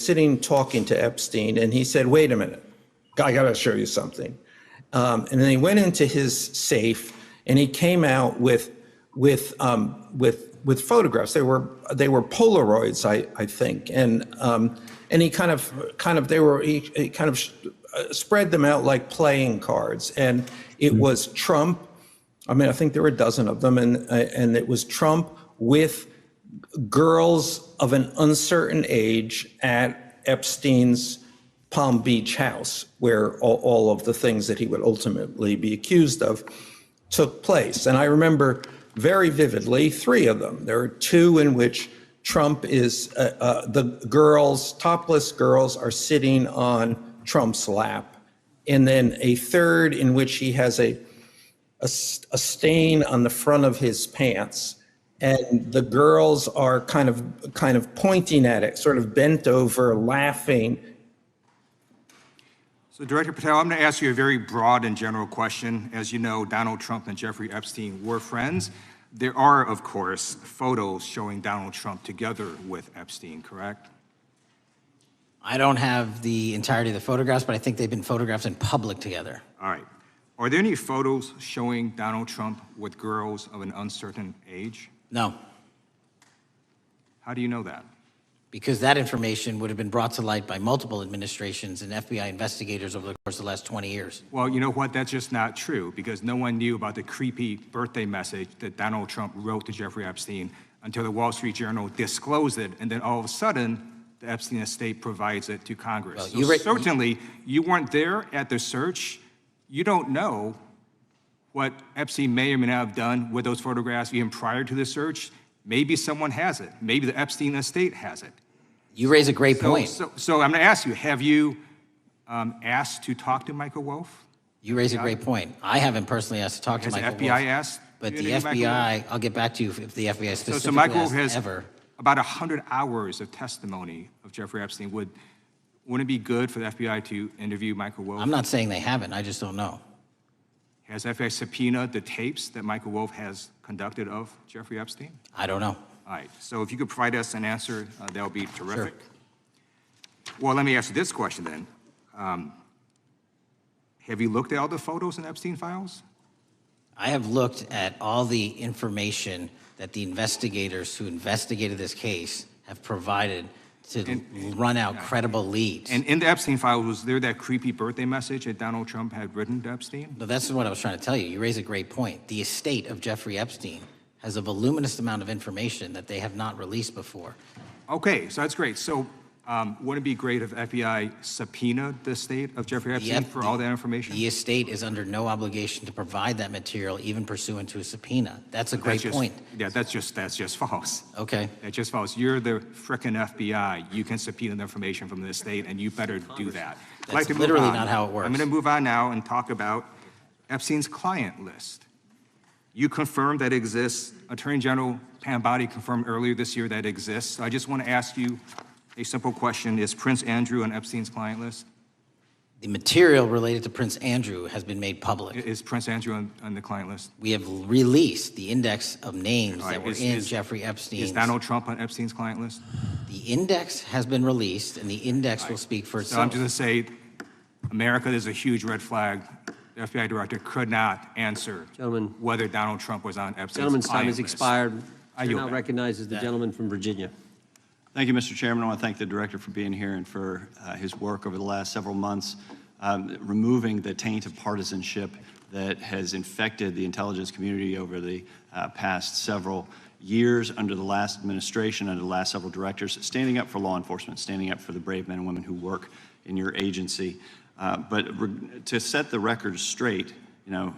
sitting talking to Epstein, and he said, "Wait a minute, I got to show you something." And then he went into his safe, and he came out with photographs. They were Polaroids, I think, and he kind of spread them out like playing cards, and it was Trump. I mean, I think there were a dozen of them, and it was Trump with girls of an uncertain age at Epstein's Palm Beach house, where all of the things that he would ultimately be accused of took place. And I remember very vividly 3 of them. There are 2 in which Trump is, the girls, topless girls, are sitting on Trump's lap. And then a 3rd in which he has a stain on the front of his pants. And the girls are kind of pointing at it, sort of bent over, laughing. So, Director Patel, I'm going to ask you a very broad and general question. As you know, Donald Trump and Jeffrey Epstein were friends. There are, of course, photos showing Donald Trump together with Epstein, correct? I don't have the entirety of the photographs, but I think they've been photographed in public together. All right. Are there any photos showing Donald Trump with girls of an uncertain age? No. How do you know that? Because that information would have been brought to light by multiple administrations and FBI investigators over the course of the last 20 years. Well, you know what? That's just not true, because no one knew about the creepy birthday message that Donald Trump wrote to Jeffrey Epstein until the Wall Street Journal disclosed it, and then all of a sudden, the Epstein estate provides it to Congress. Well, so certainly, you weren't there at the search. You don't know what Epstein may or may not have done with those photographs even prior to the search. Maybe someone has it. Maybe the Epstein estate has it. You raise a great point. So I'm going to ask you, have you asked to talk to Michael Wolff? You raise a great point. I haven't personally asked to talk to Michael Wolff. Has the FBI asked? But the FBI, I'll get back to you if the FBI specifically so Michael Wolff has ever. About 100 hours of testimony of Jeffrey Epstein. Wouldn't it be good for the FBI to interview Michael Wolff? I'm not saying they haven't. I just don't know. Has FBI subpoenaed the tapes that Michael Wolff has conducted of Jeffrey Epstein? I don't know. All right. So if you could provide us an answer, that would be terrific. Sure. Well, let me ask you this question then. Have you looked at all the photos in Epstein files? I have looked at all the information that the investigators who investigated this case have provided to run out credible leads. And in the Epstein files, was there that creepy birthday message that Donald Trump had written to Epstein? No, that's what I was trying to tell you. You raise a great point. The estate of Jeffrey Epstein has a voluminous amount of information that they have not released before. Okay, so that's great. So wouldn't it be great if FBI subpoenaed the estate of Jeffrey Epstein for all that information? The estate is under no obligation to provide that material, even pursuant to a subpoena. That's a great point. Yeah, that's just false. Okay. That's just false. You're the frickin' FBI. You can subpoena the information from the estate, and you better do that. That's literally not how it works. I'm going to move on now and talk about Epstein's client list. You confirmed that it exists. Attorney General Pam Bondi confirmed earlier this year that it exists. So I just want to ask you a simple question. Is Prince Andrew on Epstein's client list? The material related to Prince Andrew has been made public. Is Prince Andrew on the client list? We have released the index of names that were in Jeffrey Epstein's. Is Donald Trump on Epstein's client list? The index has been released, and the index will speak for itself. So I'm just going to say, America, there's a huge red flag. The FBI director could not answer whether Donald Trump was on Epstein's Gentleman's time has list. expired. I now recognizes the gentleman from Virginia. Thank you, Mr. Chairman. I want to thank the director for being here and for his work over the last several months, removing the taint of partisanship that has infected the intelligence community over the past several years under the last administration, under the last several directors, standing up for law enforcement, standing up for the brave men and women who work in your agency. But to set the record straight,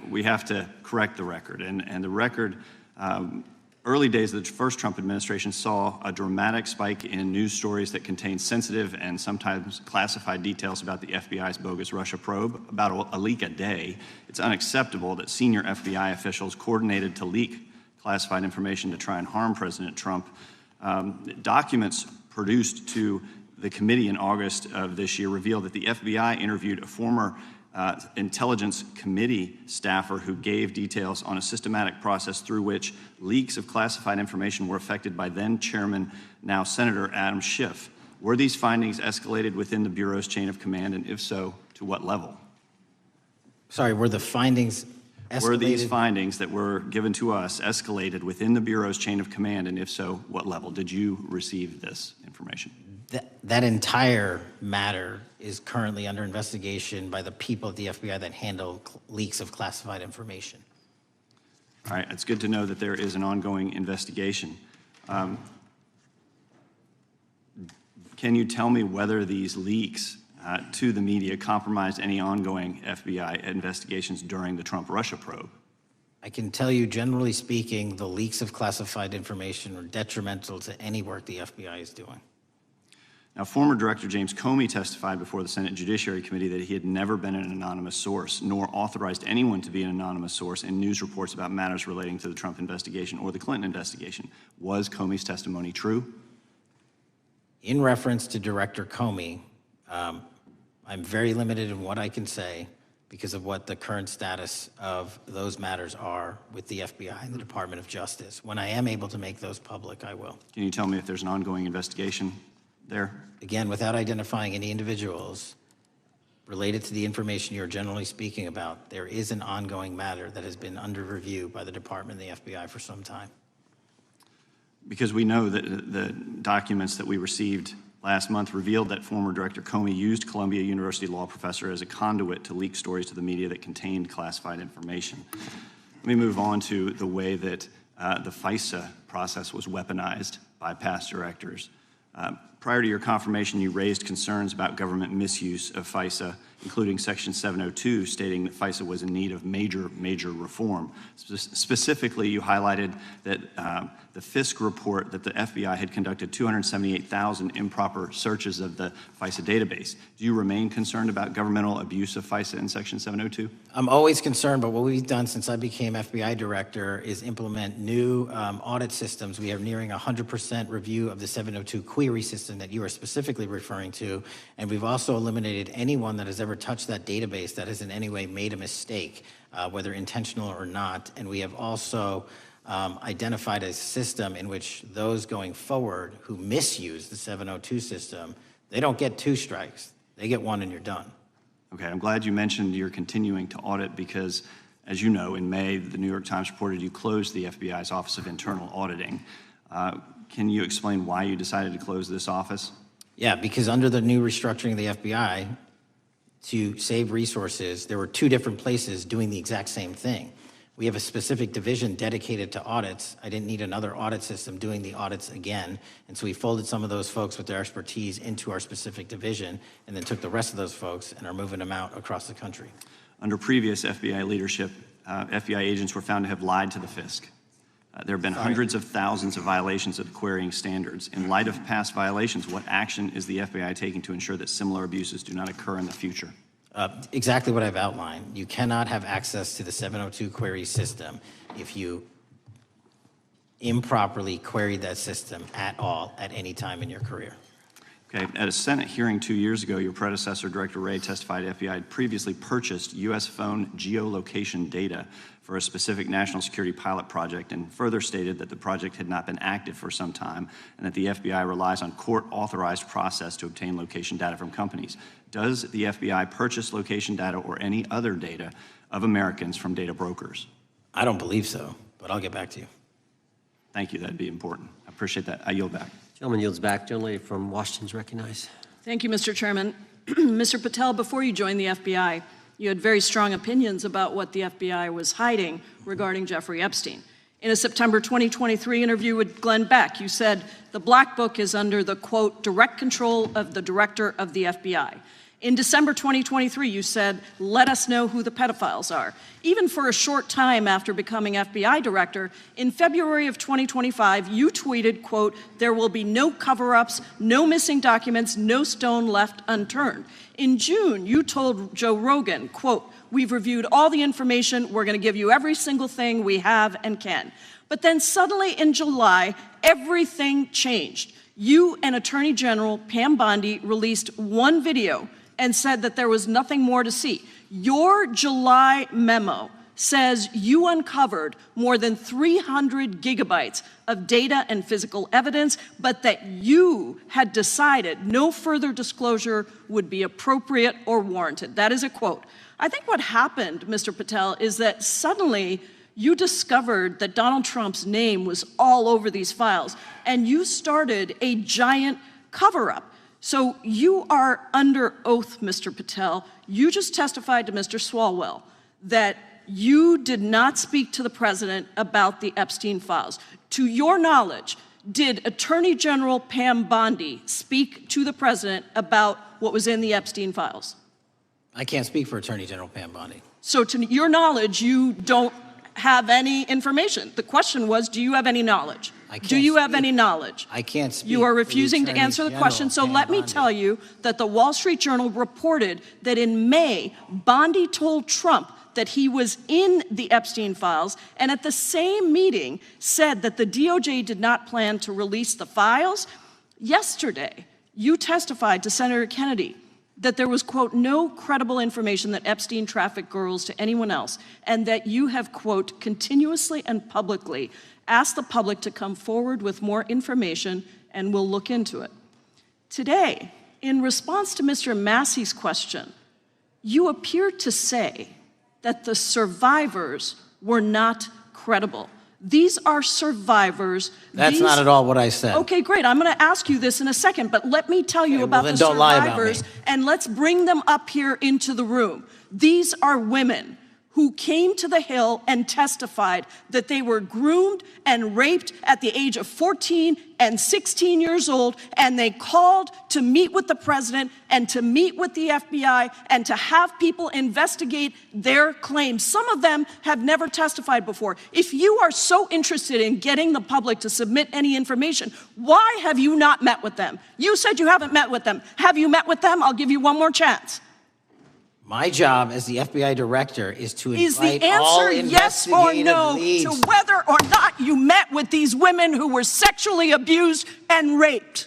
we have to correct the record. And the record, early days of the first Trump administration saw a dramatic spike in news stories that contained sensitive and sometimes classified details about the FBI's bogus Russia probe, about a leak a day. It's unacceptable that senior FBI officials coordinated to leak classified information to try and harm President Trump. Documents produced to the committee in August of this year revealed that the FBI interviewed a former Intelligence Committee staffer who gave details on a systematic process through which leaks of classified information were affected by then Chairman, now Senator Adam Schiff. Were these findings escalated within the Bureau's chain of command, and if so, to what level? Sorry, were the findings escalated? Were these findings that were given to us escalated within the Bureau's chain of command, and if so, what level? Did you receive this information? That entire matter is currently under investigation by the people at the FBI that handle leaks of classified information. All right, it's good to know that there is an ongoing investigation. Can you tell me whether these leaks to the media compromised any ongoing FBI investigations during the Trump-Russia probe? I can tell you, generally speaking, the leaks of classified information are detrimental to any work the FBI is doing. Now, former Director James Comey testified before the Senate Judiciary Committee that he had never been an anonymous source, nor authorized anyone to be an anonymous source in news reports about matters relating to the Trump investigation or the Clinton investigation. Was Comey's testimony true? In reference to Director Comey, I'm very limited in what I can say because of what the current status of those matters are with the FBI and the Department of Justice. When I am able to make those public, I will. Can you tell me if there's an ongoing investigation there? Again, without identifying any individuals related to the information you're generally speaking about, there is an ongoing matter that has been under review by the Department and the FBI for some time. Because we know that the documents that we received last month revealed that former Director Comey used Columbia University law professor as a conduit to leak stories to the media that contained classified information. Let me move on to the way that the FISA process was weaponized by past directors. Prior to your confirmation, you raised concerns about government misuse of FISA, including Section 702, stating that FISA was in need of major reform. Specifically, you highlighted that the Fisk report that the FBI had conducted 278,000 improper searches of the FISA database. Do you remain concerned about governmental abuse of FISA in Section 702? I'm always concerned, but what we've done since I became FBI director is implement new audit systems. We are nearing 100% review of the 702 query system that you are specifically referring to, and we've also eliminated anyone that has ever touched that database that has in any way made a mistake, whether intentional or not. And we have also identified a system in which those going forward who misuse the 702 system, they don't get 2 strikes. They get 1 and you're done. Okay, I'm glad you mentioned you're continuing to audit because, as you know, in May, the New York Times reported you closed the FBI's Office of Internal Auditing. Can you explain why you decided to close this office? Yeah, because under the new restructuring of the FBI, to save resources, there were 2 different places doing the exact same thing. We have a specific division dedicated to audits. I didn't need another audit system doing the audits again. And so we folded some of those folks with their expertise into our specific division and then took the rest of those folks and are moving them out across the country. Under previous FBI leadership, FBI agents were found to have lied to the Fisk. There have been hundreds of thousands of violations of the querying standards. In light of past violations, what action is the FBI taking to ensure that similar abuses do not occur in the future? Exactly what I've outlined. You cannot have access to the 702 query system if you improperly queried that system at all at any time in your career. Okay, at a Senate hearing 2 years ago, your predecessor, Director Wray, testified FBI had previously purchased U.S. phone geolocation data for a specific national security pilot project and further stated that the project had not been active for some time and that the FBI relies on court-authorized process to obtain location data from companies. Does the FBI purchase location data or any other data of Americans from data brokers? I don't believe so, but I'll get back to you. Thank you, that'd be important. I appreciate that. I yield back. Gentleman yields back. Gentleman from Washington is recognized. Thank you, Mr. Chairman. Mr. Patel, before you joined the FBI, you had very strong opinions about what the FBI was hiding regarding Jeffrey Epstein. In a September 2023 interview with Glenn Beck, you said the Black Book is under the, quote, direct control of the director of the FBI. In December 2023, you said, let us know who the pedophiles are. Even for a short time after becoming FBI director, in February of 2025, you tweeted, quote, there will be no cover-ups, no missing documents, no stone left unturned. In June, you told Joe Rogan, quote, we've reviewed all the information, we're gonna give you every single thing we have and can. But then suddenly in July, everything changed. You and Attorney General Pam Bondi released one video and said that there was nothing more to see. Your July memo says you uncovered more than 300 gigabytes of data and physical evidence, but that you had decided no further disclosure would be appropriate or warranted. That is a quote. I think what happened, Mr. Patel, is that suddenly you discovered that Donald Trump's name was all over these files, and you started a giant cover-up. So you are under oath, Mr. Patel. You just testified to Mr. Swalwell that you did not speak to the president about the Epstein files. To your knowledge, did Attorney General Pam Bondi speak to the president about what was in the Epstein files? I can't speak for Attorney General Pam Bondi. So to your knowledge, you don't have any information. The question was, do you have any knowledge? Do you have any knowledge? I can't speak. You are for the refusing to Attorney answer the General, question. So Pam let me Bondi. tell you that the Wall Street Journal reported that in May, Bondi told Trump that he was in the Epstein files, and at the same meeting said that the DOJ did not plan to release the files. Yesterday, you testified to Senator Kennedy that there was, quote, no credible information that Epstein trafficked girls to anyone else, and that you have, quote, continuously and publicly asked the public to come forward with more information, and we'll look into it. Today, in response to Mr. Massey's question, you appear to say that the survivors were not credible. These are survivors. That's not at all what I said. Okay, great. I'm going to ask you this in a second, but let me tell you about then the don't lie about survivors, me. and let's bring them up here into the room. These are women who came to the Hill and testified that they were groomed and raped at the age of 14 and 16 years old, and they called to meet with the president and to meet with the FBI and to have people investigate their claims. Some of them have never testified before. If you are so interested in getting the public to submit any information, why have you not met with them? You said you haven't met with them. Have you met with them? I'll give you one more chance. My job as the FBI director is to Is invite the all answer yes or investigative no leads. to whether or not you met with these women who were sexually abused and raped?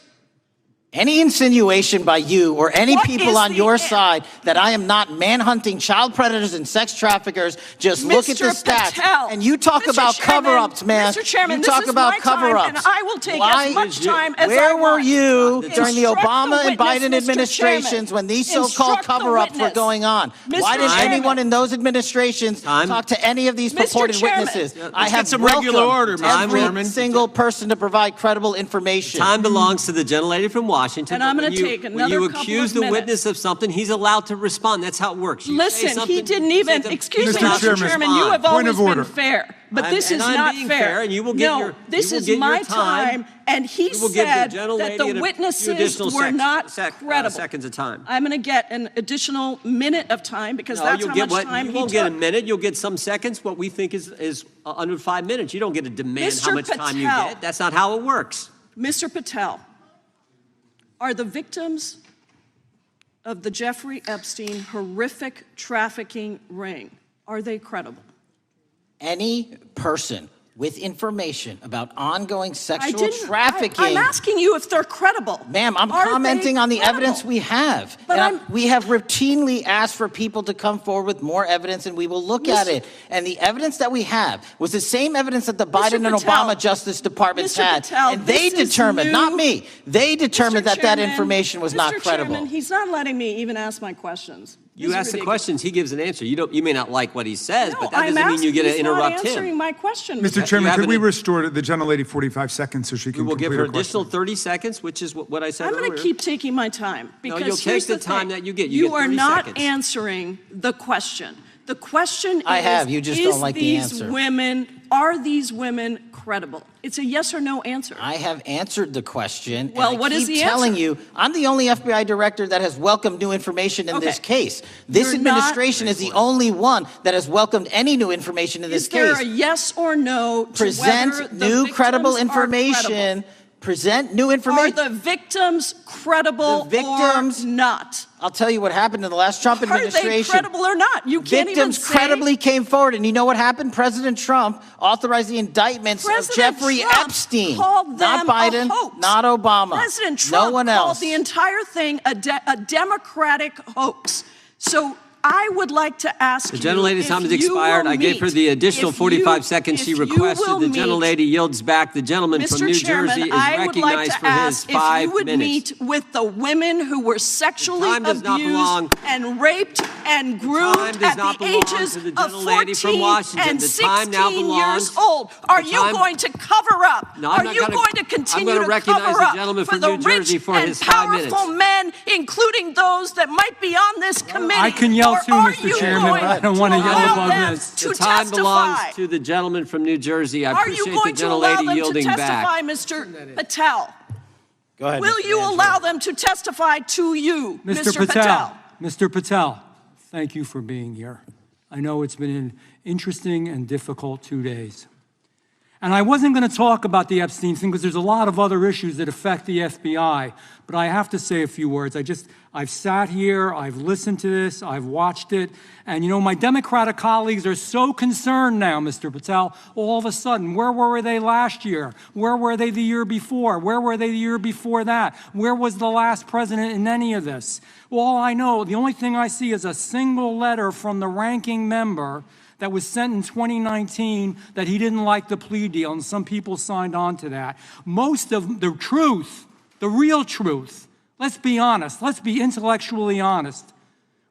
Any insinuation by you or any What people is on the your an- side that I am not manhunting child predators and sex traffickers, just look at the Mr. stats. Patel, And you talk Mr. about Chairman, cover-ups, man. Mr. Chairman, you this talk is about my time, cover-ups. and I will take Why as much did you- time as Where I were want. you during the Instruct the Obama and witness, Biden Mr. administrations Chairman. when these so-called Instruct the cover-ups were witness. going on? Mr. Why didn't Chairman. anyone in those administrations Time. talk to any of these Mr. purported Chairman. witnesses? Let's I get have some regular welcomed order, Mr. every Chairman. single person to provide credible information. Time belongs to the gentlelady from Washington. And I'm but gonna when you- take when another you couple accuse of the minutes. witness of something, he's allowed to respond. That's how it works. You say Listen, something, he didn't you even, say excuse me, Mr. Mr. Chairman, Chairman, you have point always of been order. fair, but this And is I'm not being fair. fair, and you will get No, your- this you will is get my your time. time, and he You will give the said that gentlelady the a few witnesses additional were not credible. seconds of time. I'm going to get an additional minute of time because No, that's you'll how get much what time you he won't get a took. minute. You'll get some seconds. What we think is under 5 minutes. You don't get to demand how Mr. much time you Patel. get. That's not how it works. Mr. Patel, are the victims of the Jeffrey Epstein horrific trafficking ring, are they credible? Any person with information about ongoing I sexual didn't. trafficking. I'm asking you if they're credible. Ma'am, I'm Are they commenting on the credible? evidence we have. But And I'm- we have routinely asked for people to come forward with more evidence, and we will look at Mr. it. And the evidence that we have was the same evidence that the Biden and Patel, Obama Justice Departments Mr. had. Patel, And they this is determined, new. not me, they determined Mr. that Chairman, information was not Mr. credible. Chairman, he's not letting me even ask my questions. You This is ask the ridiculous. questions, he gives an answer. You may not like what he says, No, but that I'm doesn't mean you asking, get to he's not interrupt answering him. my question. Mr. Chairman, have could we an- restore the gentlelady 45 seconds so she We can will give complete her her question? additional 30 seconds, which is what I said I'm earlier. going to keep taking my time because you'll take here's the the time thing. that you get. You get are 30 not seconds. answering the question. The question I is, have, you just don't like the these answer. are these women credible? It's a yes or no answer. I have answered the question. Well, and I what is keep the telling answer? you, I'm the only FBI director that has welcomed new information in this Okay. case. This You're not- administration is the only one that has welcomed any new information in this Is there case. a yes or no to whether Present the new victims credible are information. credible? Present new Are information. the victims credible The victims- or not? I'll tell you what happened in the last Trump Are they administration. credible or not? You can't Victims even say. credibly came forward, and you know what happened? President Trump authorized the indictments of President Jeffrey Trump Epstein, called not them a Biden, hoax. not Obama, President Trump no one called else. the entire thing a Democratic hoax. So I would like to ask you, The gentlelady's time has if you expired. will I gave her the additional if 45 you- seconds she if you requested. will The meet- gentlelady yields back. The gentleman from Mr. New Chairman, Jersey is I would like recognized to for his ask if 5 you would minutes. meet with the women who were sexually time does not belong- abused and raped and groomed time does at not the belong ages to the of gentlelady from 14 Washington. and The time now 16 belongs- years old. Are the you time- going to cover up? No, I'm Are not you gonna- going to I'm continue gonna to recognize cover the up gentleman for from the New Jersey rich for and his 5 minutes. powerful men, including those that might be on this committee? I can yell Or too, are Mr. you Chairman, but I don't going want to yell allow above them this. to The time belongs testify? to the gentleman from New Jersey. I Are you appreciate the going to allow gentlelady them to yielding testify, back. Mr. Patel? Go ahead. Will Mr. you Angelo. allow them to testify to you, Mr. Patel, Mr. Patel, thank you for being here. I know it's been an interesting and difficult 2 days. And I wasn't going to talk about the Epstein thing because there's a lot of other issues that affect the FBI, but I have to say a few words. I've sat here, I've listened to this, I've watched it, and you know, my Democratic colleagues are so concerned now, Mr. Patel, all of a sudden. Where were they last year? Where were they the year before? Where were they the year before that? Where was the last president in any of this? All I know, the only thing I see is a single letter from the ranking member that was sent in 2019 that he didn't like the plea deal, and some people signed on to that. Most of the truth, the real truth, let's be honest, let's be intellectually honest.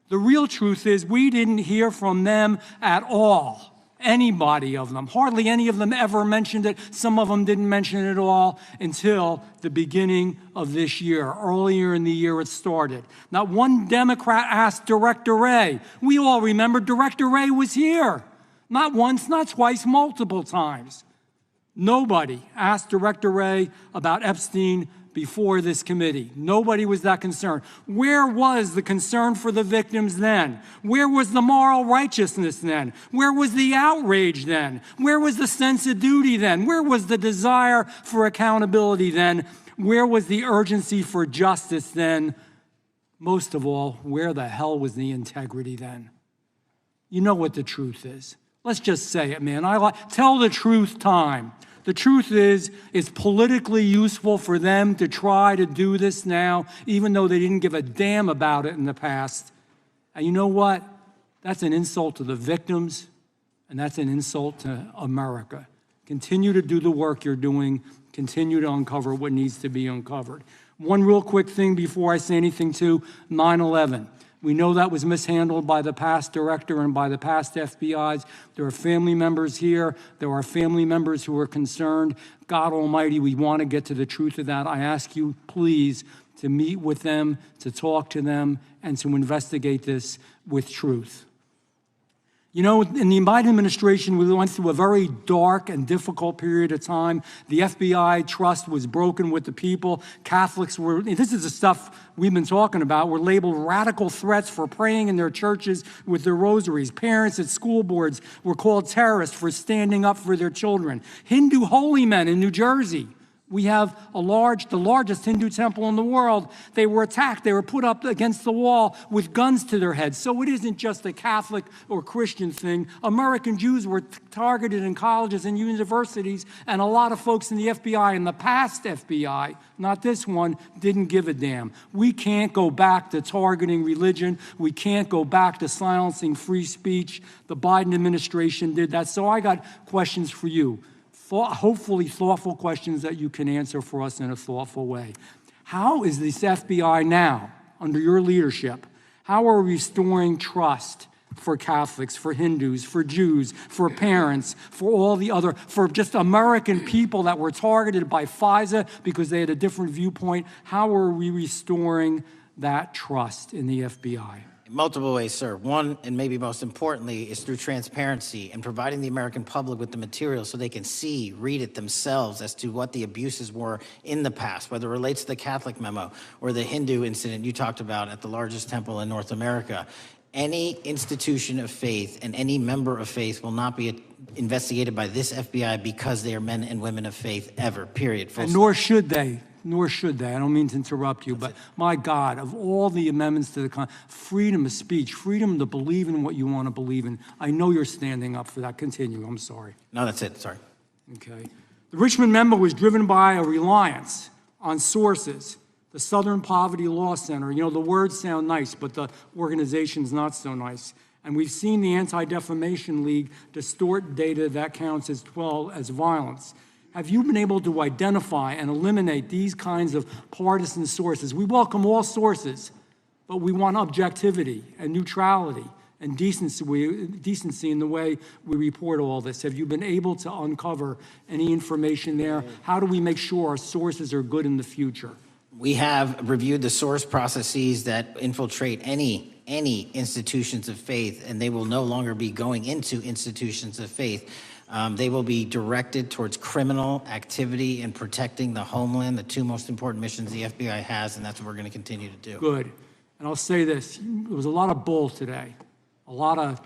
The real truth is we didn't hear from them at all. Anybody of them. Hardly any of them ever mentioned it. Some of them didn't mention it at all until the beginning of this year. Earlier in the year it started. Not one Democrat asked Director Wray. We all remember Director Wray was here. Not once, not twice, multiple times. Nobody asked Director Wray about Epstein before this committee. Nobody was that concerned. Where was the concern for the victims then? Where was the moral righteousness then? Where was the outrage then? Where was the sense of duty then? Where was the desire for accountability then? Where was the urgency for justice then? Most of all, where the hell was the integrity then? You know what the truth is. Let's just say it, man. Tell the truth time. The truth is, it's politically useful for them to try to do this now, even though they didn't give a damn about it in the past. And you know what? That's an insult to the victims, and that's an insult to America. Continue to do the work you're doing. Continue to uncover what needs to be uncovered. One real quick thing before I say anything to 9/11. We know that was mishandled by the past director and by the past FBIs. There are family members here. There are family members who are concerned. God Almighty, we want to get to the truth of that. I ask you, please, to meet with them, to talk to them, and to investigate this with truth. You know, in the Biden administration, we went through a very dark and difficult period of time. The FBI trust was broken with the people. Catholics were, this is the stuff we've been talking about, were labeled radical threats for praying in their churches with their rosaries. Parents at school boards were called terrorists for standing up for their children. Hindu holy men in New Jersey. We have the largest Hindu temple in the world. They were attacked. They were put up against the wall with guns to their heads. So it isn't just a Catholic or Christian thing. American Jews were targeted in colleges and universities, and a lot of folks in the FBI, and the past FBI, not this one, didn't give a damn. We can't go back to targeting religion. We can't go back to silencing free speech. The Biden administration did that. So I got questions for you. Hopefully thoughtful questions that you can answer for us in a thoughtful way. How is this FBI now, under your leadership, how are we restoring trust for Catholics, for Hindus, for Jews, for parents, for all the other, for just American people that were targeted by FISA because they had a different viewpoint? How are we restoring that trust in the FBI? Multiple ways, sir. One, and maybe most importantly, is through transparency and providing the American public with the material so they can see, read it themselves as to what the abuses were in the past, whether it relates to the Catholic memo or the Hindu incident you talked about at the largest temple in North America. Any institution of faith and any member of faith will not be investigated by this FBI because they are men and women of faith ever, period. And nor should they. Nor should they. I don't mean to interrupt you, but my God, of all the amendments to the freedom of speech, freedom to believe in what you want to believe in, I know you're standing up for that. Continue. I'm sorry. No, that's it. Sorry. Okay. The Richmond memo was driven by a reliance on sources. The Southern Poverty Law Center, you know, the words sound nice, but the organization's not so nice. And we've seen the Anti-Defamation League distort data that counts as violence. Have you been able to identify and eliminate these kinds of partisan sources? We welcome all sources, but we want objectivity and neutrality and decency in the way we report all this. Have you been able to uncover any information there? How do we make sure our sources are good in the future? We have reviewed the source processes that infiltrate any institutions of faith, and they will no longer be going into institutions of faith. They will be directed towards criminal activity and protecting the homeland, the two most important missions the FBI has, and that's what we're going to continue to do. Good. And I'll say this, there was a lot of bull today, a lot of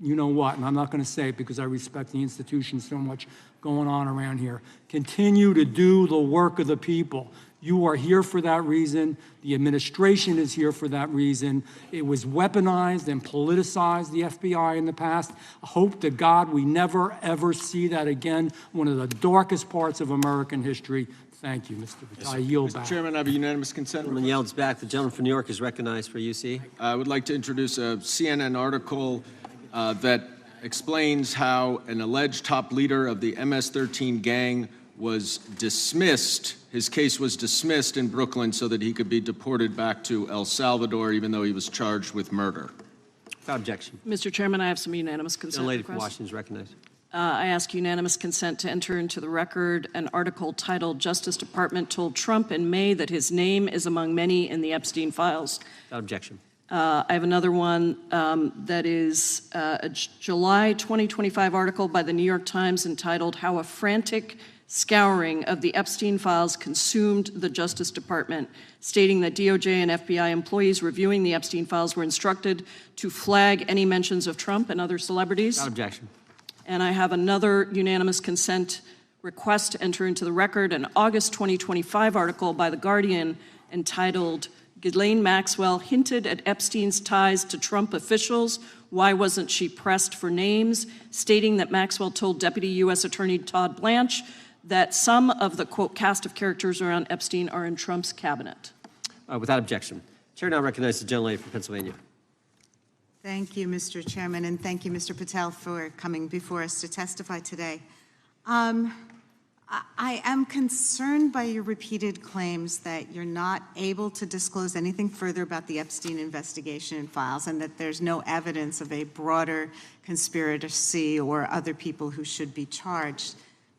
you know what, and I'm not going to say it because I respect the institution so much going on around here. Continue to do the work of the people. You are here for that reason. The administration is here for that reason. It was weaponized and politicized, the FBI, in the past. I hope to God we never, ever see that again. One of the darkest parts of American history. Thank you, Mr. Patel. I yield back. Mr. Chairman, I have a unanimous consent Gentleman request. yields back. The gentleman from New York is recognized for UC. I would like to introduce a CNN article that explains how an alleged top leader of the MS-13 gang was dismissed. His case was dismissed in Brooklyn so that he could be deported back to El Salvador, even though he was charged with murder. Without objection. Mr. Chairman, I have some unanimous The consent lady from requests. Washington is recognized. I ask unanimous consent to enter into the record an article titled "Justice Department Told Trump in May That His Name is Among Many in the Epstein Files." Without objection. I have another one that is a July 2025 article by the New York Times entitled "How a Frantic Scouring of the Epstein Files Consumed the Justice Department," stating that DOJ and FBI employees reviewing the Epstein Files were instructed to flag any mentions of Trump and other celebrities. Without objection. And I have another unanimous consent request to enter into the record an August 2025 article by The Guardian entitled "Ghislaine Maxwell Hinted at Epstein's Ties to Trump Officials. Why Wasn't She Pressed for Names?" stating that Maxwell told Deputy U.S. Attorney Todd Blanche that some of the, quote, cast of characters around Epstein are in Trump's cabinet. Without objection. Chair now recognizes the gentlelady from Pennsylvania. Thank you, Mr. Chairman, and thank you, Mr. Patel, for coming before us to testify today. I am concerned by your repeated claims that you're not able to disclose anything further about the Epstein investigation and files, and that there's no evidence of a broader conspiracy or other people who should be charged,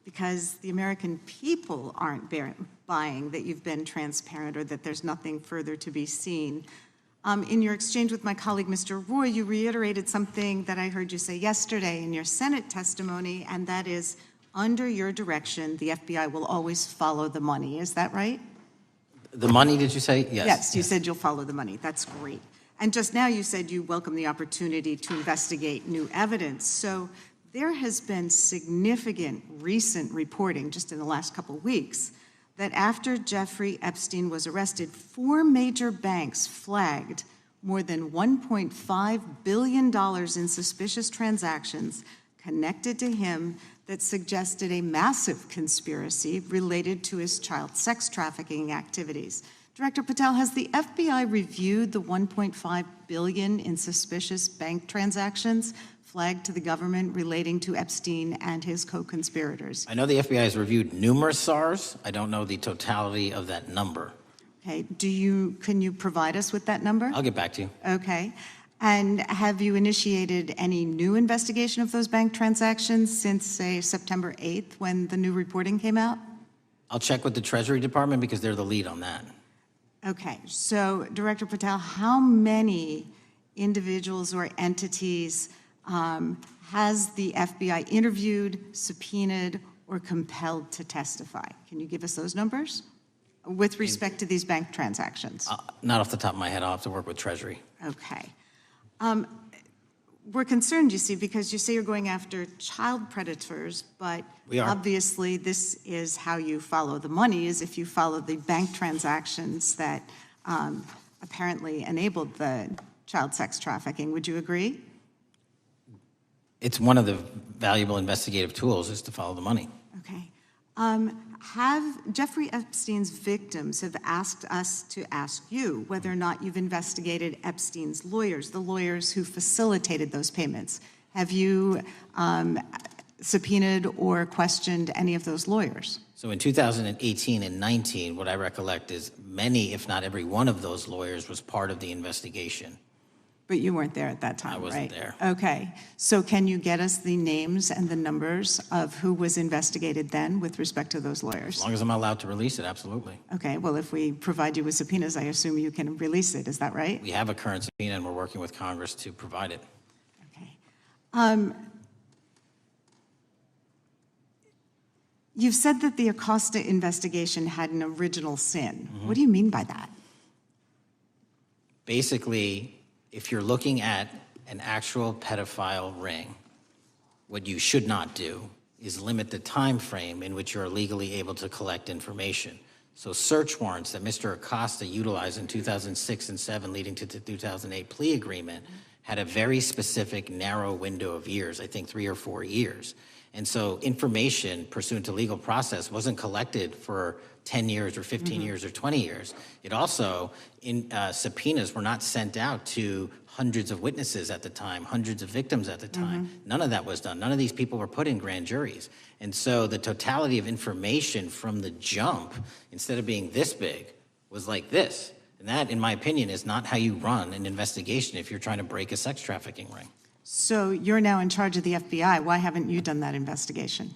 because the American people aren't buying that you've been transparent or that there's nothing further to be seen. In your exchange with my colleague, Mr. Roy, you reiterated something that I heard you say yesterday in your Senate testimony, and that is, under your direction, the FBI will always follow the money. Is that right? The money, did you say? Yes. Yes, you said you'll follow the money. That's great. And just now you said you welcome the opportunity to investigate new evidence. So there has been significant recent reporting just in the last couple of weeks that after Jeffrey Epstein was arrested, 4 major banks flagged more than $1.5 billion in suspicious transactions connected to him that suggested a massive conspiracy related to his child sex trafficking activities. Director Patel, has the FBI reviewed the $1.5 billion in suspicious bank transactions flagged to the government relating to Epstein and his co-conspirators? I know the FBI has reviewed numerous SARs. I don't know the totality of that number. Okay, can you provide us with that number? I'll get back to you. Okay. And have you initiated any new investigation of those bank transactions since, say, September 8th, when the new reporting came out? I'll check with the Treasury Department because they're the lead on that. Okay, so Director Patel, how many individuals or entities has the FBI interviewed, subpoenaed, or compelled to testify? Can you give us those numbers with respect to these bank transactions? Not off the top of my head. I'll have to work with Treasury. Okay. We're concerned, you see, because you say you're going after child predators, but We are. obviously this is how you follow the money, is if you follow the bank transactions that apparently enabled the child sex trafficking. Would you agree? It's one of the valuable investigative tools is to follow the money. Okay. Have Jeffrey Epstein's victims have asked us to ask you whether or not you've investigated Epstein's lawyers, the lawyers who facilitated those payments. Have you subpoenaed or questioned any of those lawyers? So in 2018 and 19, what I recollect is many, if not every one of those lawyers was part of the investigation. But you weren't there at that time, right? I wasn't there. Okay. So can you get us the names and the numbers of who was investigated then with respect to those lawyers? As long as I'm allowed to release it, absolutely. Okay. Well, if we provide you with subpoenas, I assume you can release it. Is that right? We have a current subpoena, and we're working with Congress to provide it. Okay. You've said that the Acosta investigation had an original sin. What do you mean by that? Basically, if you're looking at an actual pedophile ring, what you should not do is limit the time frame in which you're legally able to collect information. So search warrants that Mr. Acosta utilized in 2006 and 7 leading to the 2008 plea agreement had a very specific narrow window of years, I think 3 or 4 years. And so information pursuant to legal process wasn't collected for 10 years or 15 years or 20 years. It also, subpoenas were not sent out to hundreds of witnesses at the time, hundreds of victims at the time. None of that was done. None of these people were put in grand juries. And so the totality of information from the jump, instead of being this big, was like this. And that, in my opinion, is not how you run an investigation if you're trying to break a sex trafficking ring. So you're now in charge of the FBI. Why haven't you done that investigation?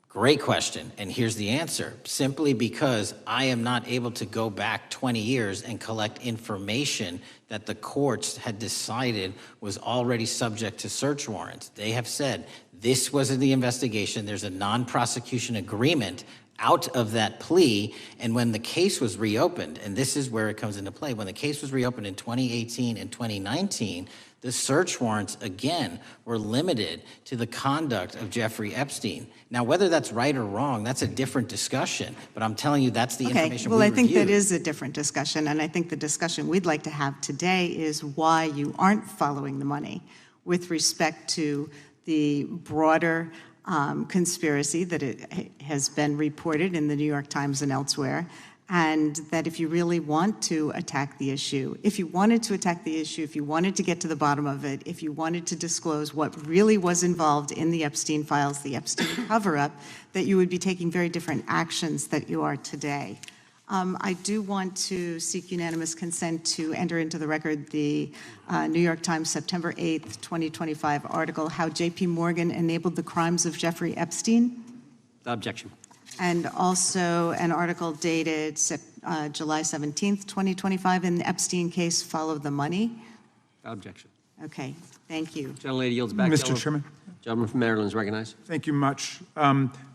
Great question, and here's the answer. Simply because I am not able to go back 20 years and collect information that the courts had decided was already subject to search warrants. They have said this was in the investigation. There's a non-prosecution agreement out of that plea, and when the case was reopened, and this is where it comes into play, when the case was reopened in 2018 and 2019, the search warrants, again, were limited to the conduct of Jeffrey Epstein. Now, whether that's right or wrong, that's a different discussion, but I'm telling you that's the information we I think reviewed. that is a different discussion, and I think the discussion we'd like to have today is why you aren't following the money with respect to the broader conspiracy that it has been reported in the New York Times and elsewhere, and that if you really want to attack the issue, if you wanted to attack the issue, if you wanted to get to the bottom of it, if you wanted to disclose what really was involved in the Epstein files, the Epstein cover-up, that you would be taking very different actions that you are today. I do want to seek unanimous consent to enter into the record the New York Times September 8th, 2025 article, How J.P. Morgan Enabled the Crimes of Jeffrey Epstein. Objection. And also an article dated July 17th, 2025, in the Epstein case, Follow the Money. Objection. Okay, thank you. Gentlelady yields back. Mr. Chairman. Gentleman from Maryland is recognized. Thank you much.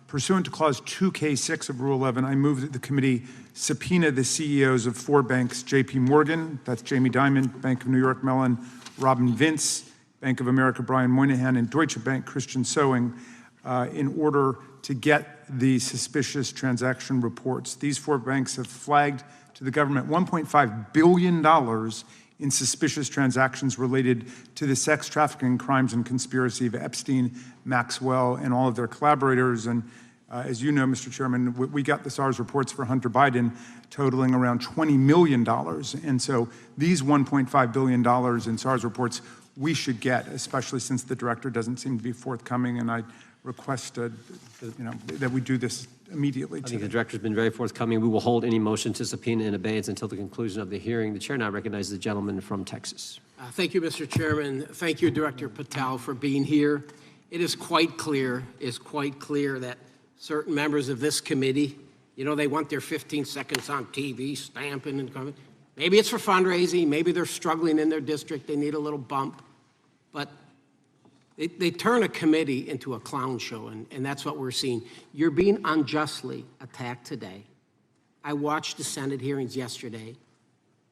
Pursuant to Clause 2K6 of Rule 11, I move that the committee subpoena the CEOs of 4 banks, J.P. Morgan, that's Jamie Dimon, Bank of New York Mellon, Robin Vince, Bank of America, Brian Moynihan, and Deutsche Bank, Christian Sowing, in order to get the suspicious transaction reports. These 4 banks have flagged to the government $1.5 billion in suspicious transactions related to the sex trafficking crimes and conspiracy of Epstein, Maxwell, and all of their collaborators. And as you know, Mr. Chairman, we got the SARS reports for Hunter Biden totaling around $20 million. And so these $1.5 billion in SARS reports we should get, especially since the director doesn't seem to be forthcoming. And I request that we do this immediately. I think the director's been very forthcoming. We will hold any motion to subpoena in abeyance until the conclusion of the hearing. The chair now recognizes the gentleman from Texas. Thank you, Mr. Chairman. Thank you, Director Patel, for being here. It is quite clear that certain members of this committee, they want their 15 seconds on TV, stamping and coming. Maybe it's for fundraising. Maybe they're struggling in their district. They need a little bump. But they turn a committee into a clown show, and that's what we're seeing. You're being unjustly attacked today. I watched the Senate hearings yesterday.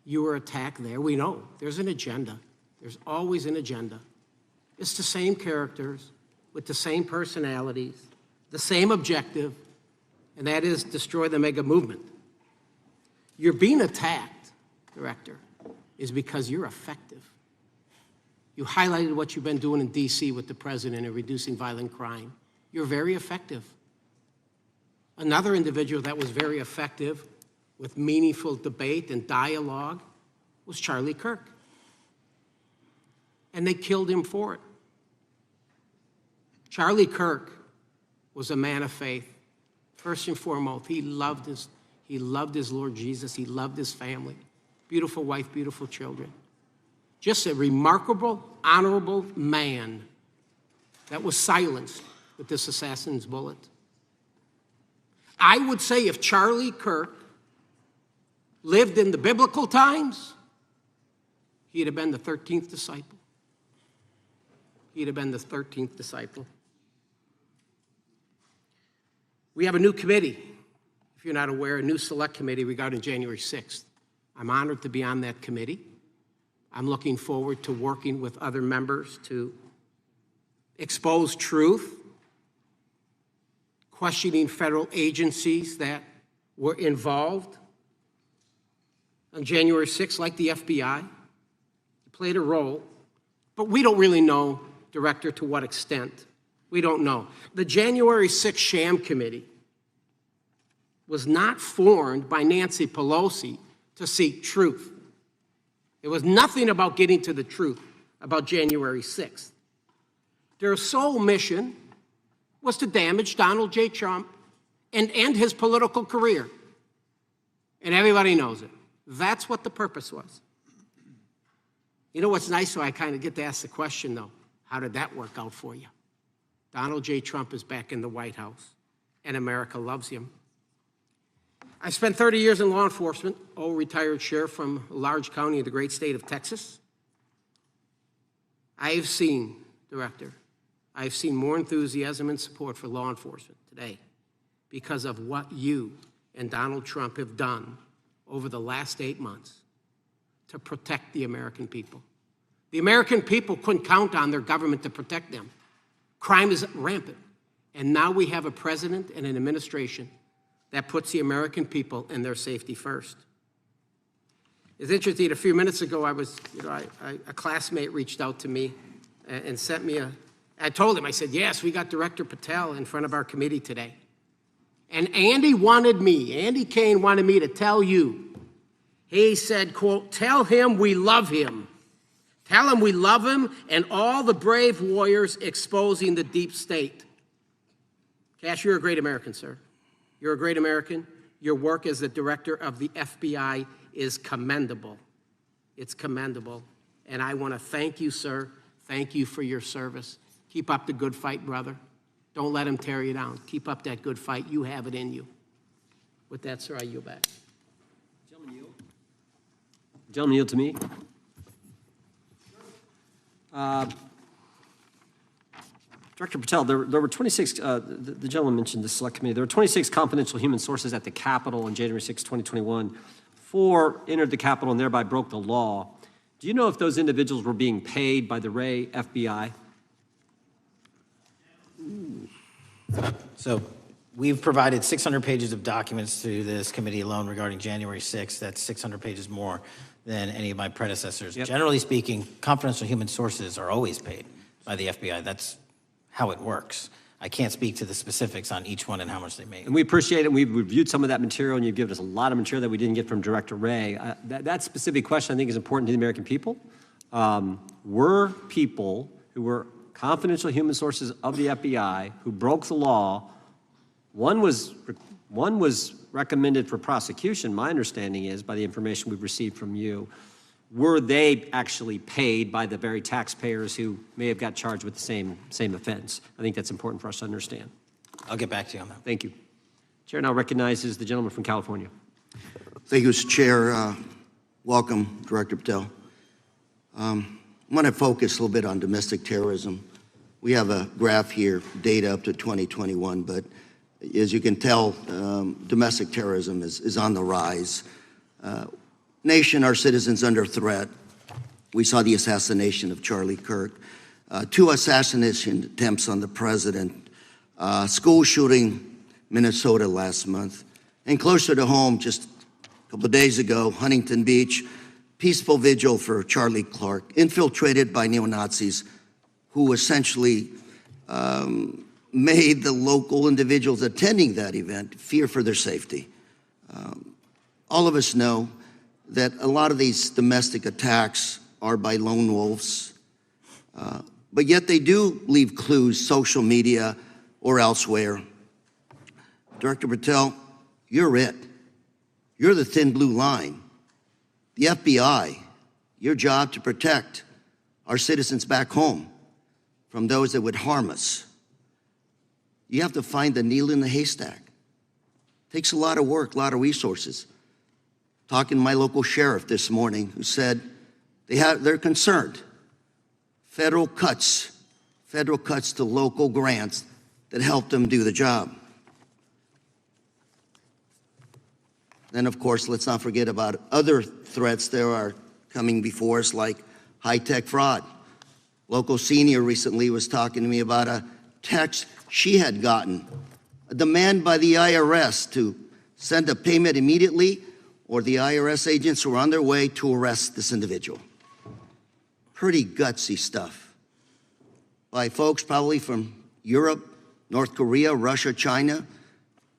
You were attacked there. We know there's an agenda. There's always an agenda. It's the same characters with the same personalities, the same objective, and that is destroy the mega movement. You're being attacked, Director, is because you're effective. You highlighted what you've been doing in D.C. with the president in reducing violent crime. You're very effective. Another individual that was very effective with meaningful debate and dialogue was Charlie Kirk. And they killed him for it. Charlie Kirk was a man of faith. First and foremost, he loved his Lord Jesus. He loved his family. Beautiful wife, beautiful children. Just a remarkable, honorable man that was silenced with this assassin's bullet. I would say if Charlie Kirk lived in the biblical times, he'd have been the 13th disciple. He'd have been the 13th disciple. We have a new committee, if you're not aware, a new select committee regarding January 6th. I'm honored to be on that committee. I'm looking forward to working with other members to expose truth, questioning federal agencies that were involved on January 6th, like the FBI, played a role, but we don't really know, Director, to what extent. We don't know. The January 6th sham committee was not formed by Nancy Pelosi to seek truth. It was nothing about getting to the truth about January 6th. Their sole mission was to damage Donald J. Trump and end his political career. And everybody knows it. That's what the purpose was. You know what's nice, so I kind of get to ask the question, though, how did that work out for you? Donald J. Trump is back in the White House, and America loves him. I spent 30 years in law enforcement, retired sheriff from a large county in the great state of Texas. I've seen, Director, I've seen more enthusiasm and support for law enforcement today because of what you and Donald Trump have done over the last 8 months to protect the American people. The American people couldn't count on their government to protect them. Crime is rampant. And now we have a president and an administration that puts the American people and their safety first. It's interesting, a few minutes ago, a classmate reached out to me and sent me I told him, I said, yes, we got Director Patel in front of our committee today. And Andy Kane wanted me to tell you, he said, quote, tell him we love him. Tell him we love him and all the brave warriors exposing the deep state. Kash, you're a great American, sir. You're a great American. Your work as the director of the FBI is commendable. It's commendable. And I want to thank you, sir. Thank you for your service. Keep up the good fight, brother. Don't let him tear you down. Keep up that good fight. You have it in you. With that, sir, I yield back. Gentleman yield to me. Director Patel, there were 26, the gentleman mentioned the select committee, there were 26 confidential human sources at the Capitol on January 6, 2021. 4 entered the Capitol and thereby broke the law. Do you know if those individuals were being paid by the Ray FBI? So we've provided 600 pages of documents to this committee alone regarding January 6th. That's 600 pages more than any of my predecessors. Yep. Generally speaking, confidential human sources are always paid by the FBI. That's how it works. I can't speak to the specifics on each one and how much they make. And we appreciate it. We've reviewed some of that material, and you've given us a lot of material that we didn't get from Director Ray. That specific question, I think, is important to the American people. Were people who were confidential human sources of the FBI who broke the law, one was recommended for prosecution, my understanding is, by the information we've received from you. Were they actually paid by the very taxpayers who may have got charged with the same offense? I think that's important for us to understand. I'll get back to you on that. Thank you. Chair now recognizes the gentleman from California. Thank you, Mr. Chair. Welcome, Director Patel. I'm going to focus a little bit on domestic terrorism. We have a graph here, data up to 2021, but as you can tell, domestic terrorism is on the rise. Nation, our citizens under threat. We saw the assassination of Charlie Kirk, 2 assassination attempts on the president, school shooting, Minnesota last month, and closer to home, just a couple of days ago, Huntington Beach, peaceful vigil for Charlie Clark, infiltrated by neo-Nazis who essentially made the local individuals attending that event fear for their safety. All of us know that a lot of these domestic attacks are by lone wolves, but yet they do leave clues, social media or elsewhere. Director Patel, you're it. You're the thin blue line. The FBI, your job to protect our citizens back home from those that would harm us. You have to find the needle in the haystack. Takes a lot of work, a lot of resources. Talking to my local sheriff this morning, who said they're concerned. Federal cuts to local grants that help them do the job. Then, of course, let's not forget about other threats that are coming before us, like high-tech fraud. Local senior recently was talking to me about a text she had gotten, a demand by the IRS to send a payment immediately, or the IRS agents were on their way to arrest this individual. Pretty gutsy stuff by folks probably from Europe, North Korea, Russia, China,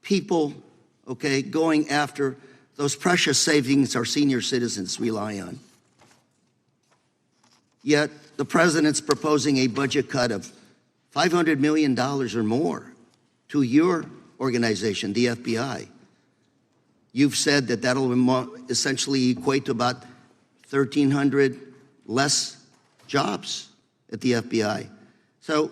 people, okay, going after those precious savings our senior citizens rely on. Yet the president's proposing a budget cut of $500 million or more to your organization, the FBI. You've said that that'll essentially equate to about 1,300 less jobs at the FBI. So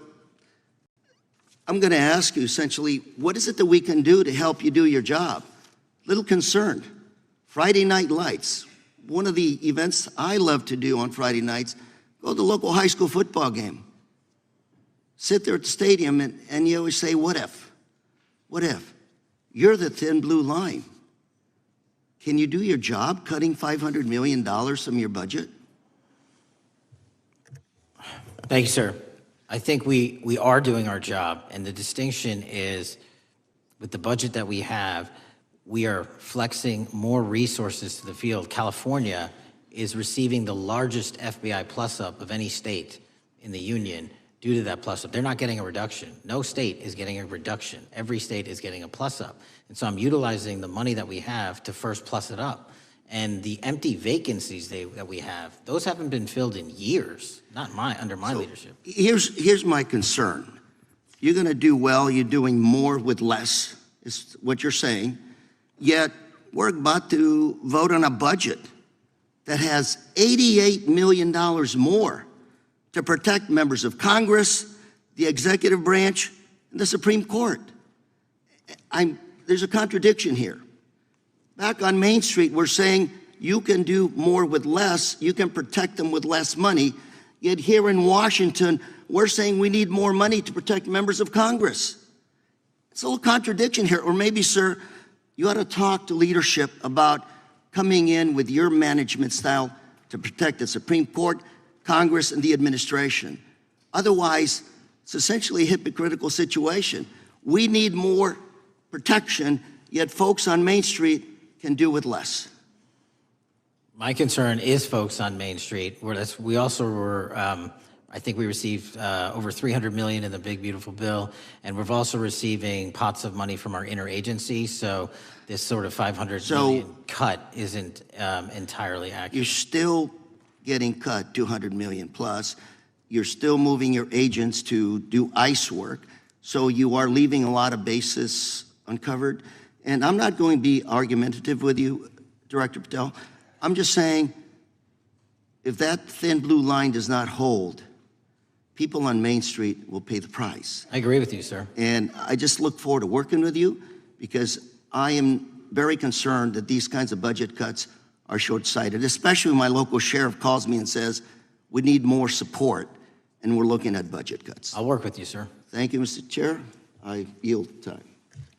I'm going to ask you essentially, what is it that we can do to help you do your job? Little concerned. Friday Night Lights. One of the events I love to do on Friday nights, go to the local high school football game. Sit there at the stadium and you always say, what if? What if? You're the thin blue line. Can you do your job cutting $500 million from your budget? Thank you, sir. I think we are doing our job, and the distinction is with the budget that we have, we are flexing more resources to the field. California is receiving the largest FBI plus-up of any state in the union due to that plus-up. They're not getting a reduction. No state is getting a reduction. Every state is getting a plus-up. And so I'm utilizing the money that we have to first plus it up. And the empty vacancies that we have, those haven't been filled in years, not under my leadership. Here's my concern. You're going to do well. You're doing more with less, is what you're saying. Yet we're about to vote on a budget that has $88 million more to protect members of Congress, the executive branch, and the Supreme Court. There's a contradiction here. Back on Main Street, we're saying you can do more with less, you can protect them with less money, yet here in Washington, we're saying we need more money to protect members of Congress. It's a little contradiction here, or maybe, sir, you ought to talk to leadership about coming in with your management style to protect the Supreme Court, Congress, and the administration. Otherwise, it's essentially a hypocritical situation. We need more protection, yet folks on Main Street can do with less. My concern is folks on Main Street. We also were, I think we received over $300 million in the big, beautiful bill, and we're also receiving pots of money from our interagency, so this sort of $500 million cut isn't entirely accurate. You're still getting cut $200 million plus. You're still moving your agents to do ICE work, so you are leaving a lot of bases uncovered. And I'm not going to be argumentative with you, Director Patel. I'm just saying, if that thin blue line does not hold, people on Main Street will pay the price. I agree with you, sir. And I just look forward to working with you, because I am very concerned that these kinds of budget cuts are short-sighted, especially when my local sheriff calls me and says, we need more support, and we're looking at budget cuts. I'll work with you, sir. Thank you, Mr. Chair. I yield time.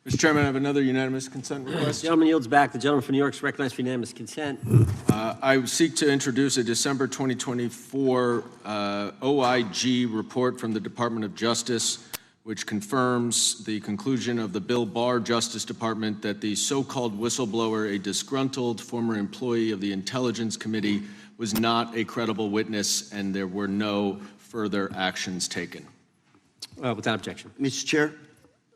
Mr. Chairman, I have another unanimous consent request. The gentleman yields back. The gentleman from New York is recognized for unanimous consent. I seek to introduce a December 2024 OIG report from the Department of Justice, which confirms the conclusion of the Bill Barr Justice Department that the so-called whistleblower, a disgruntled former employee of the Intelligence Committee, was not a credible witness, and there were no further actions taken. Without objection. Mr. Chair,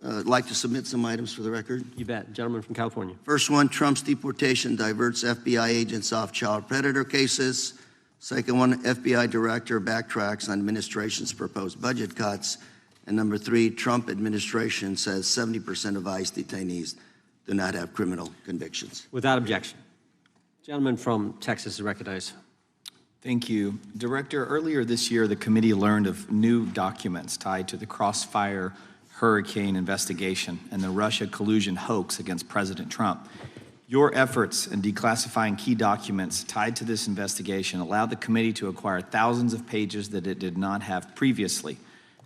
I'd like to submit some items for the record. You bet. Gentleman from California. First one, Trump's deportation diverts FBI agents off child predator cases. Second one, FBI director backtracks on administration's proposed budget cuts. And number three, Trump administration says 70% of ICE detainees do not have criminal convictions. Without objection. Gentleman from Texas is recognized. Thank you. Director, earlier this year, the committee learned of new documents tied to the Crossfire Hurricane investigation and the Russia collusion hoax against President Trump. Your efforts in declassifying key documents tied to this investigation allowed the committee to acquire thousands of pages that it did not have previously.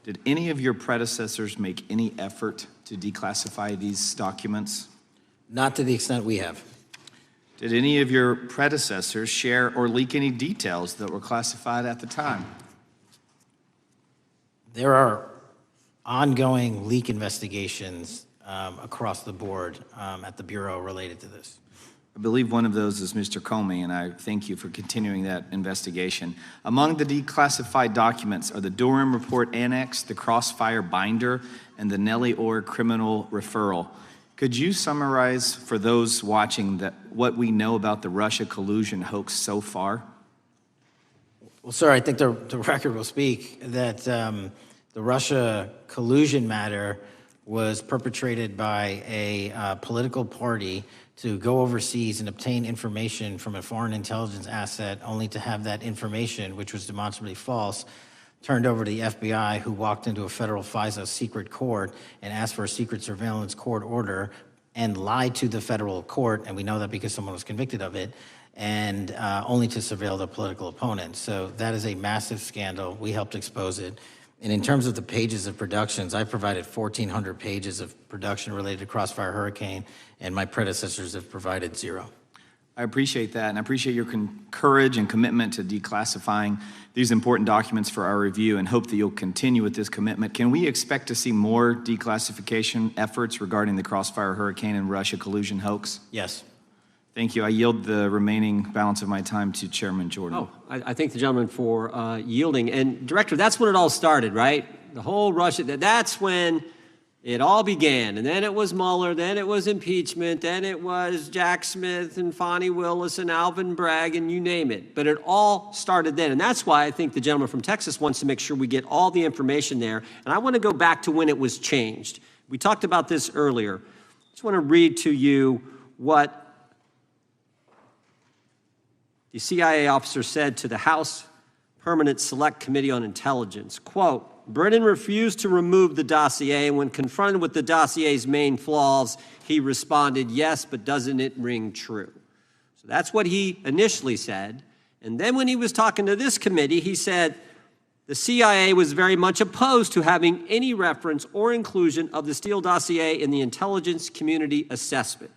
Did any of your predecessors make any effort to declassify these documents? Not to the extent we have. Did any of your predecessors share or leak any details that were classified at the time? There are ongoing leak investigations across the board at the Bureau related to this. I believe one of those is Mr. Comey, and I thank you for continuing that investigation. Among the declassified documents are the Durham Report Annex, the Crossfire Binder, and the Nellie Orr Criminal Referral. Could you summarize for those watching what we know about the Russia collusion hoax so far? Well, sir, I think the record will speak that the Russia collusion matter was perpetrated by a political party to go overseas and obtain information from a foreign intelligence asset, only to have that information, which was demonstrably false, turned over to the FBI, who walked into a federal FISA secret court and asked for a secret surveillance court order and lied to the federal court, and we know that because someone was convicted of it, and only to surveil the political opponent. So that is a massive scandal. We helped expose it. And in terms of the pages of productions, I provided 1,400 pages of production related to Crossfire Hurricane, and my predecessors have provided 0. I appreciate that, and I appreciate your courage and commitment to declassifying these important documents for our review, and hope that you'll continue with this commitment. Can we expect to see more declassification efforts regarding the Crossfire Hurricane and Russia collusion hoax? Yes. Thank you. I yield the remaining balance of my time to Chairman Jordan. Oh, I thank the gentleman for yielding. And Director, that's when it all started, right? The whole Russia, that's when it all began. And then it was Mueller, then it was impeachment, then it was Jack Smith and Fonnie Willis and Alvin Bragg and you name it. But it all started then. And that's why I think the gentleman from Texas wants to make sure we get all the information there. And I want to go back to when it was changed. We talked about this earlier. I just want to read to you what the CIA officer said to the House Permanent Select Committee on Intelligence, quote, Brennan refused to remove the dossier, and when confronted with the dossier's main flaws, he responded, yes, but doesn't it ring true? So that's what he initially said. And then when he was talking to this committee, he said the CIA was very much opposed to having any reference or inclusion of the Steele dossier in the intelligence community assessment.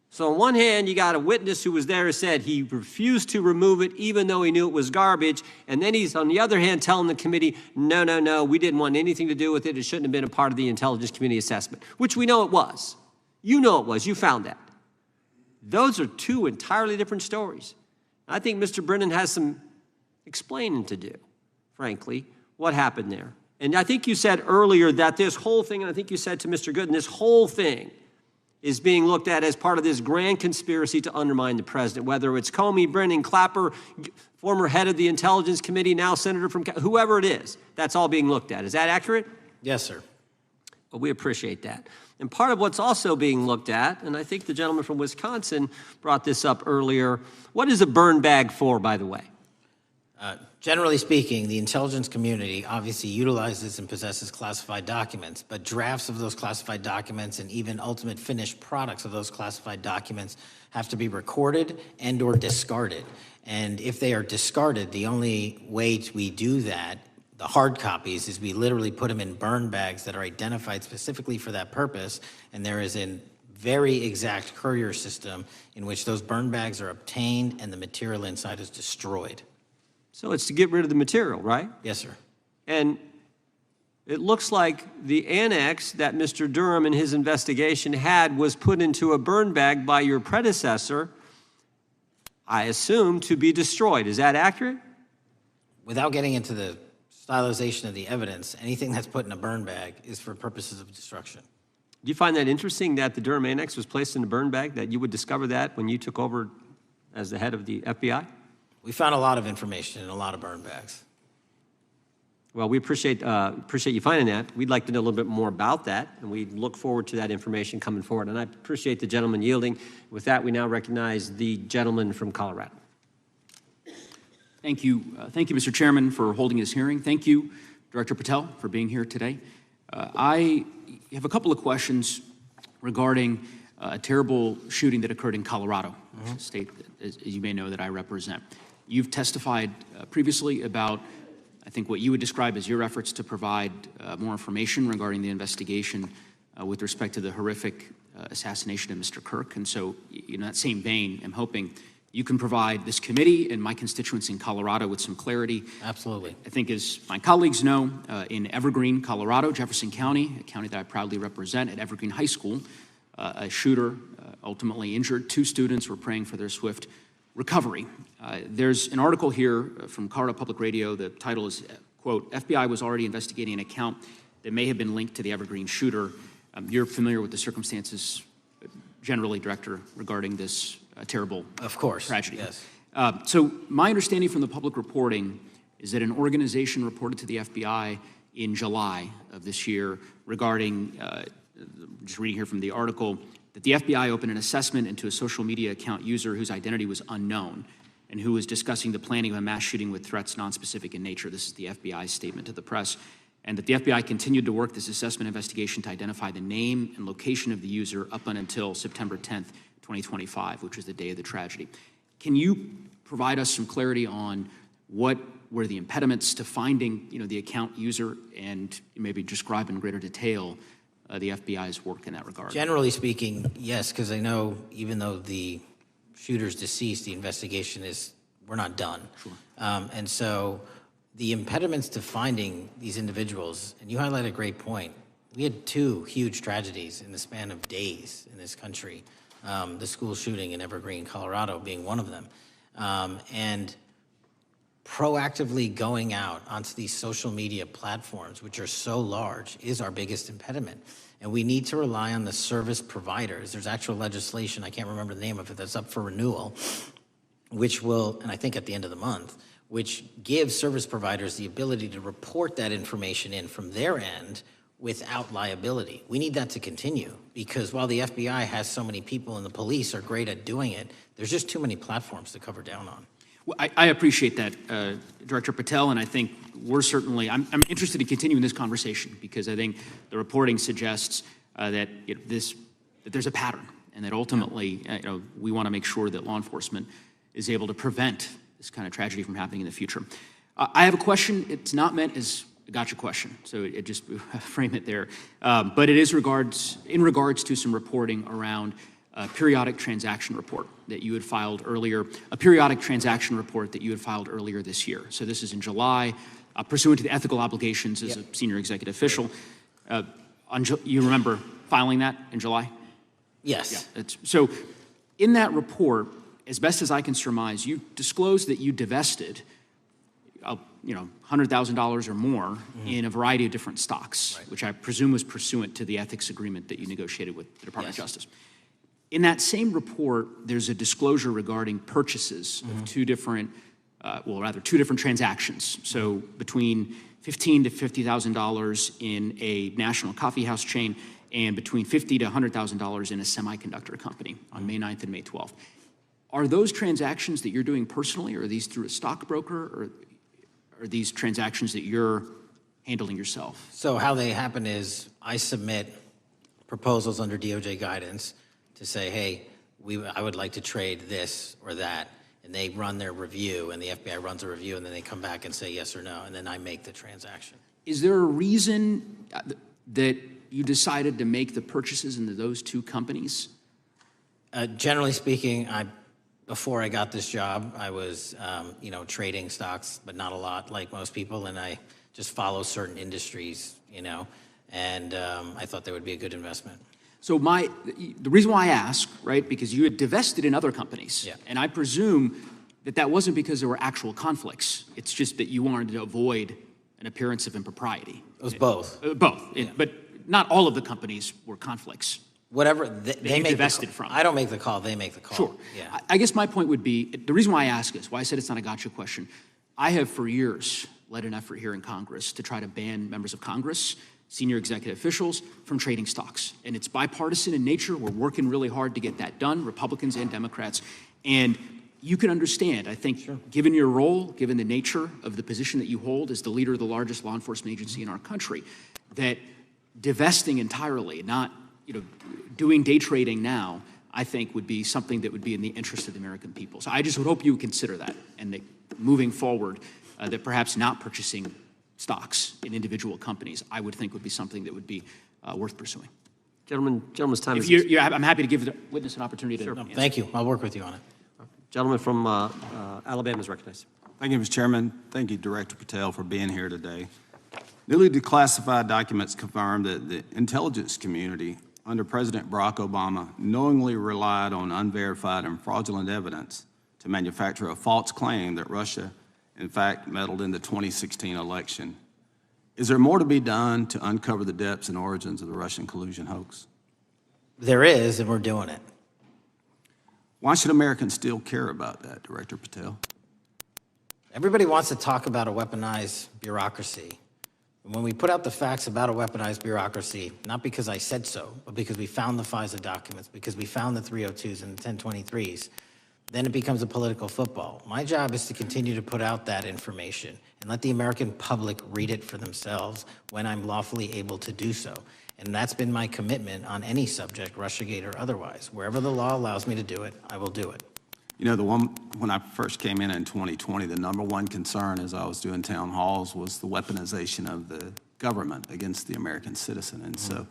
So on one hand, you got a witness who was there who said he refused to remove it even though he knew it was garbage. And then he's, on the other hand, telling the committee, no, we didn't want anything to do with it. It shouldn't have been a part of the intelligence community assessment, which we know it was. You know it was. You found that. Those are two entirely different stories. I think Mr. Brennan has some explaining to do, frankly, what happened there. And I think you said earlier that this whole thing, and I think you said to Mr. Gooden, this whole thing is being looked at as part of this grand conspiracy to undermine the president, whether it's Comey, Brennan, Clapper, former head of the Intelligence Committee, now senator from, whoever it is, that's all being looked at. Is that accurate? Yes, sir. Well, we appreciate that. And part of what's also being looked at, and I think the gentleman from Wisconsin brought this up earlier, what is a burn bag for, by the way? Generally speaking, the intelligence community obviously utilizes and possesses classified documents, but drafts of those classified documents and even ultimate finished products of those classified documents have to be recorded and or discarded. And if they are discarded, the only way we do that, the hard copies, is we literally put them in burn bags that are identified specifically for that purpose, and there is a very exact courier system in which those burn bags are obtained and the material inside is destroyed. So it's to get rid of the material, right? Yes, sir. And it looks like the annex that Mr. Durham in his investigation had was put into a burn bag by your predecessor, I assume, to be destroyed. Is that accurate? Without getting into the stylization of the evidence, anything that's put in a burn bag is for purposes of destruction. Do you find that interesting that the Durham Annex was placed in a burn bag, that you would discover that when you took over as the head of the FBI? We found a lot of information in a lot of burn bags. Well, we appreciate you finding that. We'd like to know a little bit more about that, and we look forward to that information coming forward. And I appreciate the gentleman yielding. With that, we now recognize the gentleman from Colorado. Thank you, Mr. Chairman, for holding this hearing. Thank you, Director Patel, for being here today. I have a couple of questions regarding a terrible shooting that occurred in Colorado, a state, as you may know, that I represent. You've testified previously about, I think, what you would describe as your efforts to provide more information regarding the investigation with respect to the horrific assassination of Mr. Kirk. And so, in that same vein, I'm hoping you can provide this committee and my constituents in Colorado with some clarity. Absolutely. I think, as my colleagues know, in Evergreen, Colorado, Jefferson County, a county that I proudly represent, at Evergreen High School, a shooter ultimately injured. 2 students were praying for their swift recovery. There's an article here from Colorado Public Radio. The title is, quote, FBI was already investigating an account that may have been linked to the Evergreen shooter. You're familiar with the circumstances generally, Director, regarding this terrible tragedy. Yes. So my understanding from the public reporting is that an organization reported to the FBI in July of this year regarding, just reading here from the article, that the FBI opened an assessment into a social media account user whose identity was unknown and who was discussing the planning of a mass shooting with threats nonspecific in nature. This is the FBI's statement to the press. And that the FBI continued to work this assessment investigation to identify the name and location of the user up until September 10th, 2025, which was the day of the tragedy. Can you provide us some clarity on what were the impediments to finding, the account user, and maybe describe in greater detail the FBI's work in that regard? Generally speaking, yes, because I know even though the shooter's deceased, the investigation we're not done. Sure. And so the impediments to finding these individuals, and you highlight a great point. We had 2 huge tragedies in the span of days in this country. The school shooting in Evergreen, Colorado being one of them. And proactively going out onto these social media platforms, which are so large, is our biggest impediment. And we need to rely on the service providers. There's actual legislation, I can't remember the name of it, that's up for renewal, which will, and I think at the end of the month, which gives service providers the ability to report that information in from their end without liability. We need that to continue, because while the FBI has so many people and the police are great at doing it, there's just too many platforms to cover down on. Well, I appreciate that, Director Patel, and I think we're certainly, I'm interested in continuing this conversation, because I think the reporting suggests that there's a pattern, and that ultimately we want to make sure that law enforcement is able to prevent this kind of tragedy from happening in the future. I have a question. It's not meant as a gotcha question, so it just frame it there. But it is in regards to some reporting around a periodic transaction report that you had filed earlier, this year. So this is in July, pursuant to the ethical obligations as a senior executive official. You remember filing that in July? Yes. Yeah, so in that report, as best as I can surmise, you disclosed that you divested, $100,000 or more in a variety of different stocks, which I presume was pursuant to the ethics agreement that you negotiated with the Department of Justice. In that same report, there's a disclosure regarding purchases of 2 different transactions. So between $15,000 to $50,000 in a national coffee house chain, and between $50,000 to $100,000 in a semiconductor company on May 9th and May 12th. Are those transactions that you're doing personally, or are these through a stockbroker, or are these transactions that you're handling yourself? So how they happen is I submit proposals under DOJ guidance to say, hey, I would like to trade this or that, and they run their review, and the FBI runs a review, and then they come back and say yes or no, and then I make the transaction. Is there a reason that you decided to make the purchases into those 2 companies? Generally speaking, before I got this job, I was, trading stocks, but not a lot like most people, and I just follow certain industries, and I thought they would be a good investment. So the reason why I ask, right, because you had divested in other companies, and I presume that wasn't because there were actual conflicts. It's just that you wanted to avoid an appearance of impropriety. It was both. Both, but not all of the companies were conflicts. Whatever They make divested from. I don't make the call, they make the call. Sure. Yeah. I guess my point would be, the reason why I ask this, why I said it's not a gotcha question, I have for years led an effort here in Congress to try to ban members of Congress, senior executive officials, from trading stocks. And it's bipartisan in nature. We're working really hard to get that done, Republicans and Democrats. And you can understand, I think, given your role, given the nature of the position that you hold as the leader of the largest law enforcement agency in our country, that divesting entirely, not doing day trading now, I think would be something that would be in the interest of the American people. So I just would hope you would consider that, and that moving forward, that perhaps not purchasing stocks in individual companies, I would think would be something that would be worth pursuing. Gentleman's time is... I'm happy to give the witness an opportunity to... No, thank you. I'll work with you on it. Gentleman from Alabama is recognized. Thank you, Mr. Chairman. Thank you, Director Patel, for being here today. Newly declassified documents confirm that the intelligence community under President Barack Obama knowingly relied on unverified and fraudulent evidence to manufacture a false claim that Russia, in fact, meddled in the 2016 election. Is there more to be done to uncover the depths and origins of the Russian collusion hoax? There is, and we're doing it. Why should Americans still care about that, Director Patel? Everybody wants to talk about a weaponized bureaucracy. And when we put out the facts about a weaponized bureaucracy, not because I said so, but because we found the FISA documents, because we found the 302s and the 1023s, then it becomes a political football. My job is to continue to put out that information and let the American public read it for themselves when I'm lawfully able to do so. And that's been my commitment on any subject, Russiagate or otherwise. Wherever the law allows me to do it, I will do it. You know, when I first came in 2020, the number one concern as I was doing town halls was the weaponization of the government against the American citizen. And so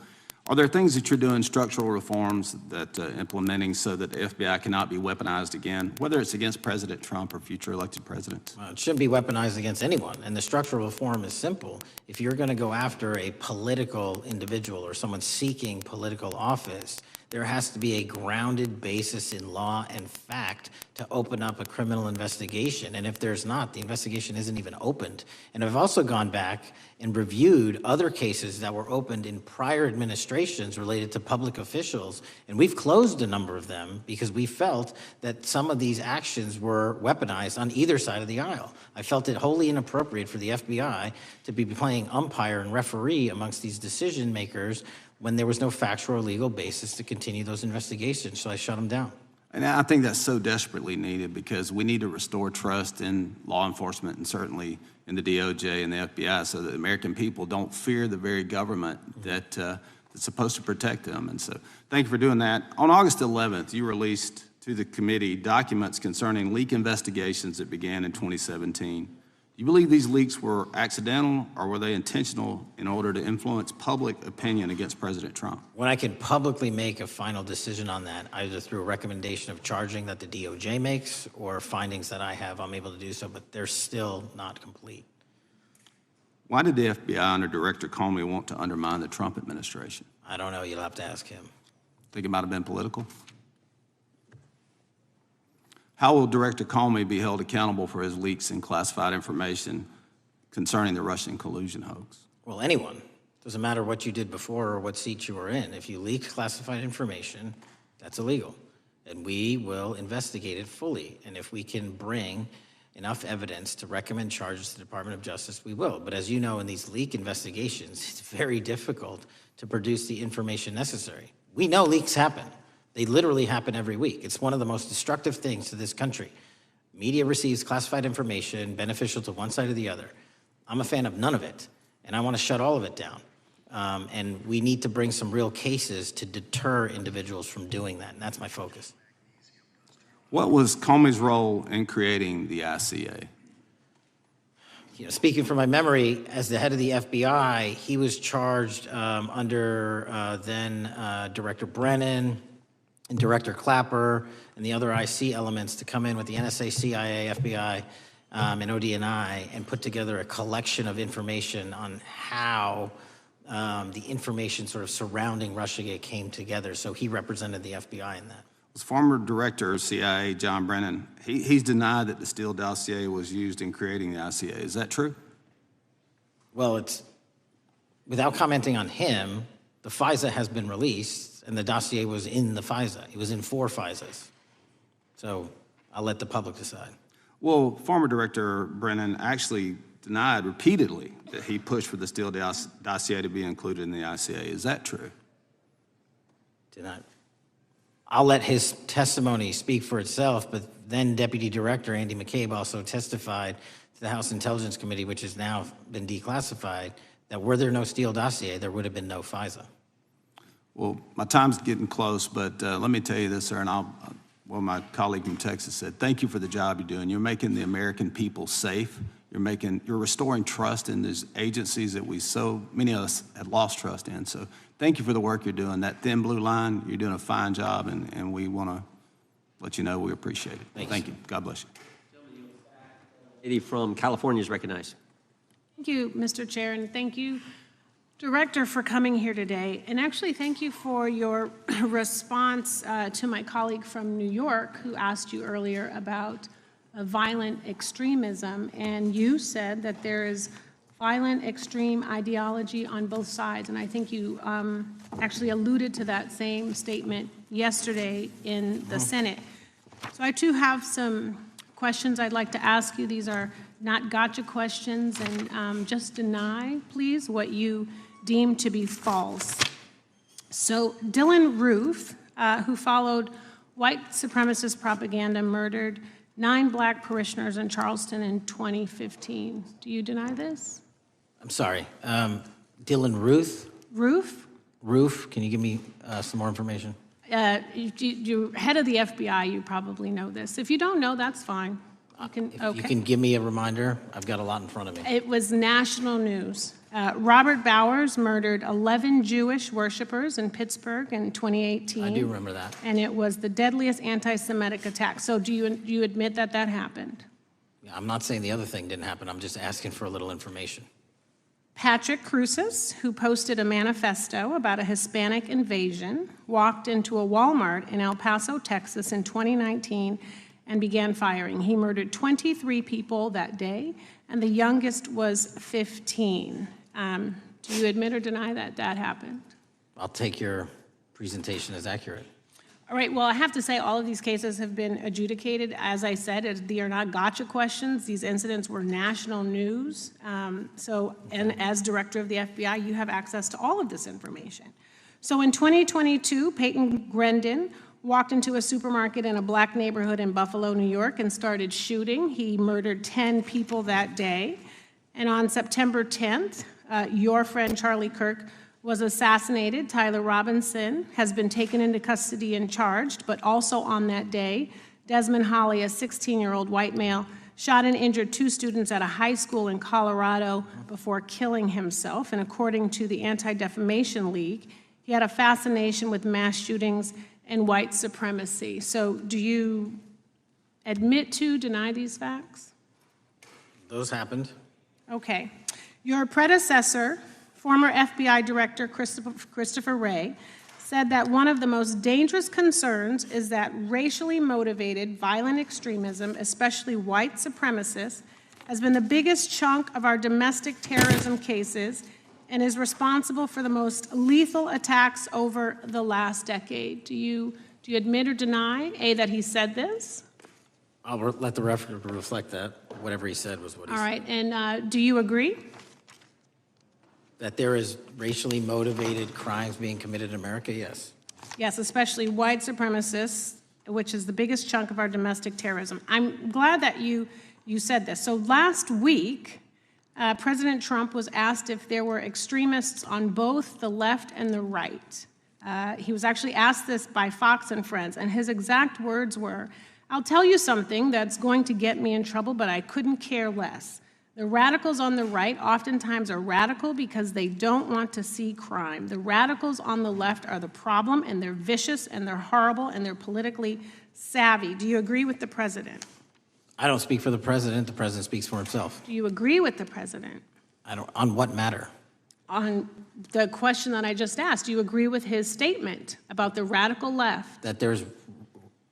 are there things that you're doing, structural reforms that implementing so that the FBI cannot be weaponized again, whether it's against President Trump or future elected presidents? It shouldn't be weaponized against anyone. And the structural reform is simple. If you're going to go after a political individual or someone seeking political office, there has to be a grounded basis in law and fact to open up a criminal investigation. And if there's not, the investigation isn't even opened. And I've also gone back and reviewed other cases that were opened in prior administrations related to public officials. And we've closed a number of them because we felt that some of these actions were weaponized on either side of the aisle. I felt it wholly inappropriate for the FBI to be playing umpire and referee amongst these decision makers when there was no factual or legal basis to continue those investigations, so I shut them down. And I think that's so desperately needed because we need to restore trust in law enforcement and certainly in the DOJ and the FBI so that the American people don't fear the very government that's supposed to protect them. And so thank you for doing that. On August 11th, you released to the committee documents concerning leak investigations that began in 2017. Do you believe these leaks were accidental or were they intentional in order to influence public opinion against President Trump? When I can publicly make a final decision on that, either through a recommendation of charging that the DOJ makes or findings that I have, I'm able to do so, but they're still not complete. Why did the FBI under Director Comey want to undermine the Trump administration? I don't know. You'll have to ask him. Think it might have been political? How will Director Comey be held accountable for his leaks and classified information concerning the Russian collusion hoax? Well, anyone. Doesn't matter what you did before or what seat you were in. If you leak classified information, that's illegal. And we will investigate it fully. And if we can bring enough evidence to recommend charges to the Department of Justice, we will. But as you know, in these leak investigations, it's very difficult to produce the information necessary. We know leaks happen. They literally happen every week. It's one of the most destructive things to this country. Media receives classified information beneficial to one side or the other. I'm a fan of none of it, and I want to shut all of it down. And we need to bring some real cases to deter individuals from doing that, and that's my focus. What was Comey's role in creating the ICA? Speaking from my memory, as the head of the FBI, he was charged under then Director Brennan, and Director Clapper and the other IC elements to come in with the NSA, CIA, FBI, and ODNI and put together a collection of information on how the information sort of surrounding Russiagate came together. So he represented the FBI in that. Was former Director of CIA, John Brennan, he's denied that the Steele dossier was used in creating the ICA. Is that true? Well, it's, without commenting on him, the FISA has been released, and the dossier was in the FISA. It was in 4 FISAs. So I'll let the public decide. Well, former Director Brennan actually denied repeatedly that he pushed for the Steele dossier to be included in the ICA. Is that true? I'll let his testimony speak for itself, but then Deputy Director Andy McCabe also testified to the House Intelligence Committee, which has now been declassified, that were there no Steele dossier, there would have been no FISA. Well, my time's getting close, but let me tell you this, sir, and well, my colleague from Texas said, thank you for the job you're doing. You're making the American people safe. You're restoring trust in these agencies that so many of us had lost trust in. So thank you for the work you're doing. That thin blue line, you're doing a fine job, and we want to let you know we appreciate it. Thank you. God bless you. Lady from California is recognized. Thank you, Mr. Chair, and thank you, Director, for coming here today. And actually, thank you for your response to my colleague from New York who asked you earlier about violent extremism. And you said that there is violent extreme ideology on both sides. And I think you actually alluded to that same statement yesterday in the Senate. So I too have some questions I'd like to ask you. These are not gotcha questions, and just deny, please, what you deem to be false. So Dylan Roof, who followed white supremacist propaganda, murdered 9 black parishioners in Charleston in 2015. Do you deny this? I'm sorry, Dylan Ruth? Roof, can you give me some more information? You're head of the FBI, you probably know this. If you don't know, that's fine. You can give me a reminder, I've got a lot in front of me. It was national news. Robert Bowers murdered 11 Jewish worshipers in Pittsburgh in 2018. I do remember that. And it was the deadliest anti-Semitic attack. So do you admit that that happened? I'm not saying the other thing didn't happen, I'm just asking for a little information. Patrick Cruces, who posted a manifesto about a Hispanic invasion, walked into a Walmart in El Paso, Texas in 2019 and began firing. He murdered 23 people that day, and the youngest was 15. Do you admit or deny that that happened? I'll take your presentation as accurate. All right, well, I have to say all of these cases have been adjudicated. As I said, they are not gotcha questions. These incidents were national news. And as director of the FBI, you have access to all of this information. So in 2022, Peyton Grendon walked into a supermarket in a black neighborhood in Buffalo, New York, and started shooting. He murdered 10 people that day. And on September 10th, your friend Charlie Kirk was assassinated. Tyler Robinson has been taken into custody and charged, but also on that day, Desmond Holley, a 16-year-old white male, shot and injured 2 students at a high school in Colorado before killing himself. And according to the Anti-Defamation League, he had a fascination with mass shootings and white supremacy. So do you admit to, deny these facts? Those happened. Okay. Your predecessor, former FBI Director Christopher Wray, said that one of the most dangerous concerns is that racially motivated violent extremism, especially white supremacists, has been the biggest chunk of our domestic terrorism cases and is responsible for the most lethal attacks over the last decade. Do you admit or deny, A, that he said this? I'll let the record reflect that. Whatever he said was what he said. All right, and do you agree? That there is racially motivated crimes being committed in America, yes. Yes, especially white supremacists, which is the biggest chunk of our domestic terrorism. I'm glad that you said this. So last week, President Trump was asked if there were extremists on both the left and the right. He was actually asked this by Fox and Friends, and his exact words were, "I'll tell you something that's going to get me in trouble, but I couldn't care less. The radicals on the right oftentimes are radical because they don't want to see crime. The radicals on the left are the problem, and they're vicious, and they're horrible, and they're politically savvy." Do you agree with the president? I don't speak for the president speaks for himself. Do you agree with the president? On what matter? On the question that I just asked, do you agree with his statement about the radical left? That there's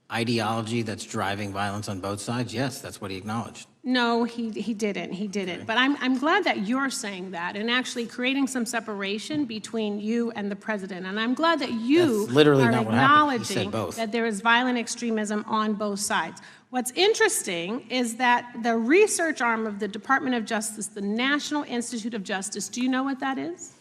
ideology that's driving violence on both sides? Yes, that's what he acknowledged. No, he didn't. But I'm glad that you're saying that and actually creating some separation between you and the president. And I'm glad that you That's literally are not what happened. He said acknowledging both. that there is violent extremism on both sides. What's interesting is that the research arm of the Department of Justice, the National Institute of Justice, do you know what that is?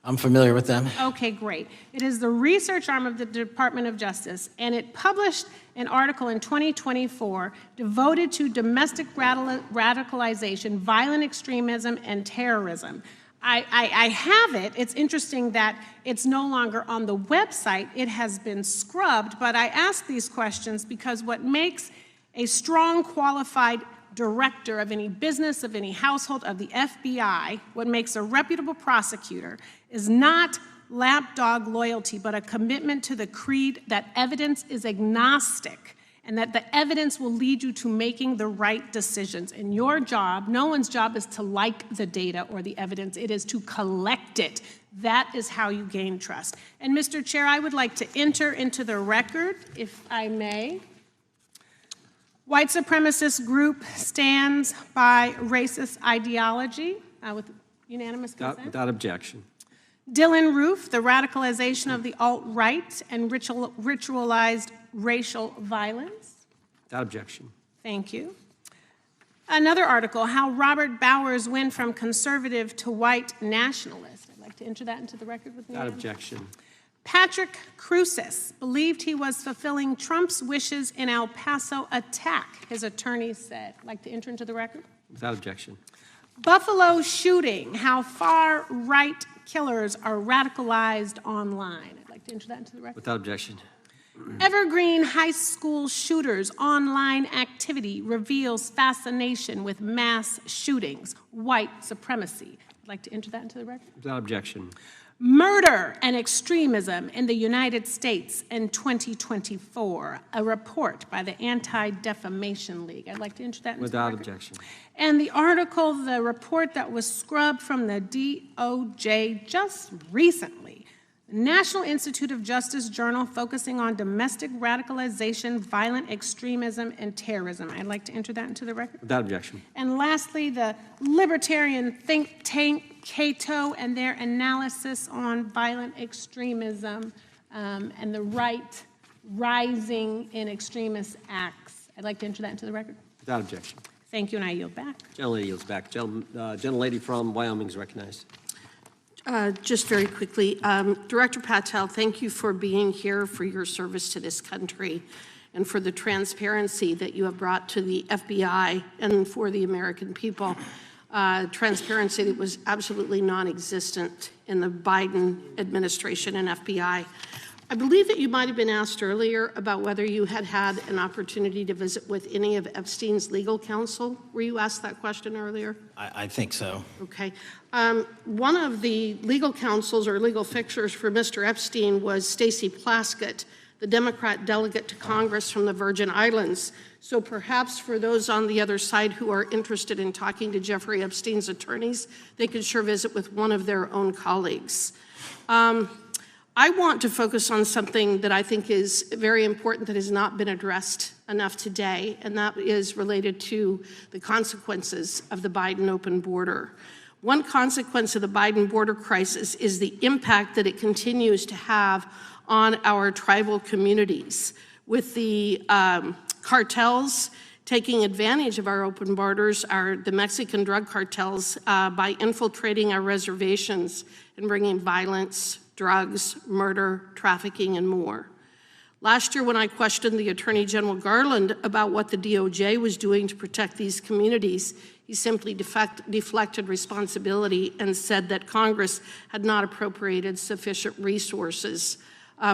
I'm familiar with them. Okay, great. It is the research arm of the Department of Justice, and it published an article in 2024 devoted to domestic radicalization, violent extremism, and terrorism. I have it. It's interesting that it's no longer on the website. It has been scrubbed, but I ask these questions because what makes a strong, qualified director of any business, of any household, of the FBI, what makes a reputable prosecutor is not lapdog loyalty, but a commitment to the creed that evidence is agnostic and that the evidence will lead you to making the right decisions. And your job, no one's job is to like the data or the evidence, it is to collect it. That is how you gain trust. And Mr. Chair, I would like to enter into the record, if I may. White supremacist group stands by racist ideology with unanimous consent. Without objection. Dylan Roof, the radicalization of the alt-right and ritualized racial violence. Without objection. Thank you. Another article, how Robert Bowers went from conservative to white nationalist. I'd like to enter that into the record with me. Without objection. Patrick Cruces believed he was fulfilling Trump's wishes in El Paso attack, his attorneys said. I'd like to enter into the record. Without objection. Buffalo shooting, how far-right killers are radicalized online. I'd like to enter that into the record. Without objection. Evergreen high school shooters online activity reveals fascination with mass shootings, white supremacy. I'd like to enter that into the record. Without objection. Murder and extremism in the United States in 2024, a report by the Anti-Defamation League. I'd like to enter that into Without the record. objection. And the article, the report that was scrubbed from the DOJ just recently, National Institute of Justice Journal focusing on domestic radicalization, violent extremism, and terrorism. I'd like to enter that into the record. Without objection. And lastly, the libertarian think tank Cato and their analysis on violent extremism and the right rising in extremist acts. I'd like to enter that into the record. Without objection. Thank you, and I yield back. Gentlelady yields back. Gentlelady from Wyoming is recognized. Just very quickly, Director Patel, thank you for being here, for your service to this country, and for the transparency that you have brought to the FBI and for the American people. Transparency that was absolutely non-existent in the Biden administration and FBI. I believe that you might have been asked earlier about whether you had had an opportunity to visit with any of Epstein's legal counsel. Were you asked that question earlier? I think so. Okay. One of the legal counsels or legal fixers for Mr. Epstein was Stacey Plaskett, the Democrat delegate to Congress from the Virgin Islands. So perhaps for those on the other side who are interested in talking to Jeffrey Epstein's attorneys, they could sure visit with one of their own colleagues. I want to focus on something that I think is very important that has not been addressed enough today, and that is related to the consequences of the Biden open border. One consequence of the Biden border crisis is the impact that it continues to have on our tribal communities, with the cartels taking advantage of our open borders, the Mexican drug cartels, by infiltrating our reservations and bringing violence, drugs, murder, trafficking, and more. Last year, when I questioned the Attorney General Garland about what the DOJ was doing to protect these communities, he simply deflected responsibility and said that Congress had not appropriated sufficient resources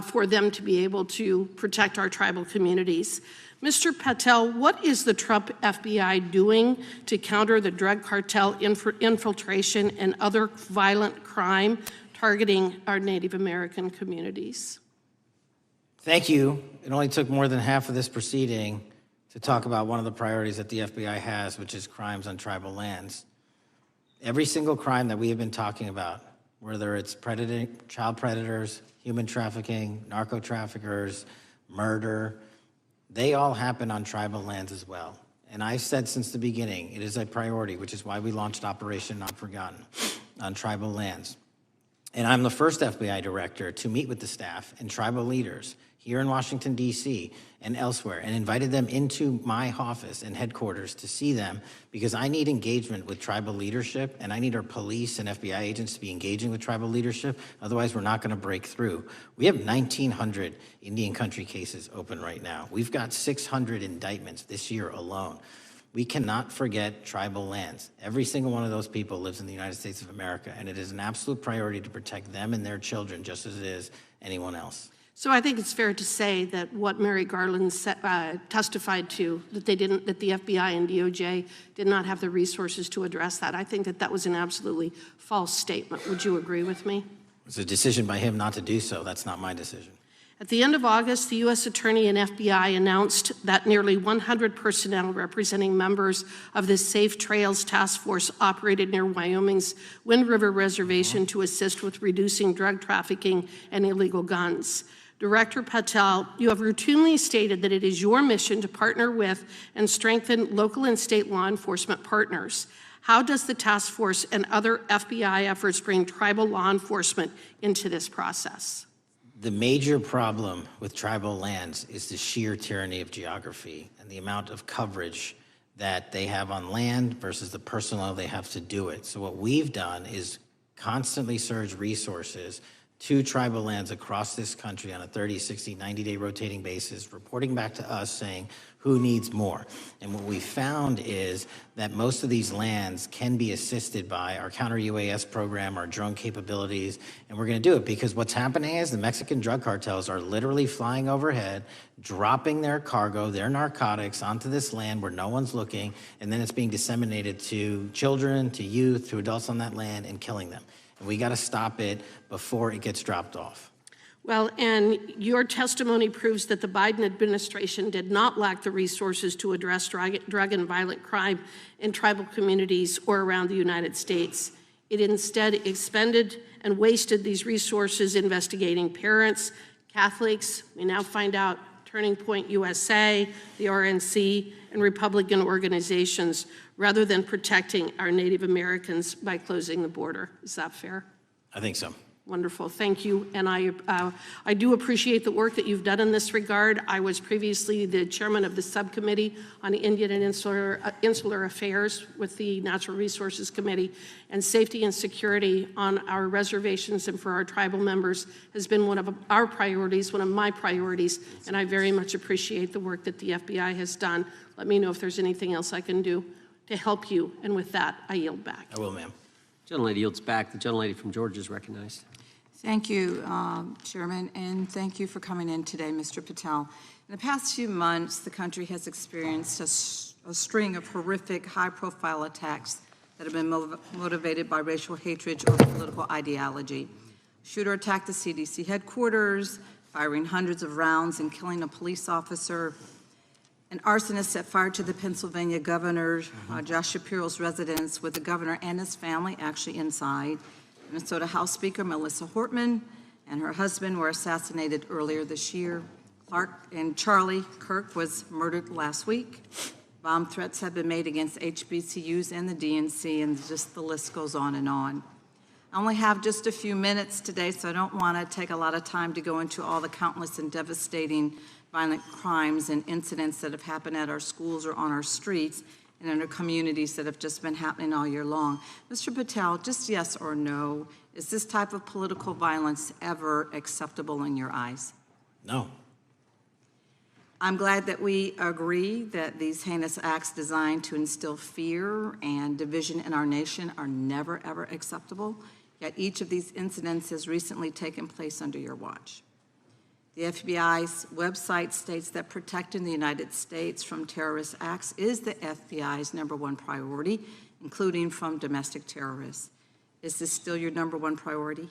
for them to be able to protect our tribal communities. Mr. Patel, what is the Trump FBI doing to counter the drug cartel infiltration and other violent crime targeting our Native American communities? Thank you. It only took more than half of this proceeding to talk about one of the priorities that the FBI has, which is crimes on tribal lands. Every single crime that we have been talking about, whether it's child predators, human trafficking, narco traffickers, murder, they all happen on tribal lands as well. And I've said since the beginning, it is a priority, which is why we launched Operation Not Forgotten on tribal lands. And I'm the first FBI director to meet with the staff and tribal leaders here in Washington, D.C. and elsewhere, and invited them into my office and headquarters to see them, because I need engagement with tribal leadership, and I need our police and FBI agents to be engaging with tribal leadership. Otherwise, we're not going to break through. We have 1,900 Indian country cases open right now. We've got 600 indictments this year alone. We cannot forget tribal lands. Every single one of those people lives in the United States of America, and it is an absolute priority to protect them and their children just as it is anyone else. So I think it's fair to say that what Mary Garland testified to, that the FBI and DOJ did not have the resources to address that. I think that that was an absolutely false statement. Would you agree with me? It's a decision by him not to do so. That's not my decision. At the end of August, the U.S. Attorney and FBI announced that nearly 100 personnel representing members of the Safe Trails Task Force operated near Wyoming's Wind River Reservation to assist with reducing drug trafficking and illegal guns. Director Patel, you have routinely stated that it is your mission to partner with and strengthen local and state law enforcement partners. How does the task force and other FBI efforts bring tribal law enforcement into this process? The major problem with tribal lands is the sheer tyranny of geography and the amount of coverage that they have on land versus the personnel they have to do it. So what we've done is constantly surge resources to tribal lands across this country on a 30, 60, 90-day rotating basis, reporting back to us saying who needs more. And what we found is that most of these lands can be assisted by our counter-UAS program, our drone capabilities, and we're going to do it because what's happening is the Mexican drug cartels are literally flying overhead, dropping their cargo, their narcotics onto this land where no one's looking, and then it's being disseminated to children, to youth, to adults on that land, and killing them. And we got to stop it before it gets dropped off. Well, and your testimony proves that the Biden administration did not lack the resources to address drug and violent crime in tribal communities or around the United States. It instead expended and wasted these resources investigating parents, Catholics, we now find out Turning Point USA, the RNC, and Republican organizations, rather than protecting our Native Americans by closing the border. Is that fair? I think so. Wonderful, thank you. And I do appreciate the work that you've done in this regard. I was previously the chairman of the subcommittee on Indian and Insular Affairs with the Natural Resources Committee, and safety and security on our reservations and for our tribal members has been one of our priorities, one of my priorities, and I very much appreciate the work that the FBI has done. Let me know if there's anything else I can do to help you, and with that, I yield back. I will, ma'am. Gentlelady yields back. The gentlelady from Georgia is recognized. Thank you, Chairman, and thank you for coming in today, Mr. Patel. In the past few months, the country has experienced a string of horrific, high-profile attacks that have been motivated by racial hatred or political ideology. A shooter attacked the CDC headquarters, firing hundreds of rounds and killing a police officer. An arsonist set fire to the Pennsylvania governor, Josh Shapiro's residence, with the governor and his family actually inside. Minnesota House Speaker Melissa Hortman and her husband were assassinated earlier this year. Clark and Charlie Kirk was murdered last week. Bomb threats have been made against HBCUs and the DNC, and just the list goes on and on. I only have just a few minutes today, so I don't want to take a lot of time to go into all the countless and devastating violent crimes and incidents that have happened at our schools or on our streets and in our communities that have just been happening all year long. Mr. Patel, just yes or no, is this type of political violence ever acceptable in your eyes? No. I'm glad that we agree that these heinous acts designed to instill fear and division in our nation are never, ever acceptable, yet each of these incidents has recently taken place under your watch. The FBI's website states that protecting the United States from terrorist acts is the FBI's #1 priority, including from domestic terrorists. Is this still your #1 priority?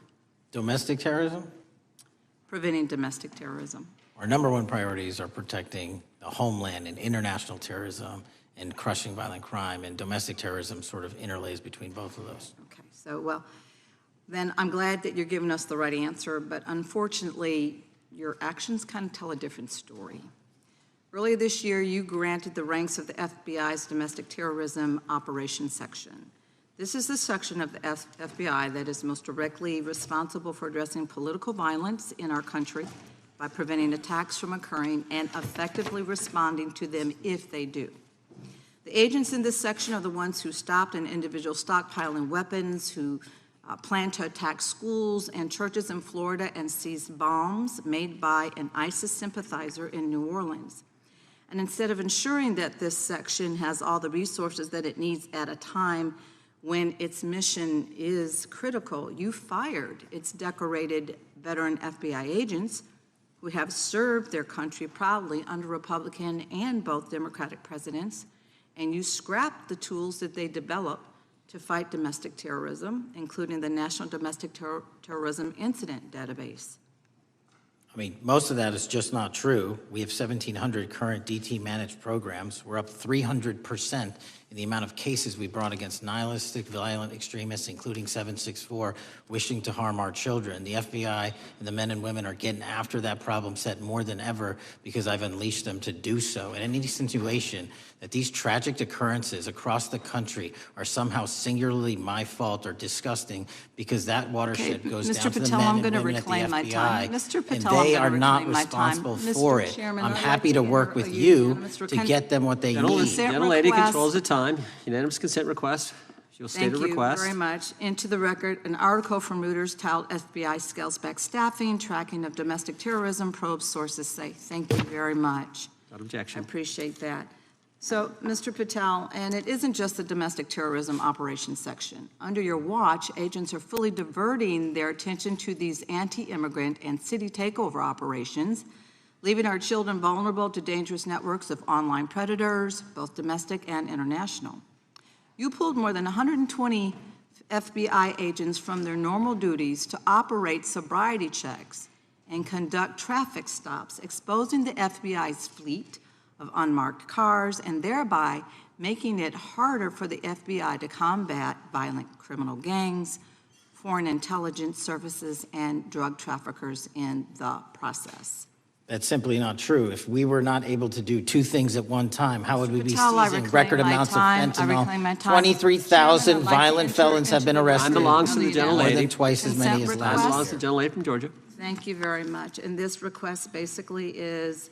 Domestic terrorism? Preventing domestic terrorism. Our #1 priorities are protecting the homeland and international terrorism and crushing violent crime, and domestic terrorism sort of interlays between both of those. Okay, so, well, then I'm glad that you're giving us the right answer, but unfortunately, your actions kind of tell a different story. Earlier this year, you granted the ranks of the FBI's Domestic Terrorism Operations Section. This is the section of the FBI that is most directly responsible for addressing political violence in our country by preventing attacks from occurring and effectively responding to them if they do. The agents in this section are the ones who stopped an individual stockpiling weapons, who planned to attack schools and churches in Florida and seized bombs made by an ISIS sympathizer in New Orleans. And instead of ensuring that this section has all the resources that it needs at a time when its mission is critical, you fired its decorated veteran FBI agents who have served their country proudly under Republican and both Democratic presidents, and you scrapped the tools that they developed to fight domestic terrorism, including the National Domestic Terrorism Incident Database. I mean, most of that is just not true. We have 1,700 current DT managed programs. We're up 300% in the amount of cases we brought against nihilistic, violent extremists, including 764, wishing to harm our children. The FBI and the men and women are getting after that problem set more than ever because I've unleashed them to do so. And any insinuation that these tragic occurrences across the country are somehow singularly my fault or disgusting because that watershed goes Mr. down to the Patel, men I'm and going to women at the reclaim my time. FBI, Mr. Patel, and they I'm are going to not reclaim my time. responsible Mr. for it. Chairman, I'm I'd happy like to to work enter with a you unanimous to consent- get them what they Gentlelady, need. gentlelady request. controls the time. Unanimous consent request. She'll state a request. Thank you very much. Into the record, an article from Reuters titled FBI Scales Back Staffing, Tracking of Domestic Terrorism, Probes Sources Say. Thank you very much. Without I objection. appreciate that. So, Mr. Patel, and it isn't just the domestic terrorism operations section. Under your watch, agents are fully diverting their attention to these anti-immigrant and city takeover operations, leaving our children vulnerable to dangerous networks of online predators, both domestic and international. You pulled more than 120 FBI agents from their normal duties to operate sobriety checks and conduct traffic stops, exposing the FBI's fleet of unmarked cars and thereby making it harder for the FBI to combat violent criminal gangs, foreign intelligence services, and drug traffickers in the process. That's simply not true. If we were not able to do two things at one time, how would we be Patel, I seizing reclaim record my amounts time. of I reclaim my fentanyl? time. 23,000 Chairman, I'd like to violent enter felons have into been the arrested. Time belongs to the gentlelady. More than twice as many as Consent last Time belongs year. to the gentlelady from Georgia. Thank you very much. And this request basically is,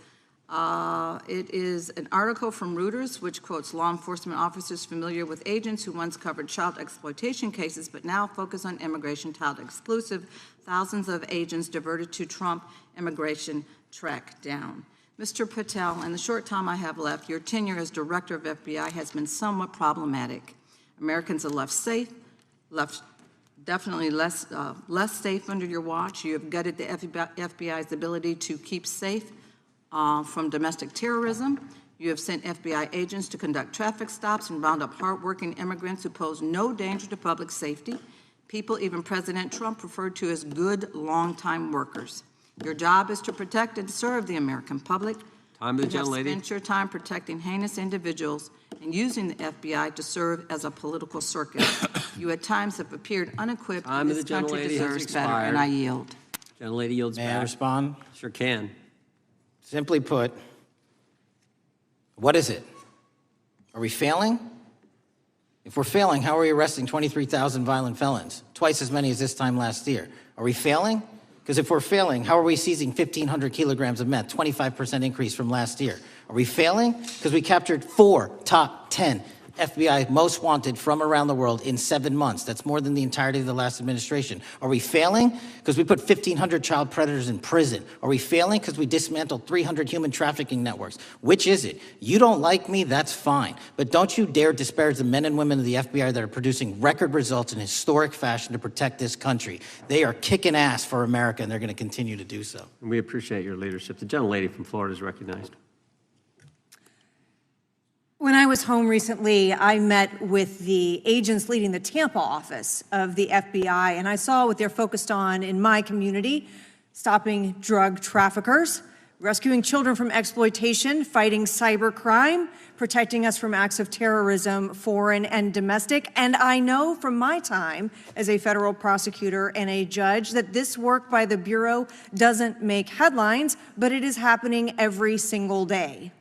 it is an article from Reuters which quotes law enforcement officers familiar with agents who once covered child exploitation cases but now focus on immigration child exclusive. Thousands of agents diverted to Trump immigration track down. Mr. Patel, in the short time I have left, your tenure as director of FBI has been somewhat problematic. Americans are left definitely less safe under your watch. You have gutted the FBI's ability to keep safe from domestic terrorism. You have sent FBI agents to conduct traffic stops and round up hardworking immigrants who pose no danger to public safety, people even President Trump referred to as good longtime workers. Your job is to protect and serve the American public. Time to the You have gentlelady. spent your time protecting heinous individuals and using the FBI to serve as a political circus. You at times have appeared unequipped, Time and to this the country gentlelady has deserves better, expired. and I yield. Gentlelady yields May back. I respond? Sure can. Simply put, what is it? Are we failing? If we're failing, how are we arresting 23,000 violent felons? Twice as many as this time last year. Are we failing? Because if we're failing, how are we seizing 1,500 kilograms of meth, 25% increase from last year? Are we failing? Because we captured 4 top 10 FBI most wanted from around the world in 7 months. That's more than the entirety of the last administration. Are we failing? Because we put 1,500 child predators in prison. Are we failing? Because we dismantled 300 human trafficking networks. Which is it? You don't like me, that's fine. But don't you dare disparage the men and women of the FBI that are producing record results in historic fashion to protect this country. They are kicking ass for America, and they're going to continue to do so. And we appreciate your leadership. The gentlelady from Florida is recognized. When I was home recently, I met with the agents leading the Tampa office of the FBI, and I saw what they're focused on in my community: stopping drug traffickers, rescuing children from exploitation, fighting cybercrime, protecting us from acts of terrorism, foreign and domestic. And I know from my time as a federal prosecutor and a judge that this work by the Bureau doesn't make headlines, but it is happening every single day.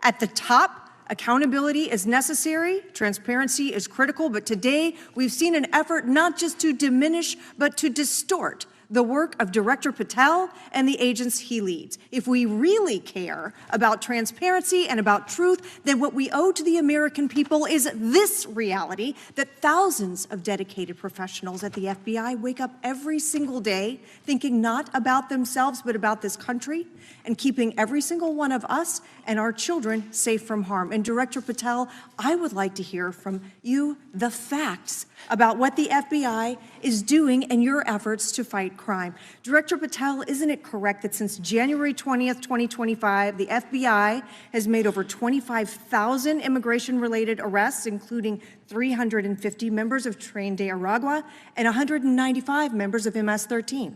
At the top, accountability is necessary, transparency is critical, but today we've seen an effort not just to diminish, but to distort the work of Director Patel and the agents he leads. If we really care about transparency and about truth, then what we owe to the American people is this reality, that thousands of dedicated professionals at the FBI wake up every single day thinking not about themselves, but about this country, and keeping every single one of us and our children safe from harm. And Director Patel, I would like to hear from you the facts about what the FBI is doing in your efforts to fight crime. Director Patel, isn't it correct that since January 20th, 2025, the FBI has made over 25,000 immigration-related arrests, including 350 members of Tren de Aragua and 195 members of MS-13?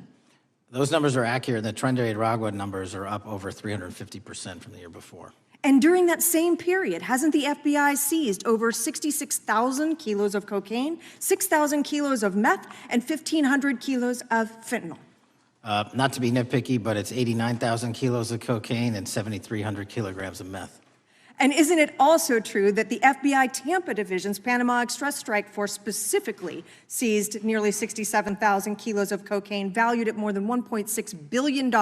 Those numbers are accurate. The Tren de Aragua numbers are up over 350% from the year before. And during that same period, hasn't the FBI seized over 66,000 kilos of cocaine, 6,000 kilos of meth, and 1,500 kilos of fentanyl? Not to be nitpicky, but it's 89,000 kilos of cocaine and 7,300 kilograms of meth. And isn't it also true that the FBI Tampa Division's Panama Express Strike Force specifically seized nearly 67,000 kilos of cocaine valued at more than $1.6 billion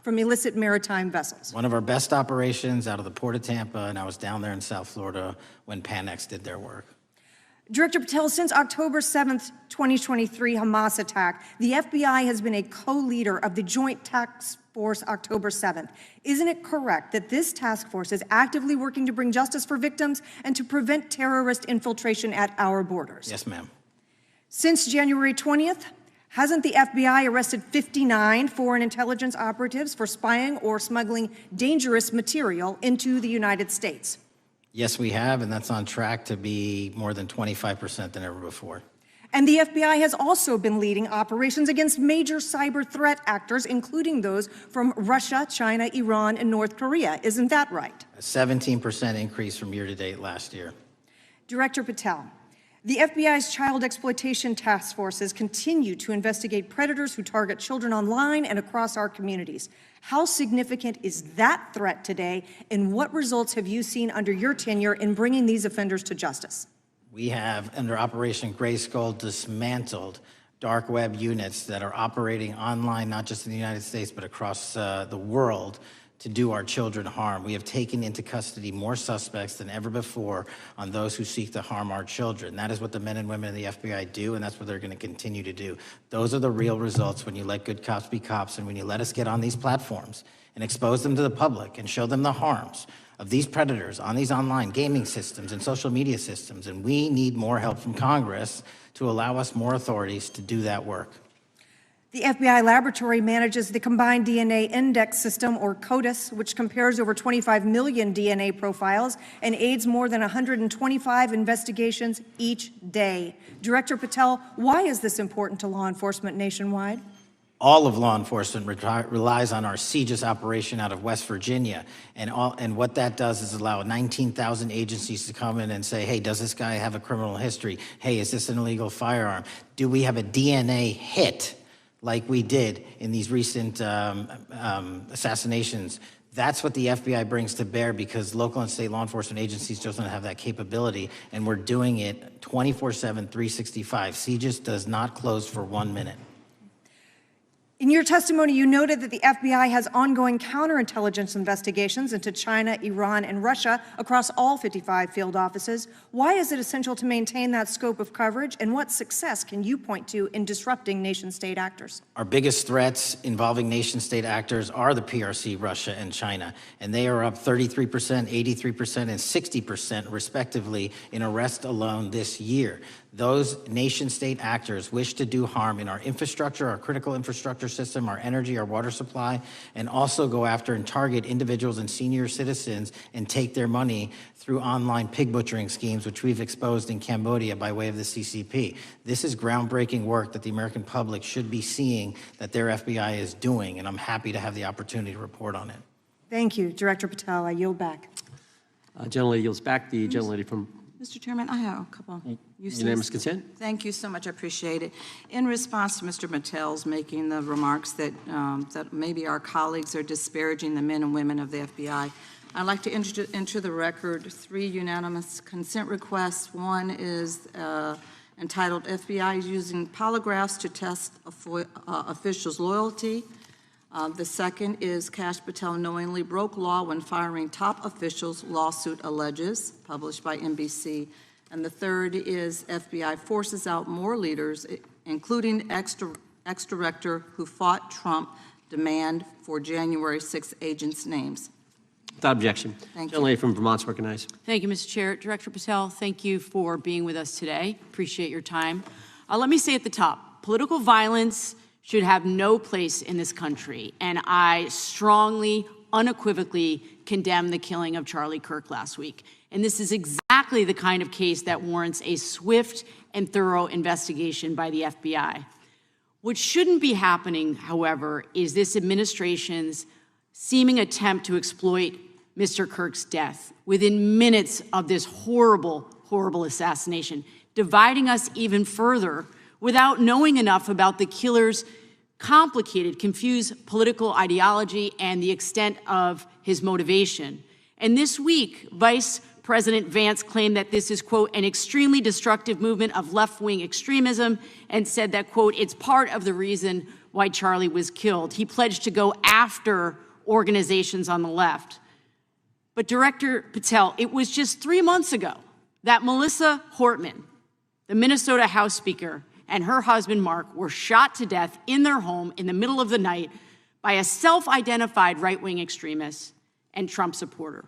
from illicit maritime vessels? One of our best operations out of the Port of Tampa, and I was down there in South Florida when Panex did their work. Director Patel, since October 7th, 2023 Hamas attack, the FBI has been a co-leader of the Joint Task Force October 7th. Isn't it correct that this task force is actively working to bring justice for victims and to prevent terrorist infiltration at our borders? Yes, ma'am. Since January 20th, hasn't the FBI arrested 59 foreign intelligence operatives for spying or smuggling dangerous material into the United States? Yes, we have, and that's on track to be more than 25% than ever before. And the FBI has also been leading operations against major cyber threat actors, including those from Russia, China, Iran, and North Korea. Isn't that right? A 17% increase from year to date last year. Director Patel, the FBI's child exploitation task forces continue to investigate predators who target children online and across our communities. How significant is that threat today, and what results have you seen under your tenure in bringing these offenders to justice? We have, under Operation Grayskull, dismantled dark web units that are operating online, not just in the United States, but across the world, to do our children harm. We have taken into custody more suspects than ever before on those who seek to harm our children. That is what the men and women of the FBI do, and that's what they're going to continue to do. Those are the real results when you let good cops be cops, and when you let us get on these platforms and expose them to the public and show them the harms of these predators on these online gaming systems and social media systems. And we need more help from Congress to allow us more authorities to do that work. The FBI laboratory manages the Combined DNA Index System, or CODIS, which compares over 25 million DNA profiles and aids more than 125 investigations each day. Director Patel, why is this important to law enforcement nationwide? All of law enforcement relies on our CJIS operation out of West Virginia. And what that does is allow 19,000 agencies to come in and say, hey, does this guy have a criminal history? Hey, is this an illegal firearm? Do we have a DNA hit like we did in these recent assassinations? That's what the FBI brings to bear, because local and state law enforcement agencies just don't have that capability, and we're doing it 24/7, 365. CJIS does not close for 1 minute. In your testimony, you noted that the FBI has ongoing counterintelligence investigations into China, Iran, and Russia across all 55 field offices. Why is it essential to maintain that scope of coverage, and what success can you point to in disrupting nation-state actors? Our biggest threats involving nation-state actors are the PRC, Russia, and China, and they are up 33%, 83%, and 60% respectively in arrest alone this year. Those nation-state actors wish to do harm in our infrastructure, our critical infrastructure system, our energy, our water supply, and also go after and target individuals and senior citizens and take their money through online pig butchering schemes, which we've exposed in Cambodia by way of the CCP. This is groundbreaking work that the American public should be seeing that their FBI is doing, and I'm happy to have the opportunity to report on it. Thank you, Director Patel. I yield back. Gentlelady yields back. The gentlelady from Mr. Chairman, I have a couple. Unanimous consent. Thank you so much. I appreciate it. In response to Mr. Mattel's making the remarks that that maybe our colleagues are disparaging the men and women of the FBI, I'd like to enter the record 3 unanimous consent requests. One is entitled FBI Using Polygraphs to Test Officials' Loyalty. The second is Kash Patel knowingly broke law when firing top officials, lawsuit alleges, published by NBC. And the third is FBI forces out more leaders, including ex-director who fought Trump, demand for January 6 agents' names. Without objection. Thank you. Gentlelady from Vermont's recognized. Thank you, Mr. Chair. Director Patel, thank you for being with us today. Appreciate your time. Let me say at the top, political violence should have no place in this country, and I strongly, unequivocally condemn the killing of Charlie Kirk last week. And this is exactly the kind of case that warrants a swift and thorough investigation by the FBI. What shouldn't be happening, however, is this administration's seeming attempt to exploit Mr. Kirk's death within minutes of this horrible, horrible assassination, dividing us even further without knowing enough about the killer's complicated, confused political ideology and the extent of his motivation. And this week, Vice President Vance claimed that this is, quote, an extremely destructive movement of left-wing extremism, and said that, quote, it's part of the reason why Charlie was killed. He pledged to go after organizations on the left. But Director Patel, it was just 3 months ago that Melissa Hortman, the Minnesota House Speaker, and her husband Mark were shot to death in their home in the middle of the night by a self-identified right-wing extremist and Trump supporter.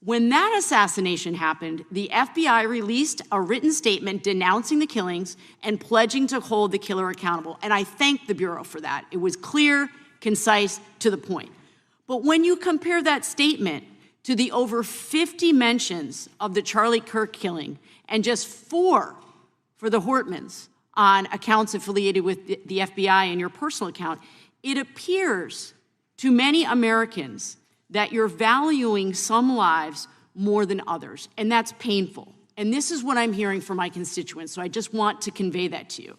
When that assassination happened, the FBI released a written statement denouncing the killings and pledging to hold the killer accountable. And I thank the Bureau for that. It was clear, concise, to the point. But when you compare that statement to the over 50 mentions of the Charlie Kirk killing and just 4 for the Hortmans on accounts affiliated with the FBI and your personal account, it appears to many Americans that you're valuing some lives more than others, and that's painful. And this is what I'm hearing from my constituents, so I just want to convey that to you.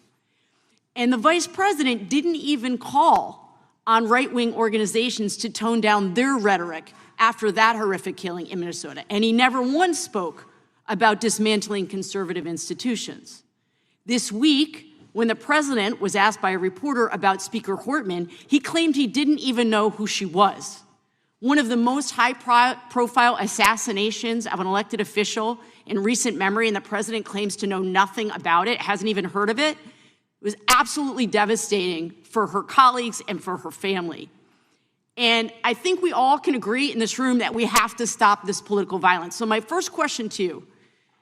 And the Vice President didn't even call on right-wing organizations to tone down their rhetoric after that horrific killing in Minnesota, and he never once spoke about dismantling conservative institutions. This week, when the president was asked by a reporter about Speaker Hortman, he claimed he didn't even know who she was. One of the most high-profile assassinations of an elected official in recent memory, and the president claims to know nothing about it, hasn't even heard of it. It was absolutely devastating for her colleagues and for her family. And I think we all can agree in this room that we have to stop this political violence. So my first question to you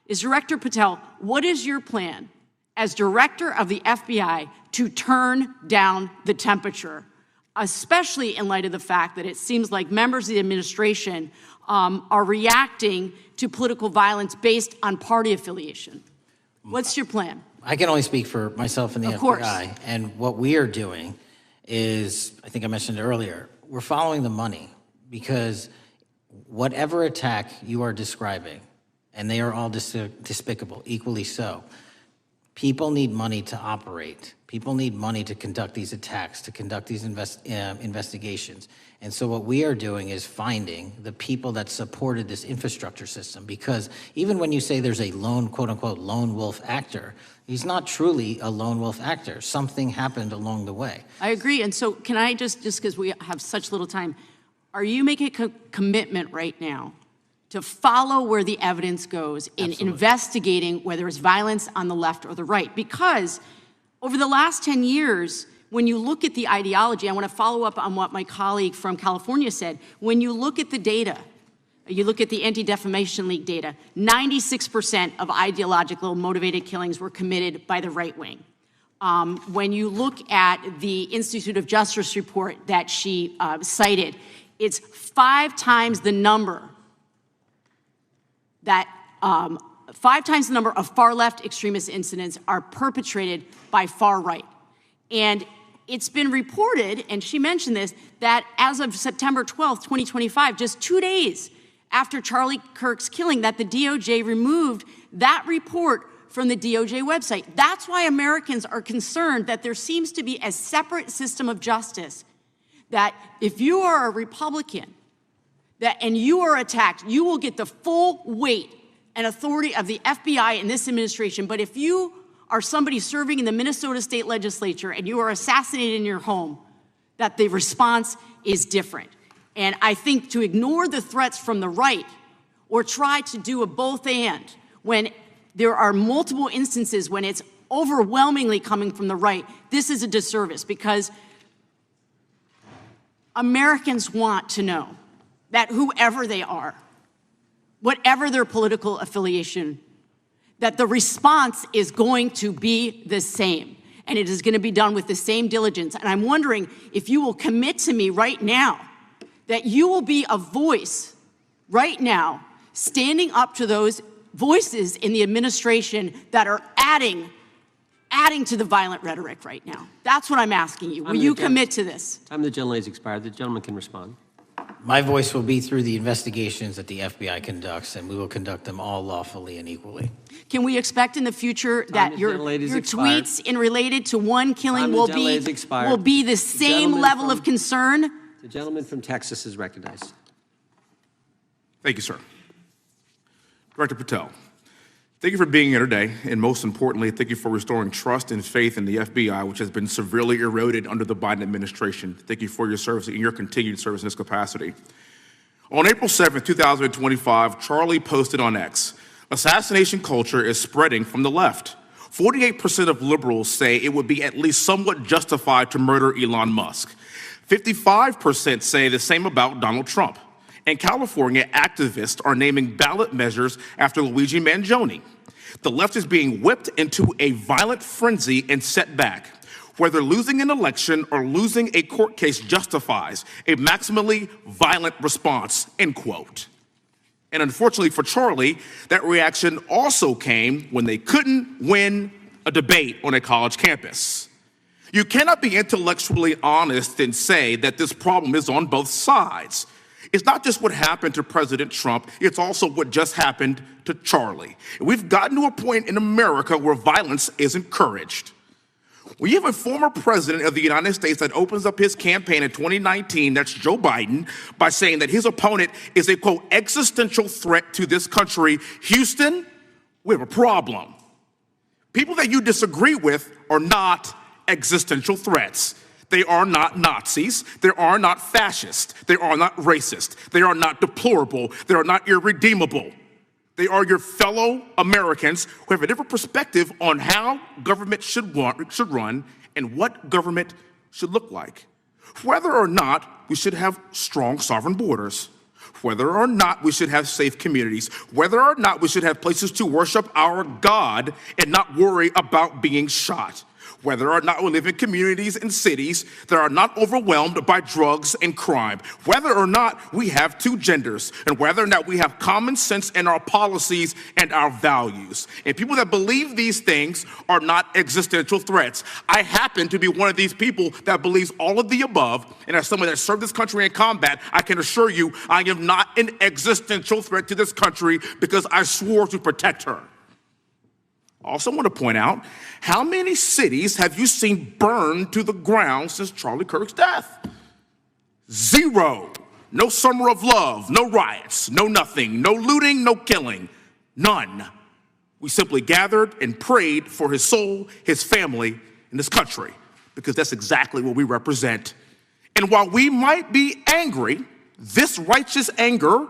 is, Director Patel, what is your plan as director of the FBI to turn down the temperature, especially in light of the fact that it seems like members of the administration are reacting to political violence based on party affiliation? What's your plan? I can only speak for myself and the FBI. Course. And what we are doing is, I think I mentioned earlier, we're following the money, because whatever attack you are describing, and they are all despicable, equally so, people need money to operate. People need money to conduct these attacks, to conduct these investigations. And so what we are doing is finding the people that supported this infrastructure system, because even when you say there's a lone, quote unquote, lone wolf actor, he's not truly a lone wolf actor. Something happened along the way. I agree. And so can I just because we have such little time, are you making a commitment right now to follow where the evidence goes in investigating whether it's violence on the left or the right? Because over the last 10 years, when you look at the ideology, I want to follow up on what my colleague from California said. When you look at the data, you look at the Anti-Defamation League data, 96% of ideological motivated killings were committed by the right wing. When you look at the Institute of Justice report that she cited, it's 5 times the number that 5 times the number of far-left extremist incidents are perpetrated by far right. And it's been reported, and she mentioned this, that as of September 12th, 2025, just 2 days after Charlie Kirk's killing, that the DOJ removed that report from the DOJ website. That's why Americans are concerned that there seems to be a separate system of justice, that if you are a Republican, and you are attacked, you will get the full weight and authority of the FBI in this administration. But if you are somebody serving in the Minnesota State Legislature and you are assassinated in your home, that the response is different. And I think to ignore the threats from the right or try to do a both and when there are multiple instances when it's overwhelmingly coming from the right, this is a disservice, because Americans want to know that whoever they are, whatever their political affiliation, that the response is going to be the same, and it is going to be done with the same diligence. And I'm wondering if you will commit to me right now that you will be a voice right now standing up to those voices in the administration that are adding to the violent rhetoric right now. That's what I'm asking you. Will you commit to this? Time the gentlelady's expired. The gentleman can respond. My voice will be through the investigations that the FBI conducts, and we will conduct them all lawfully and equally. Can we expect in the future that your tweets in related to one killing will be the same level of concern? The gentleman from Texas is recognized. Thank you, sir. Director Patel, thank you for being here today, and most importantly, thank you for restoring trust and faith in the FBI, which has been severely eroded under the Biden administration. Thank you for your service and your continued service in this capacity. On April 7th, 2025, Charlie posted on X, "Assassination culture is spreading from the left. 48% of liberals say it would be at least somewhat justified to murder Elon Musk. 55% say the same about Donald Trump. In California, activists are naming ballot measures after Luigi Mangione. The left is being whipped into a violent frenzy and set back. Whether losing an election or losing a court case justifies a maximally violent response," end quote. And unfortunately for Charlie, that reaction also came when they couldn't win a debate on a college campus. You cannot be intellectually honest and say that this problem is on both sides. It's not just what happened to President Trump, it's also what just happened to Charlie. We've gotten to a point in America where violence is encouraged. We have a former president of the United States that opens up his campaign in 2019, that's Joe Biden, by saying that his opponent is a, quote, existential threat to this country. Houston, we have a problem. People that you disagree with are not existential threats. They are not Nazis. They are not fascist. They are not racist. They are not deplorable. They are not irredeemable. They are your fellow Americans who have a different perspective on how government should run and what government should look like. Whether or not we should have strong sovereign borders, whether or not we should have safe communities, whether or not we should have places to worship our God and not worry about being shot, whether or not we live in communities and cities that are not overwhelmed by drugs and crime, whether or not we have two genders, and whether or not we have common sense in our policies and our values. And people that believe these things are not existential threats. I happen to be one of these people that believes all of the above, and as someone that served this country in combat, I can assure you I am not an existential threat to this country because I swore to protect her. I also want to point out, how many cities have you seen burned to the ground since Charlie Kirk's death? 0. No summer of love, no riots, no nothing, no looting, no killing, none. We simply gathered and prayed for his soul, his family, and this country, because that's exactly what we represent. And while we might be angry, this righteous anger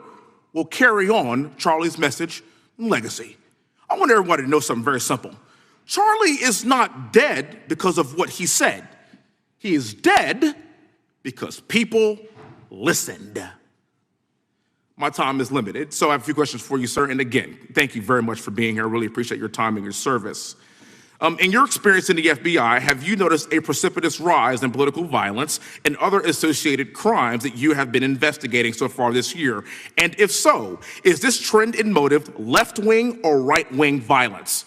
will carry on Charlie's message and legacy. I want everybody to know something very simple. Charlie is not dead because of what he said. He is dead because people listened. My time is limited, so I have a few questions for you, sir. And again, thank you very much for being here. I really appreciate your time and your service. In your experience in the FBI, have you noticed a precipitous rise in political violence and other associated crimes that you have been investigating so far this year? And if so, is this trend in motive left-wing or right-wing violence?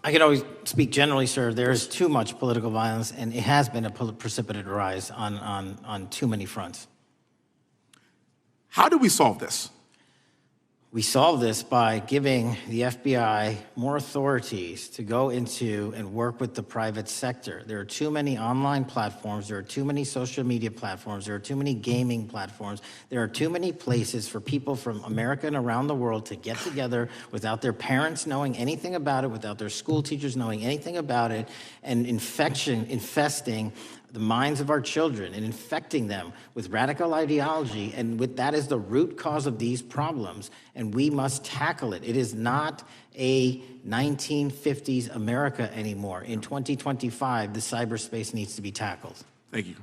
I can always speak generally, sir. There is too much political violence, and it has been a precipitous rise on too many fronts. How do we solve this? We solve this by giving the FBI more authorities to go into and work with the private sector. There are too many online platforms. There are too many social media platforms. There are too many gaming platforms. There are too many places for people from America and around the world to get together without their parents knowing anything about it, without their school teachers knowing anything about it, and infesting the minds of our children and infecting them with radical ideology, and with that is the root cause of these problems, and we must tackle it. It is not a 1950s America anymore. In 2025, the cyberspace needs to be tackled. Thank you.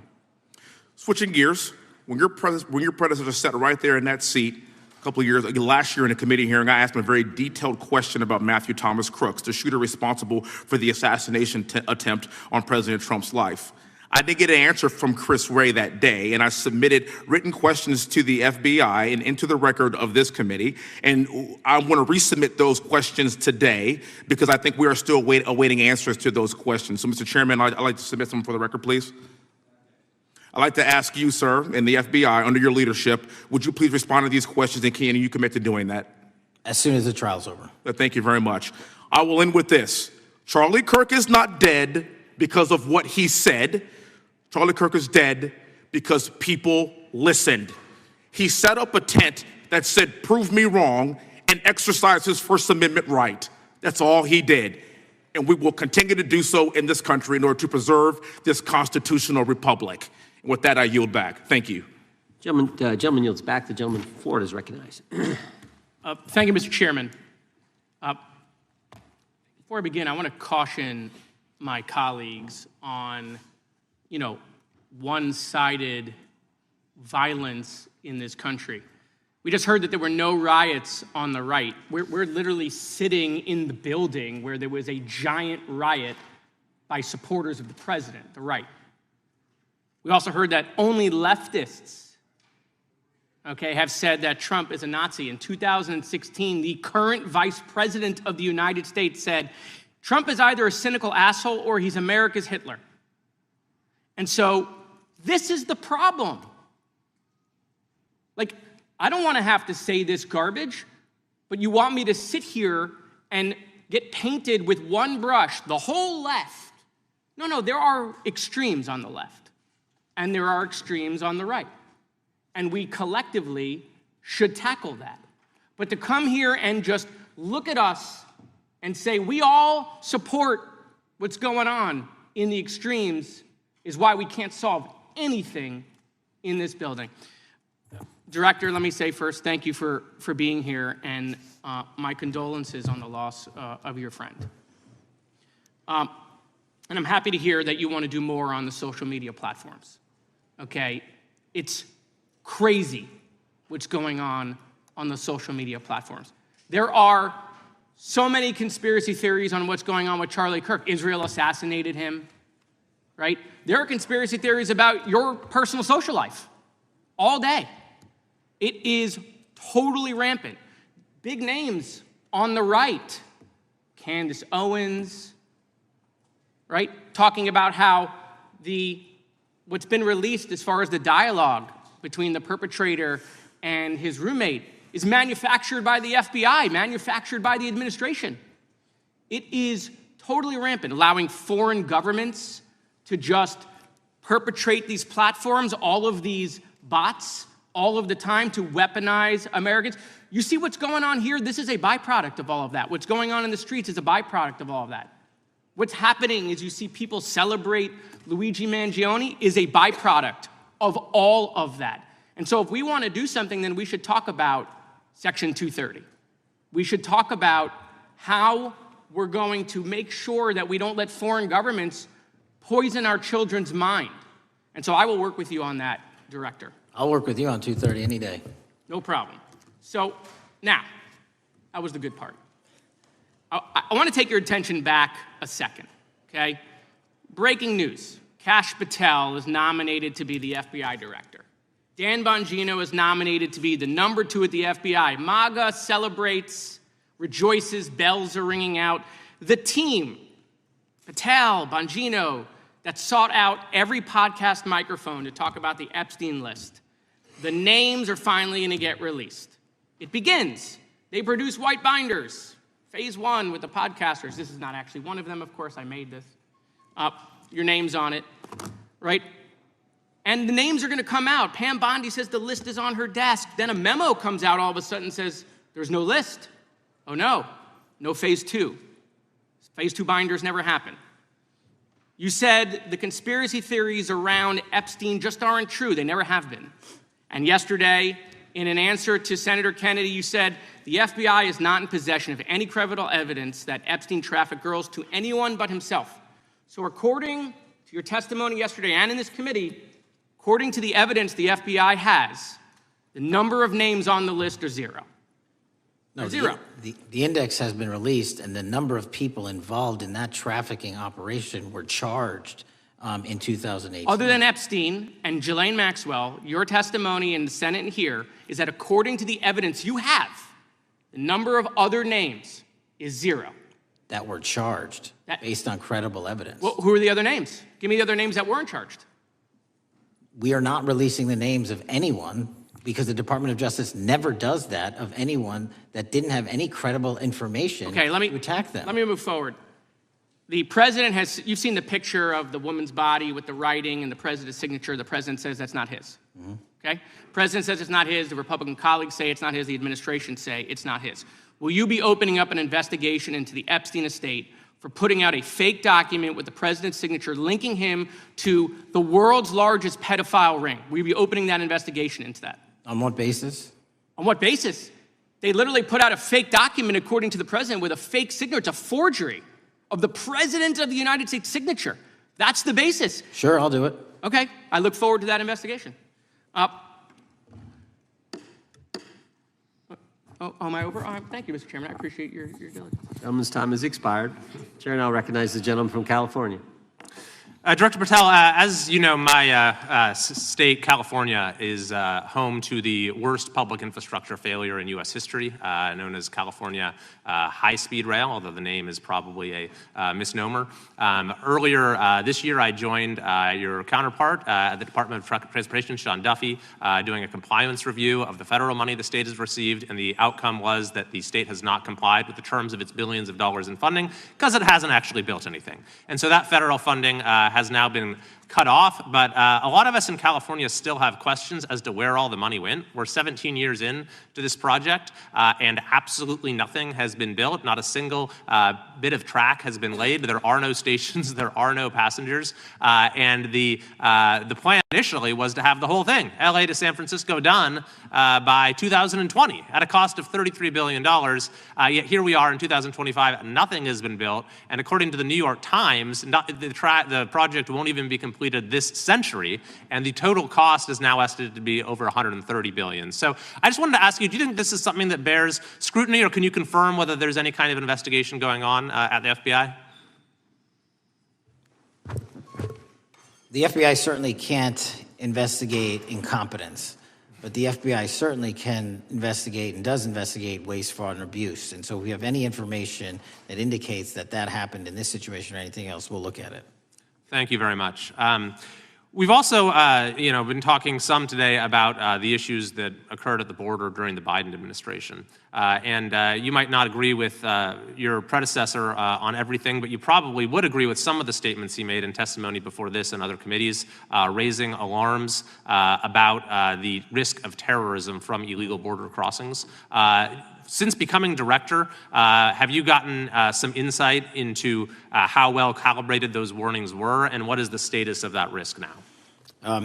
Switching gears, when your predecessor sat right there in that seat a couple of years, last year in a committee hearing, I asked him a very detailed question about Matthew Thomas Crooks, the shooter responsible for the assassination attempt on President Trump's life. I didn't get an answer from Chris Wray that day, and I submitted written questions to the FBI and into the record of this committee, and I want to resubmit those questions today because I think we are still awaiting answers to those questions. So, Mr. Chairman, I'd like to submit them for the record, please. I'd like to ask you, sir, and the FBI, under your leadership, would you please respond to these questions, and can you commit to doing that? As soon as the trial's over. Thank you very much. I will end with this. Charlie Kirk is not dead because of what he said. Charlie Kirk is dead because people listened. He set up a tent that said, "Prove me wrong," and exercised his First Amendment right. That's all he did. And we will continue to do so in this country in order to preserve this constitutional republic. And with that, I yield back. Thank you. Gentleman yields back. The gentleman from Florida is recognized. Thank you, Mr. Chairman. Before I begin, I want to caution my colleagues on one-sided violence in this country. We just heard that there were no riots on the right. We're literally sitting in the building where there was a giant riot by supporters of the president, the right. We also heard that only leftists, have said that Trump is a Nazi. In 2016, the current vice president of the United States said, Trump is either a cynical asshole or he's America's Hitler. And so this is the problem. I don't want to have to say this garbage, but you want me to sit here and get painted with one brush, the whole left. No, there are extremes on the left, and there are extremes on the right. And we collectively should tackle that. But to come here and just look at us and say we all support what's going on in the extremes is why we can't solve anything in this building. Director, let me say first, thank you for being here, and my condolences on the loss of your friend. And I'm happy to hear that you want to do more on the social media platforms. It's crazy what's going on the social media platforms. There are so many conspiracy theories on what's going on with Charlie Kirk. Israel assassinated him, right? There are conspiracy theories about your personal social life all day. It is totally rampant. Big names on the right, Candace Owens, right? Talking about how what's been released as far as the dialogue between the perpetrator and his roommate is manufactured by the FBI, manufactured by the administration. It is totally rampant, allowing foreign governments to just perpetrate these platforms, all of these bots, all of the time to weaponize Americans. You see what's going on here? This is a byproduct of all of that. What's going on in the streets is a byproduct of all of that. What's happening is you see people celebrate Luigi Mangione is a byproduct of all of that. And so if we want to do something, then we should talk about Section 230. We should talk about how we're going to make sure that we don't let foreign governments poison our children's mind. And so I will work with you on that, Director. I'll work with you on 230 any day. No problem. So now, that was the good part. I want to take your attention back a second, okay? Breaking news. Kash Patel is nominated to be the FBI director. Dan Bongino is nominated to be the number 2 at the FBI. MAGA celebrates, rejoices, bells are ringing out. The team, Patel, Bongino, that sought out every podcast microphone to talk about the Epstein list, the names are finally going to get released. It begins They produce white binders. Phase 1 with the podcasters. This is not actually one of them, of course. I made this. Your name's on it, right? And the names are going to come out. Pam Bondi says the list is on her desk. Then a memo comes out all of a sudden and says, there's no list. Oh, no phase 2. Phase 2 binders never happen. You said the conspiracy theories around Epstein just aren't true. They never have been. And yesterday, in an answer to Senator Kennedy, you said the FBI is not in possession of any credible evidence that Epstein trafficked girls to anyone but himself. So according to your testimony yesterday and in this committee, according to the evidence the FBI has, the number of names on the list are 0. No, zero. The index has been released, and the number of people involved in that trafficking operation were charged in 2018. Other than Epstein and Ghislaine Maxwell, your testimony in the Senate and here is that according to the evidence you have, the number of other names is 0. That were charged based on credible evidence. Well, who are the other names? Give me the other names that weren't charged. We are not releasing the names of anyone because the Department of Justice never does that of anyone that didn't have any credible information to attack them. Let me move forward. The president has, you've seen the picture of the woman's body with the writing and the president's signature. The president says that's not his. Okay? President says it's not his. The Republican colleagues say it's not his. The administration say it's not his. Will you be opening up an investigation into the Epstein estate for putting out a fake document with the president's signature linking him to the world's largest pedophile ring? Will you be opening that investigation into that? On what basis? On what basis? They literally put out a fake document, according to the president, with a fake signature. It's a forgery of the president of the United States signature. That's the basis. Sure, I'll do it. Okay, I look forward to that investigation. Am I over? Thank you, Mr. Chairman. I appreciate your diligence. Gentleman's time has expired. Chair now recognizes the gentleman from California. Director Patel, as you know, my state, California, is home to the worst public infrastructure failure in U.S. history, known as California High-Speed Rail, although the name is probably a misnomer. Earlier this year, I joined your counterpart at the Department of Transportation, Sean Duffy, doing a compliance review of the federal money the state has received, and the outcome was that the state has not complied with the terms of its billions of dollars in funding because it hasn't actually built anything. And so that federal funding has now been cut off, but a lot of us in California still have questions as to where all the money went. We're 17 years in to this project, and absolutely nothing has been built. Not a single bit of track has been laid. There are no stations. There are no passengers. And the plan initially was to have the whole thing, LA to San Francisco, done by 2020 at a cost of $33 billion. Yet here we are in 2025, nothing has been built. And according to the New York Times, the project won't even be completed this century, and the total cost is now estimated to be over $130 billion. So I just wanted to ask you, do you think this is something that bears scrutiny, or can you confirm whether there's any kind of investigation going on at the FBI? The FBI certainly can't investigate incompetence, but the FBI certainly can investigate and does investigate waste, fraud, and abuse. And so if we have any information that indicates that that happened in this situation or anything else, we'll look at it. Thank you very much. We've also, been talking some today about the issues that occurred at the border during the Biden administration. And you might not agree with your predecessor on everything, but you probably would agree with some of the statements he made in testimony before this and other committees, raising alarms about the risk of terrorism from illegal border crossings. Since becoming director, have you gotten some insight into how well calibrated those warnings were, and what is the status of that risk now?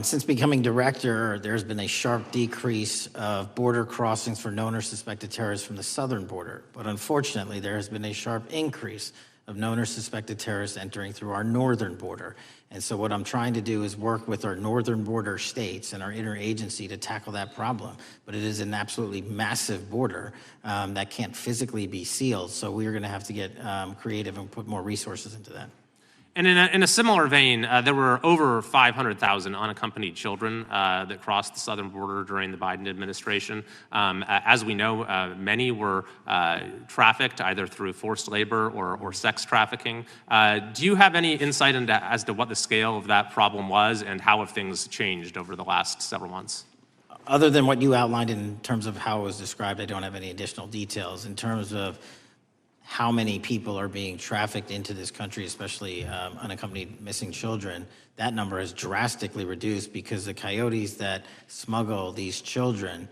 Since becoming director, there's been a sharp decrease of border crossings for known or suspected terrorists from the southern border. But unfortunately, there has been a sharp increase of known or suspected terrorists entering through our northern border. And so what I'm trying to do is work with our northern border states and our interagency to tackle that problem. But it is an absolutely massive border that can't physically be sealed. So we're going to have to get creative and put more resources into that. And in a similar vein, there were over 500,000 unaccompanied children that crossed the southern border during the Biden administration. As we know, many were trafficked either through forced labor or sex trafficking. Do you have any insight as to what the scale of that problem was and how have things changed over the last several months? Other than what you outlined in terms of how it was described, I don't have any additional details. In terms of how many people are being trafficked into this country, especially unaccompanied missing children, that number has drastically reduced because the coyotes that smuggle these children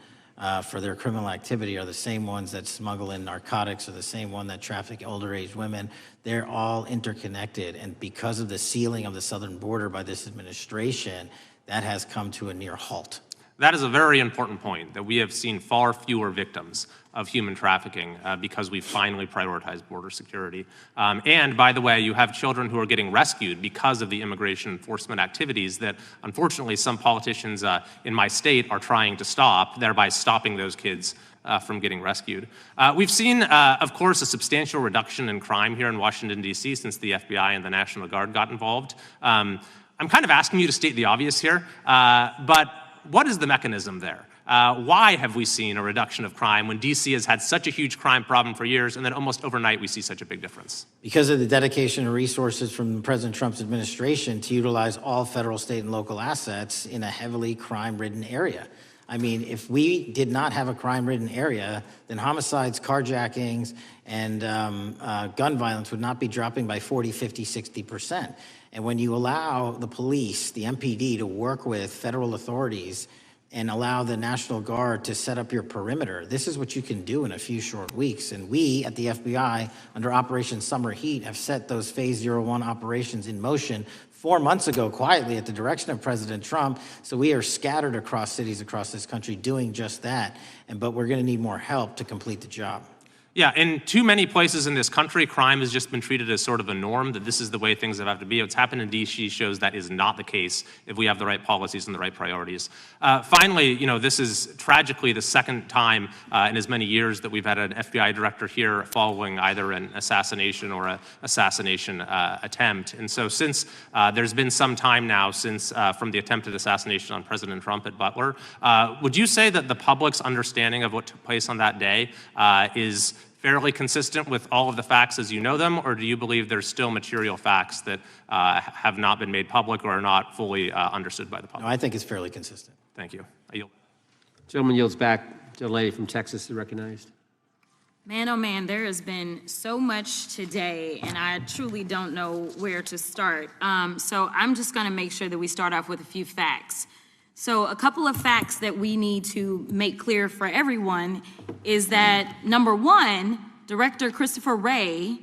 for their criminal activity are the same ones that smuggle in narcotics, or the same one that traffic older age women. They're all interconnected, and because of the sealing of the southern border by this administration, that has come to a near halt. That is a very important point, that we have seen far fewer victims of human trafficking because we finally prioritized border security. And by the way, you have children who are getting rescued because of the immigration enforcement activities that unfortunately some politicians in my state are trying to stop, thereby stopping those kids from getting rescued. We've seen, of course, a substantial reduction in crime here in Washington, D.C. since the FBI and the National Guard got involved. I'm kind of asking you to state the obvious here, but what is the mechanism there? Why have we seen a reduction of crime when D.C. has had such a huge crime problem for years, and then almost overnight we see such a big difference? Because of the dedication and resources from President Trump's administration to utilize all federal, state, and local assets in a heavily crime-ridden area. I mean, if we did not have a crime-ridden area, then homicides, carjackings, and gun violence would not be dropping by 40, 50, 60%. And when you allow the police, the MPD, to work with federal authorities and allow the National Guard to set up your perimeter, this is what you can do in a few short weeks. And we at the FBI, under Operation Summer Heat, have set those Phase 01 operations in motion 4 months ago, quietly at the direction of President Trump. So we are scattered across cities across this country doing just that. But we're going to need more help to complete the job. Yeah, in too many places in this country, crime has just been treated as sort of a norm, that this is the way things have to be. What's happened in D.C. shows that is not the case if we have the right policies and the right priorities. Finally, this is tragically the second time in as many years that we've had an FBI director here following either an assassination or an assassination attempt. And so since there's been some time now since from the attempted assassination on President Trump at Butler, would you say that the public's understanding of what took place on that day is fairly consistent with all of the facts as you know them, or do you believe there's still material facts that have not been made public or are not fully understood by the public? No, I think it's fairly consistent. Thank you. I yield. Gentleman yields back. The lady from Texas is recognized. Man, oh man, there has been so much today, and I truly don't know where to start. So I'm just going to make sure that we start off with a few facts. So a couple of facts that we need to make clear for everyone is that, number one, Director Christopher Wray,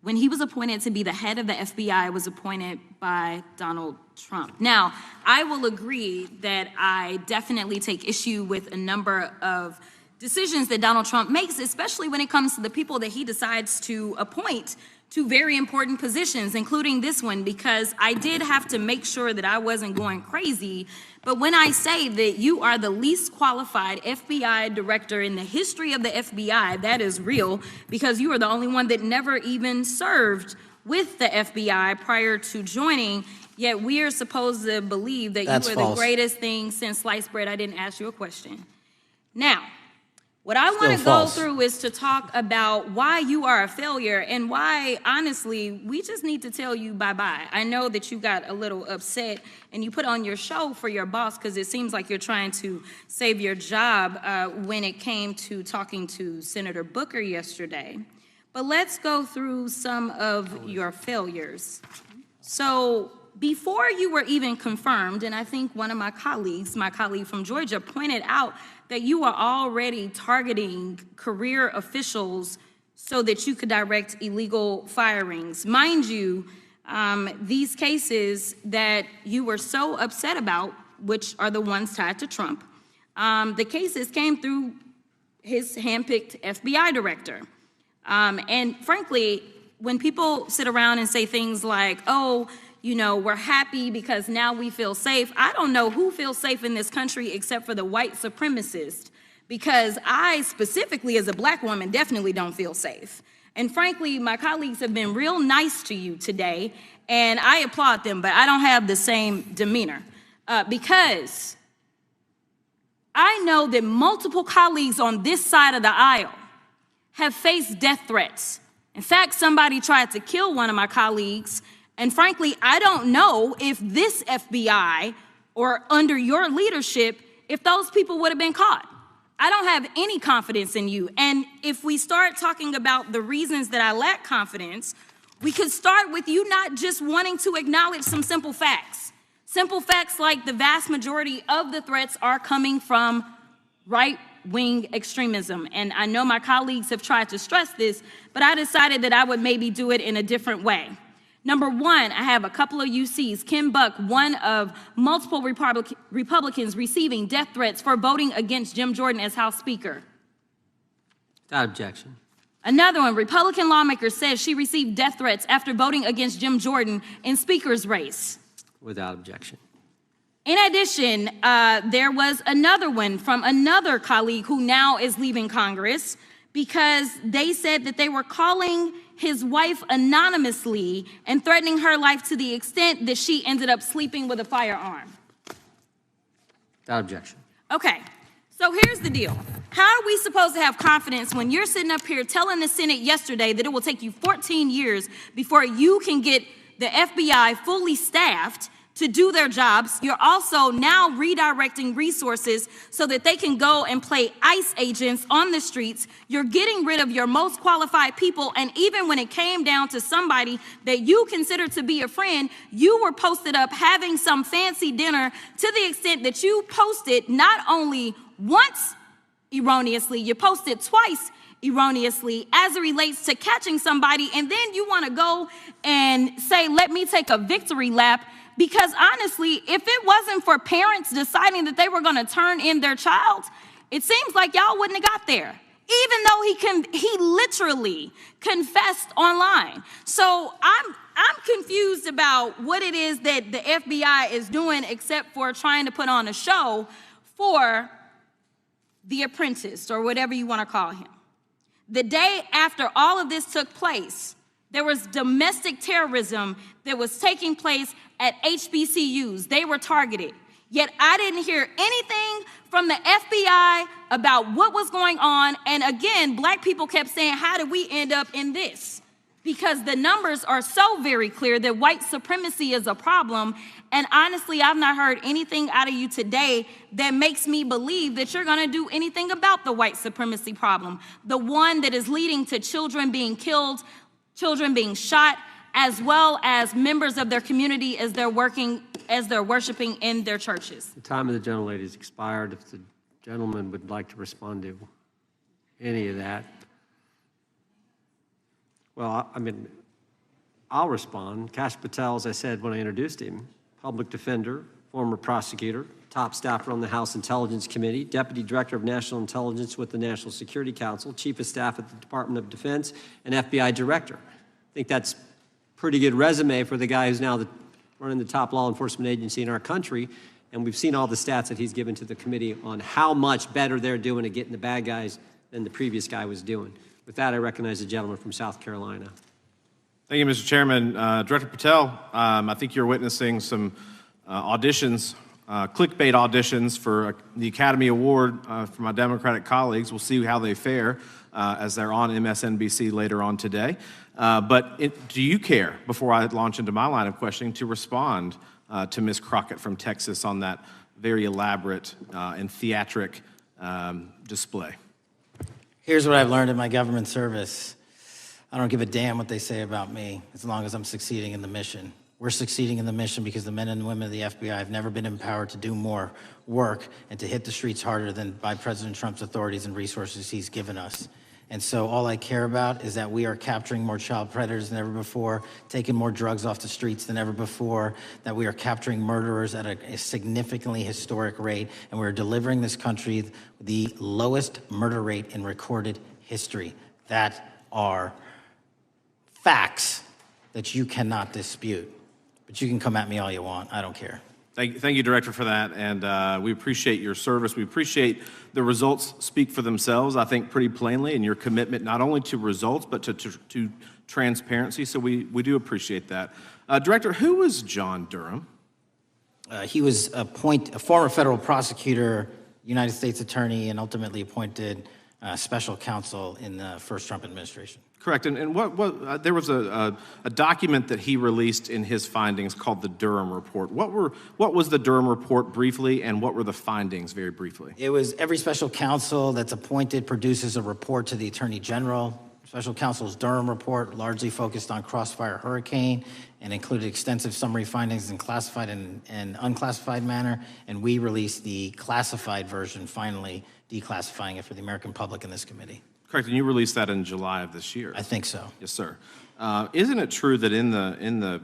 when he was appointed to be the head of the FBI, was appointed by Donald Trump. Now, I will agree that I definitely take issue with a number of decisions that Donald Trump makes, especially when it comes to the people that he decides to appoint to very important positions, including this one, because I did have to make sure that I wasn't going crazy. But when I say that you are the least qualified FBI director in the history of the FBI, that is real, because you are the only one that never even served with the FBI prior to joining, yet we are supposed to believe that you are the greatest thing since sliced bread. I didn't ask you a question. Now, what I want to go through is to talk about why you are a failure and why, honestly, we just need to tell you bye-bye. I know that you got a little upset and you put on your show for your boss because it seems like you're trying to save your job when it came to talking to Senator Booker yesterday. But let's go through some of your failures. So before you were even confirmed, and I think one of my colleague from Georgia, pointed out that you are already targeting career officials so that you could direct illegal firings. Mind you, these cases that you were so upset about, which are the ones tied to Trump, the cases came through his handpicked FBI director. And frankly, when people sit around and say things like, oh, you know, we're happy because now we feel safe. I don't know who feels safe in this country except for the white supremacists, because I specifically as a black woman definitely don't feel safe. And frankly, my colleagues have been real nice to you today, and I applaud them, but I don't have the same demeanor because I know that multiple colleagues on this side of the aisle have faced death threats. In fact, somebody tried to kill one of my colleagues. And frankly, I don't know if this FBI or under your leadership if those people would have been caught. I don't have any confidence in you. And if we start talking about the reasons that I lack confidence, we could start with you not just wanting to acknowledge some simple facts. Simple facts like the vast majority of the threats are coming from right-wing extremism. And I know my colleagues have tried to stress this, but I decided that I would maybe do it in a different way. Number one, I have a couple of UCs. Kim Buck, one of multiple Republicans receiving death threats for voting against Jim Jordan as House Speaker. Without objection. Another one, Republican lawmaker says she received death threats after voting against Jim Jordan in Speaker's race. Without objection. In addition, there was another one from another colleague who now is leaving Congress because they said that they were calling his wife anonymously and threatening her life to the extent that she ended up sleeping with a firearm. Without objection. Okay, so here's the deal. How are we supposed to have confidence when you're sitting up here telling the Senate yesterday that it will take you 14 years before you can get the FBI fully staffed to do their jobs? You're also now redirecting resources so that they can go and play ICE agents on the streets. You're getting rid of your most qualified people, and even when it came down to somebody that you consider to be a friend, you were posted up having some fancy dinner to the extent that you posted not only once erroneously, you posted twice erroneously as it relates to catching somebody, and then you want to go and say, let me take a victory lap. Because honestly, if it wasn't for parents deciding that they were going to turn in their child, it seems like y'all wouldn't have got there, even though he literally confessed online. So I'm confused about what it is that the FBI is doing except for trying to put on a show for the apprentice or whatever you want to call him. The day after all of this took place, there was domestic terrorism that was taking place at HBCUs. They were targeted. Yet I didn't hear anything from the FBI about what was going on. And again, black people kept saying, how did we end up in this? Because the numbers are so very clear that white supremacy is a problem. And honestly, I've not heard anything out of you today that makes me believe that you're going to do anything about the white supremacy problem, the one that is leading to children being killed, children being shot, as well as members of their community as they're worshiping in their churches. The time of the gentlelady has expired. If the gentleman would like to respond to any of that. Well, I mean, I'll respond. Kash Patel, as I said when I introduced him, public defender, former prosecutor, top staffer on the House Intelligence Committee, Deputy Director of National Intelligence with the National Security Council, Chief of Staff at the Department of Defense, and FBI Director. I think that's pretty good resume for the guy who's now running the top law enforcement agency in our country. And we've seen all the stats that he's given to the committee on how much better they're doing at getting the bad guys than the previous guy was doing. With that, I recognize the gentleman from South Carolina. Thank you, Mr. Chairman. Director Patel, I think you're witnessing some auditions, clickbait auditions for the Academy Award for my Democratic colleagues. We'll see how they fare as they're on MSNBC later on today. But do you care, before I launch into my line of questioning, to respond to Ms. Crockett from Texas on that very elaborate and theatric display? Here's what I've learned in my government service. I don't give a damn what they say about me as long as I'm succeeding in the mission. We're succeeding in the mission because the men and women of the FBI have never been empowered to do more work and to hit the streets harder than by President Trump's authorities and resources he's given us. And so all I care about is that we are capturing more child predators than ever before, taking more drugs off the streets than ever before, that we are capturing murderers at a significantly historic rate, and we're delivering this country the lowest murder rate in recorded history. That are facts that you cannot dispute. But you can come at me all you want. I don't care. Thank you, Director, for that, and we appreciate your service. We appreciate the results speak for themselves, I think, pretty plainly, and your commitment not only to results, but to transparency, so we do appreciate that. Director, who was John Durham? He was a former federal prosecutor, United States attorney, and ultimately appointed special counsel in the first Trump administration. Correct. And there was a document that he released in his findings called the Durham Report. What was the Durham Report briefly, and what were the findings very briefly? It was every special counsel that's appointed produces a report to the Attorney General. Special counsel's Durham Report largely focused on Crossfire Hurricane and included extensive summary findings in classified and unclassified manner, and we released the classified version, finally declassifying it for the American public in this committee. Correct, and you released that in July of this year. I think so. Yes, sir. Isn't it true that in the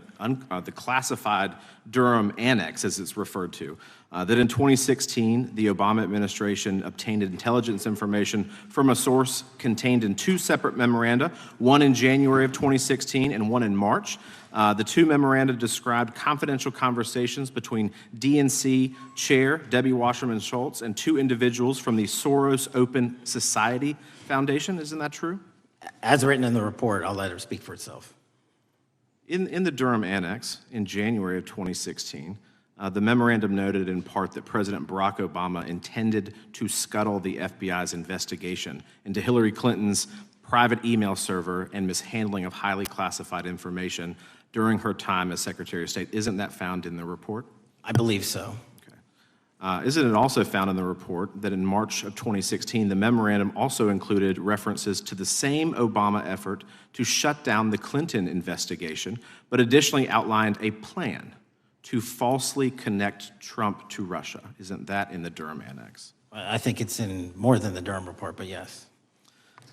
classified Durham Annex, as it's referred to, that in 2016 the Obama administration obtained intelligence information from a source contained in two separate memoranda, one in January of 2016 and one in March? The two memoranda described confidential conversations between DNC Chair Debbie Wasserman Schultz and two individuals from the Soros Open Society Foundation. Isn't that true? As written in the report, I'll let it speak for itself. In the Durham Annex in January of 2016, the memorandum noted in part that President Barack Obama intended to scuttle the FBI's investigation into Hillary Clinton's private email server and mishandling of highly classified information during her time as Secretary of State. Isn't that found in the report? I believe so. Isn't it also found in the report that in March of 2016, the memorandum also included references to the same Obama effort to shut down the Clinton investigation, but additionally outlined a plan to falsely connect Trump to Russia? Isn't that in the Durham Annex? I think it's in more than the Durham Report, but yes.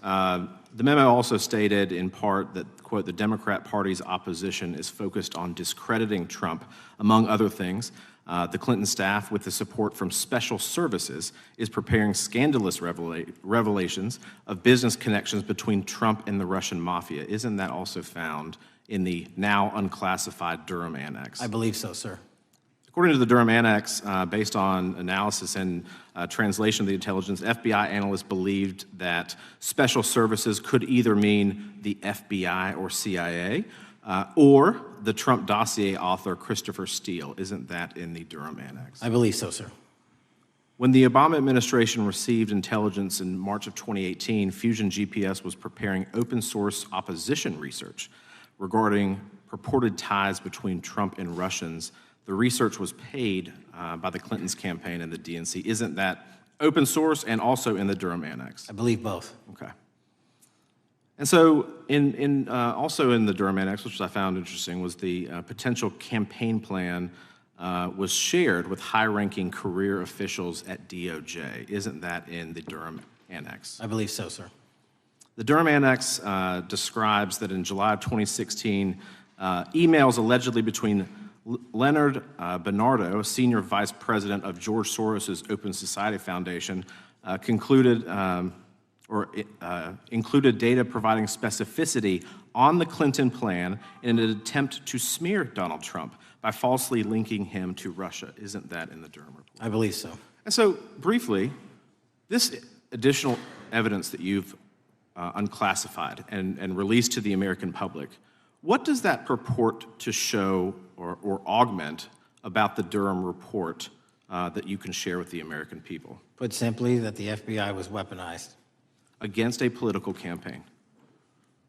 The memo also stated in part that, quote, the Democrat Party's opposition is focused on discrediting Trump, among other things. The Clinton staff, with the support from special services, is preparing scandalous revelations of business connections between Trump and the Russian mafia. Isn't that also found in the now unclassified Durham Annex? I believe so, sir. According to the Durham Annex, based on analysis and translation of the intelligence, FBI analysts believed that special services could either mean the FBI or CIA, or the Trump dossier author Christopher Steele. Isn't that in the Durham Annex? I believe so, sir. When the Obama administration received intelligence in March of 2018, Fusion GPS was preparing open source opposition research regarding purported ties between Trump and Russians. The research was paid by the Clintons' campaign and the DNC. Isn't that open source and also in the Durham Annex? I believe both. Okay. And so also in the Durham Annex, which I found interesting, was the potential campaign plan was shared with high-ranking career officials at DOJ. Isn't that in the Durham Annex? I believe so, sir. The Durham Annex describes that in July of 2016, emails allegedly between Leonard Bernardo, a senior vice president of George Soros' Open Society Foundation, included data providing specificity on the Clinton plan in an attempt to smear Donald Trump by falsely linking him to Russia. Isn't that in the Durham report? I believe so. And so, briefly, this additional evidence that you've unclassified and released to the American public, what does that purport to show or augment about the Durham report that you can share with the American people? Put simply, that the FBI was weaponized. Against a political campaign.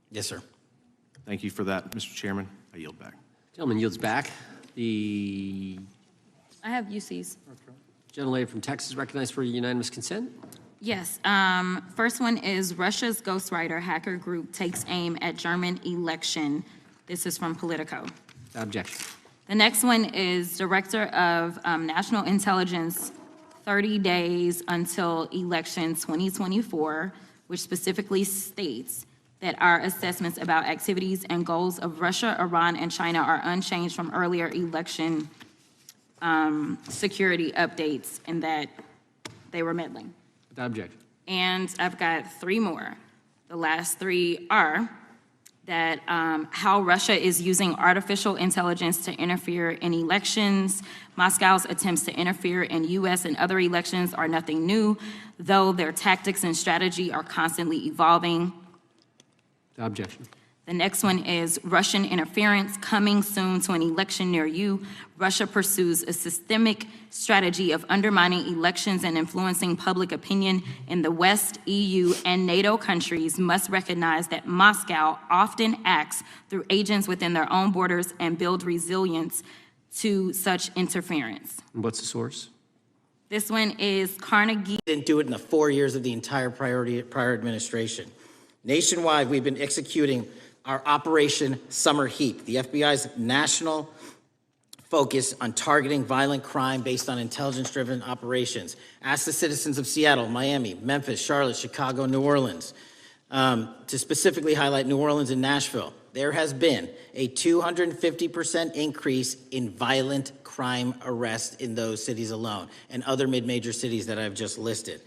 Yes, sir. Thank you for that, Mr. Chairman. I yield back. Gentleman yields back. I have UCs. Gentlelady from Texas recognized for unanimous consent. Yes. First one is Russia's ghostwriter hacker group takes aim at German election. This is from Politico. Objection. The next one is Director of National Intelligence, 30 days until election 2024, which specifically states that our assessments about activities and goals of Russia, Iran, and China are unchanged from earlier election security updates, and that they were meddling. Without objection. And I've got three more. The last three are that how Russia is using artificial intelligence to interfere in elections. Moscow's attempts to interfere in U.S. and other elections are nothing new, though their tactics and strategy are constantly evolving. Without objection. The next one is Russian interference coming soon to an election near you. Russia pursues a systemic strategy of undermining elections and influencing public opinion in the West. EU and NATO countries must recognize that Moscow often acts through agents within their own borders and build resilience to such interference. What's the source? This one is Carnegie. Didn't do it in the 4 years of the entire prior administration. Nationwide, we've been executing our Operation Summer Heat, the FBI's national focus on targeting violent crime based on intelligence-driven operations. Ask the citizens of Seattle, Miami, Memphis, Charlotte, Chicago, New Orleans, to specifically highlight New Orleans and Nashville. There has been a 250% increase in violent crime arrests in those cities alone, and other mid-major cities that I've just listed.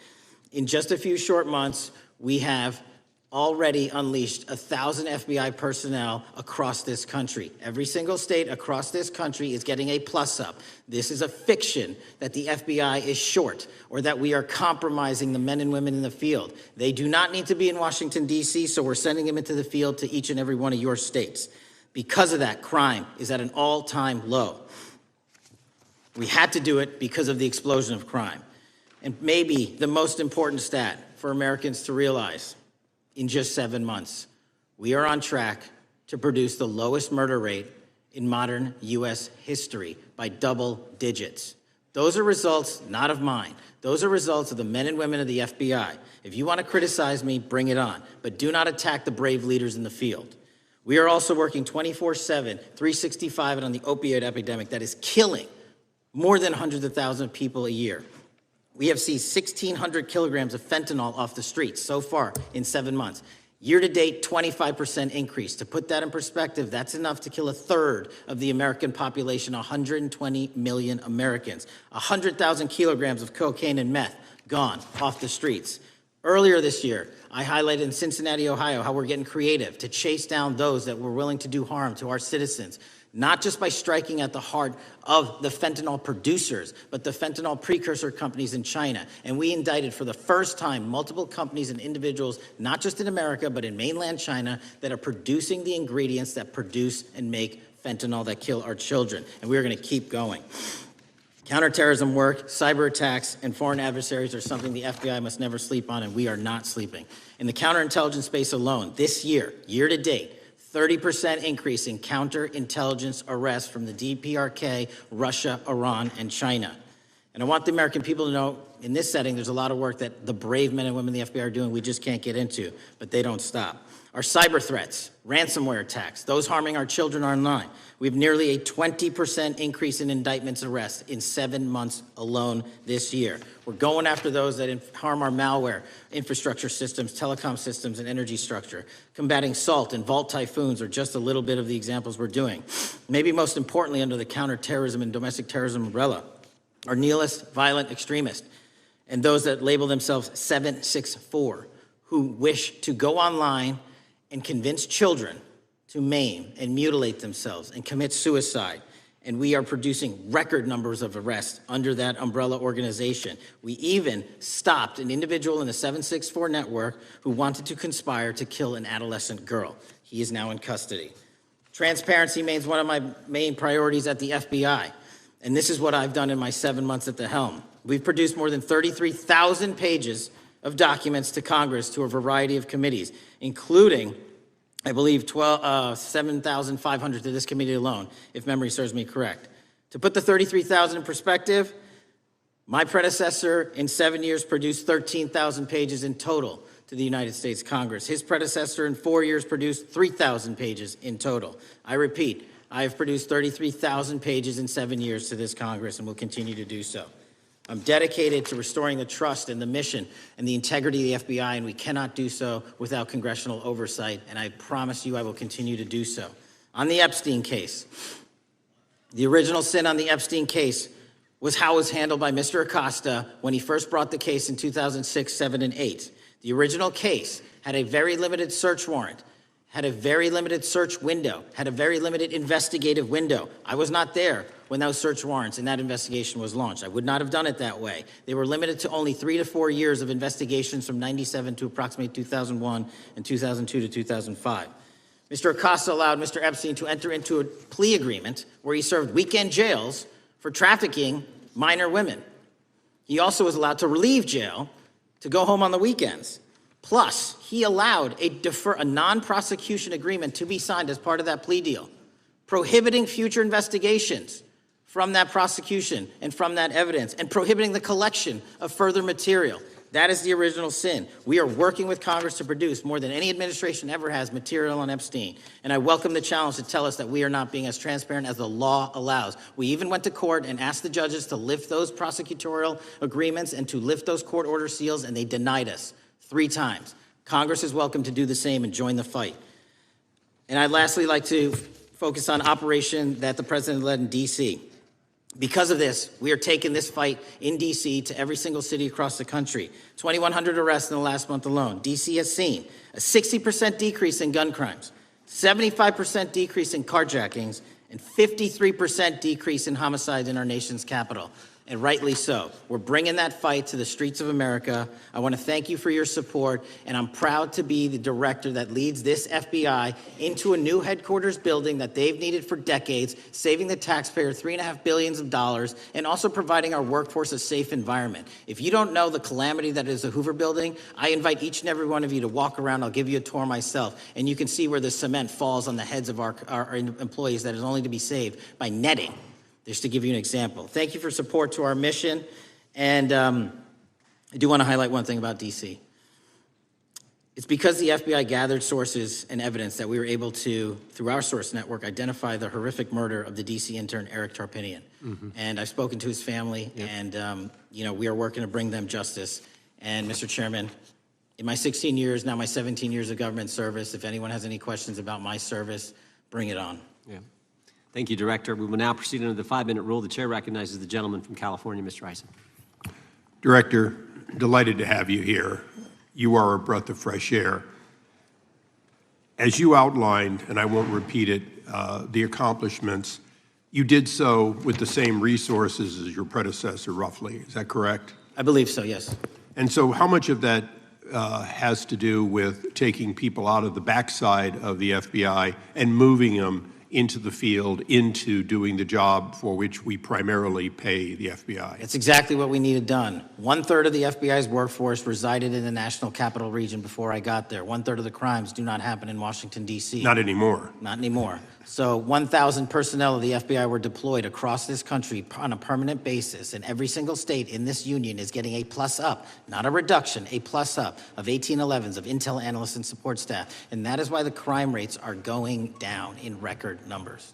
In just a few short months, we have already unleashed 1,000 FBI personnel across this country. Every single state across this country is getting a plus up. This is a fiction that the FBI is short or that we are compromising the men and women in the field. They do not need to be in Washington, D.C., so we're sending them into the field to each and every one of your states. Because of that, crime is at an all-time low. We had to do it because of the explosion of crime. And maybe the most important stat for Americans to realize: in just 7 months, we are on track to produce the lowest murder rate in modern U.S. history by double digits. Those are results not of mine. Those are results of the men and women of the FBI. If you want to criticize me, bring it on, but do not attack the brave leaders in the field. We are also working 24/7, 365 on the opioid epidemic that is killing more than hundreds of thousands of people a year. We have seized 1,600 kilograms of fentanyl off the streets so far in 7 months. Year to date, 25% increase. To put that in perspective, that's enough to kill a third of the American population, 120 million Americans. 100,000 kilograms of cocaine and meth gone off the streets. Earlier this year, I highlighted in Cincinnati, Ohio, how we're getting creative to chase down those that were willing to do harm to our citizens, not just by striking at the heart of the fentanyl producers, but the fentanyl precursor companies in China. And we indicted for the first time multiple companies and individuals, not just in America, but in mainland China, that are producing the ingredients that produce and make fentanyl that kill our children. And we're going to keep going. Counterterrorism work, cyber attacks, and foreign adversaries are something the FBI must never sleep on, and we are not sleeping. In the counterintelligence space alone, this year, year to date, 30% increase in counterintelligence arrests from the DPRK, Russia, Iran, and China. And I want the American people to know, in this setting, there's a lot of work that the brave men and women of the FBI are doing we just can't get into, but they don't stop. Our cyber threats, ransomware attacks, those harming our children online. We have nearly a 20% increase in indictments arrests in 7 months alone this year. We're going after those that harm our malware, infrastructure systems, telecom systems, and energy structure. Combating SALT and Vault typhoons are just a little bit of the examples we're doing. Maybe most importantly, under the counterterrorism and domestic terrorism umbrella, are nihilist, violent extremists, and those that label themselves 764, who wish to go online and convince children to maim and mutilate themselves and commit suicide. And we are producing record numbers of arrests under that umbrella organization. We even stopped an individual in the 764 network who wanted to conspire to kill an adolescent girl. He is now in custody. Transparency remains one of my main priorities at the FBI. And this is what I've done in my 7 months at the helm. We've produced more than 33,000 pages of documents to Congress to a variety of committees, including, I believe, 7,500 to this committee alone, if memory serves me correct. To put the 33,000 in perspective, my predecessor in 7 years produced 13,000 pages in total to the United States Congress. His predecessor in 4 years produced 3,000 pages in total. I repeat, I have produced 33,000 pages in 7 years to this Congress and will continue to do so. I'm dedicated to restoring the trust and the mission and the integrity of the FBI, and we cannot do so without congressional oversight, and I promise you I will continue to do so. On the Epstein case, the original sin on the Epstein case was how it was handled by Mr. Acosta when he first brought the case in 2006, 7, and 8. The original case had a very limited search warrant, had a very limited search window, had a very limited investigative window. I was not there when those search warrants and that investigation was launched. I would not have done it that way. They were limited to only 3 to 4 years of investigations from 97 to approximately 2001 and 2002 to 2005. Mr. Acosta allowed Mr. Epstein to enter into a plea agreement where he served weekend jails for trafficking minor women. He also was allowed to leave jail to go home on the weekends. Plus, he allowed a non-prosecution agreement to be signed as part of that plea deal, prohibiting future investigations from that prosecution and from that evidence, and prohibiting the collection of further material. That is the original sin. We are working with Congress to produce more than any administration ever has material on Epstein. And I welcome the challenge to tell us that we are not being as transparent as the law allows. We even went to court and asked the judges to lift those prosecutorial agreements and to lift those court order seals, and they denied us 3 times. Congress is welcome to do the same and join the fight. And I'd lastly like to focus on operation that the president led in D.C. Because of this, we are taking this fight in D.C. to every single city across the country. 2,100 arrests in the last month alone. D.C. has seen a 60% decrease in gun crimes, 75% decrease in carjackings, and 53% decrease in homicides in our nation's capital. And rightly so. We're bringing that fight to the streets of America. I want to thank you for your support, and I'm proud to be the director that leads this FBI into a new headquarters building that they've needed for decades, saving the taxpayer $3.5 billion, and also providing our workforce a safe environment. If you don't know the calamity that is the Hoover Building, I invite each and every one of you to walk around. I'll give you a tour myself, and you can see where the cement falls on the heads of our employees that is only to be saved by netting. Just to give you an example. Thank you for support to our mission. And I do want to highlight one thing about D.C. It's because the FBI gathered sources and evidence that we were able to, through our source network, identify the horrific murder of the D.C. intern, Eric Tarpinian. And I've spoken to his family, and we are working to bring them justice. And Mr. Chairman, in my 16 years, now my 17 years of government service, if anyone has any questions about my service, bring it on. Yeah. Thank you, Director. We will now proceed under the 5-minute rule. The chair recognizes the gentleman from California, Mr. Eisen. Director, delighted to have you here. You are a breath of fresh air. As you outlined, and I won't repeat it, the accomplishments, you did so with the same resources as your predecessor, roughly. Is that correct? I believe so, yes. And so how much of that has to do with taking people out of the backside of the FBI and moving them into the field, into doing the job for which we primarily pay the FBI? It's exactly what we needed done. 1/3 of the FBI's workforce resided in the National Capital Region before I got there. 1/3 of the crimes do not happen in Washington, D.C. Not anymore. Not anymore. So 1,000 personnel of the FBI were deployed across this country on a permanent basis, and every single state in this union is getting a plus up, not a reduction, a plus up of 1811s of intel analysts and support staff. And that is why the crime rates are going down in record numbers.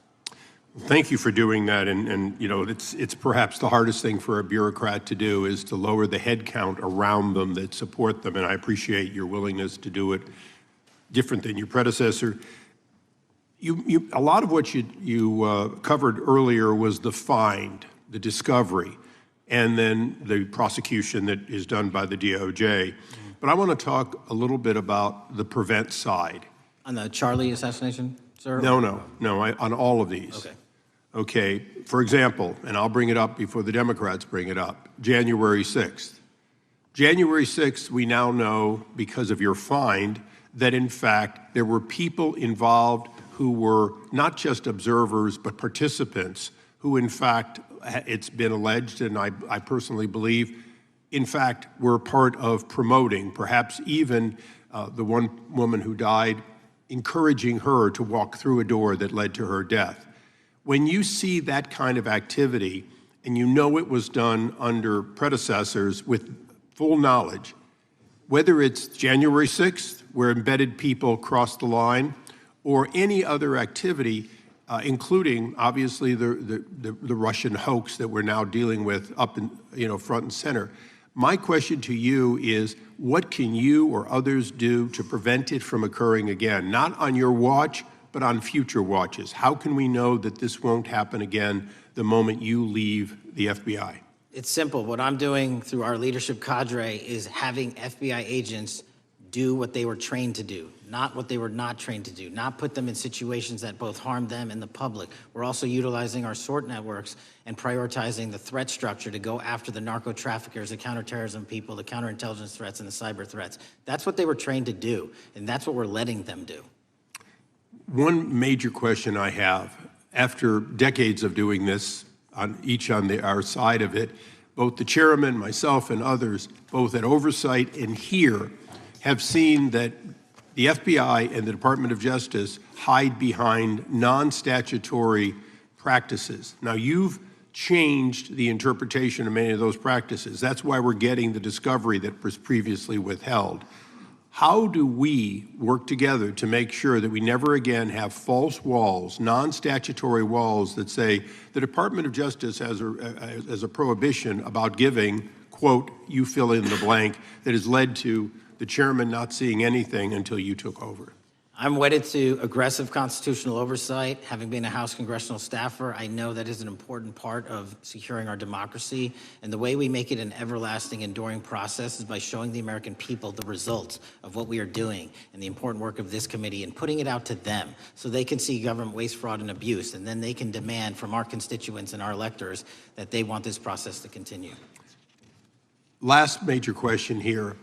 Thank you for doing that, and it's perhaps the hardest thing for a bureaucrat to do is to lower the head count around them that support them, and I appreciate your willingness to do it different than your predecessor. A lot of what you covered earlier was the find, the discovery, and then the prosecution that is done by the DOJ. But I want to talk a little bit about the prevent side. On the Charlie assassination, sir? No, on all of these. Okay. Okay, for example, and I'll bring it up before the Democrats bring it up, January 6th. January 6th, we now know, because of your find, that in fact there were people involved who were not just observers but participants who in fact, it's been alleged, and I personally believe, in fact, were part of promoting, perhaps even the one woman who died, encouraging her to walk through a door that led to her death. When you see that kind of activity, and you know it was done under predecessors with full knowledge, whether it's January 6th, where embedded people crossed the line, or any other activity, including obviously the Russian hoax that we're now dealing with up in front and center. My question to you is, what can you or others do to prevent it from occurring again? Not on your watch, but on future watches. How can we know that this won't happen again the moment you leave the FBI? It's simple. What I'm doing through our leadership cadre is having FBI agents do what they were trained to do, not what they were not trained to do, not put them in situations that both harm them and the public. We're also utilizing our SORT networks and prioritizing the threat structure to go after the narco traffickers, the counterterrorism people, the counterintelligence threats, and the cyber threats. That's what they were trained to do, and that's what we're letting them do. One major question I have, after decades of doing this, on our side of it, both the chairman, myself, and others, both at oversight and here, have seen that the FBI and the Department of Justice hide behind non-statutory practices. Now, you've changed the interpretation of many of those practices. That's why we're getting the discovery that was previously withheld. How do we work together to make sure that we never again have false walls, non-statutory walls that say the Department of Justice has a prohibition about giving, quote, you fill in the blank, that has led to the chairman not seeing anything until you took over? I'm wedded to aggressive constitutional oversight. Having been a House congressional staffer, I know that is an important part of securing our democracy. And the way we make it an everlasting, enduring process is by showing the American people the results of what we are doing and the important work of this committee and putting it out to them so they can see government waste, fraud, and abuse. And then they can demand from our constituents and our electors that they want this process to continue. Last major question here.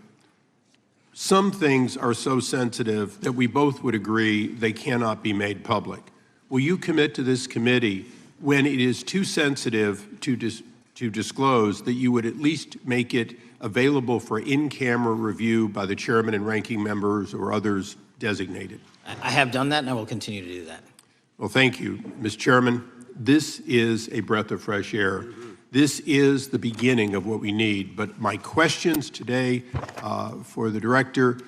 Some things are so sensitive that we both would agree they cannot be made public. Will you commit to this committee, when it is too sensitive to disclose, that you would at least make it available for in-camera review by the chairman and ranking members or others designated? I have done that, and I will continue to do that. Well, thank you, Mr. Chairman. This is a breath of fresh air. This is the beginning of what we need. But my questions today for the director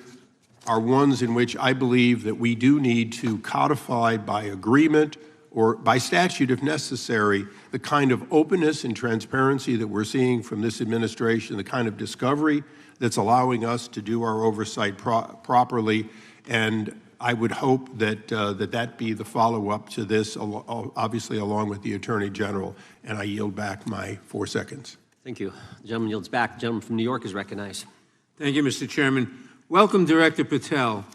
are ones in which I believe that we do need to codify by agreement or by statute, if necessary, the kind of openness and transparency that we're seeing from this administration, the kind of discovery that's allowing us to do our oversight properly. And I would hope that that be the follow-up to this, obviously along with the Attorney General. And I yield back my 4 seconds. Thank you. The gentleman yields back. The gentleman from New York is recognized. Thank you, Mr. Chairman. Welcome, Director Patel.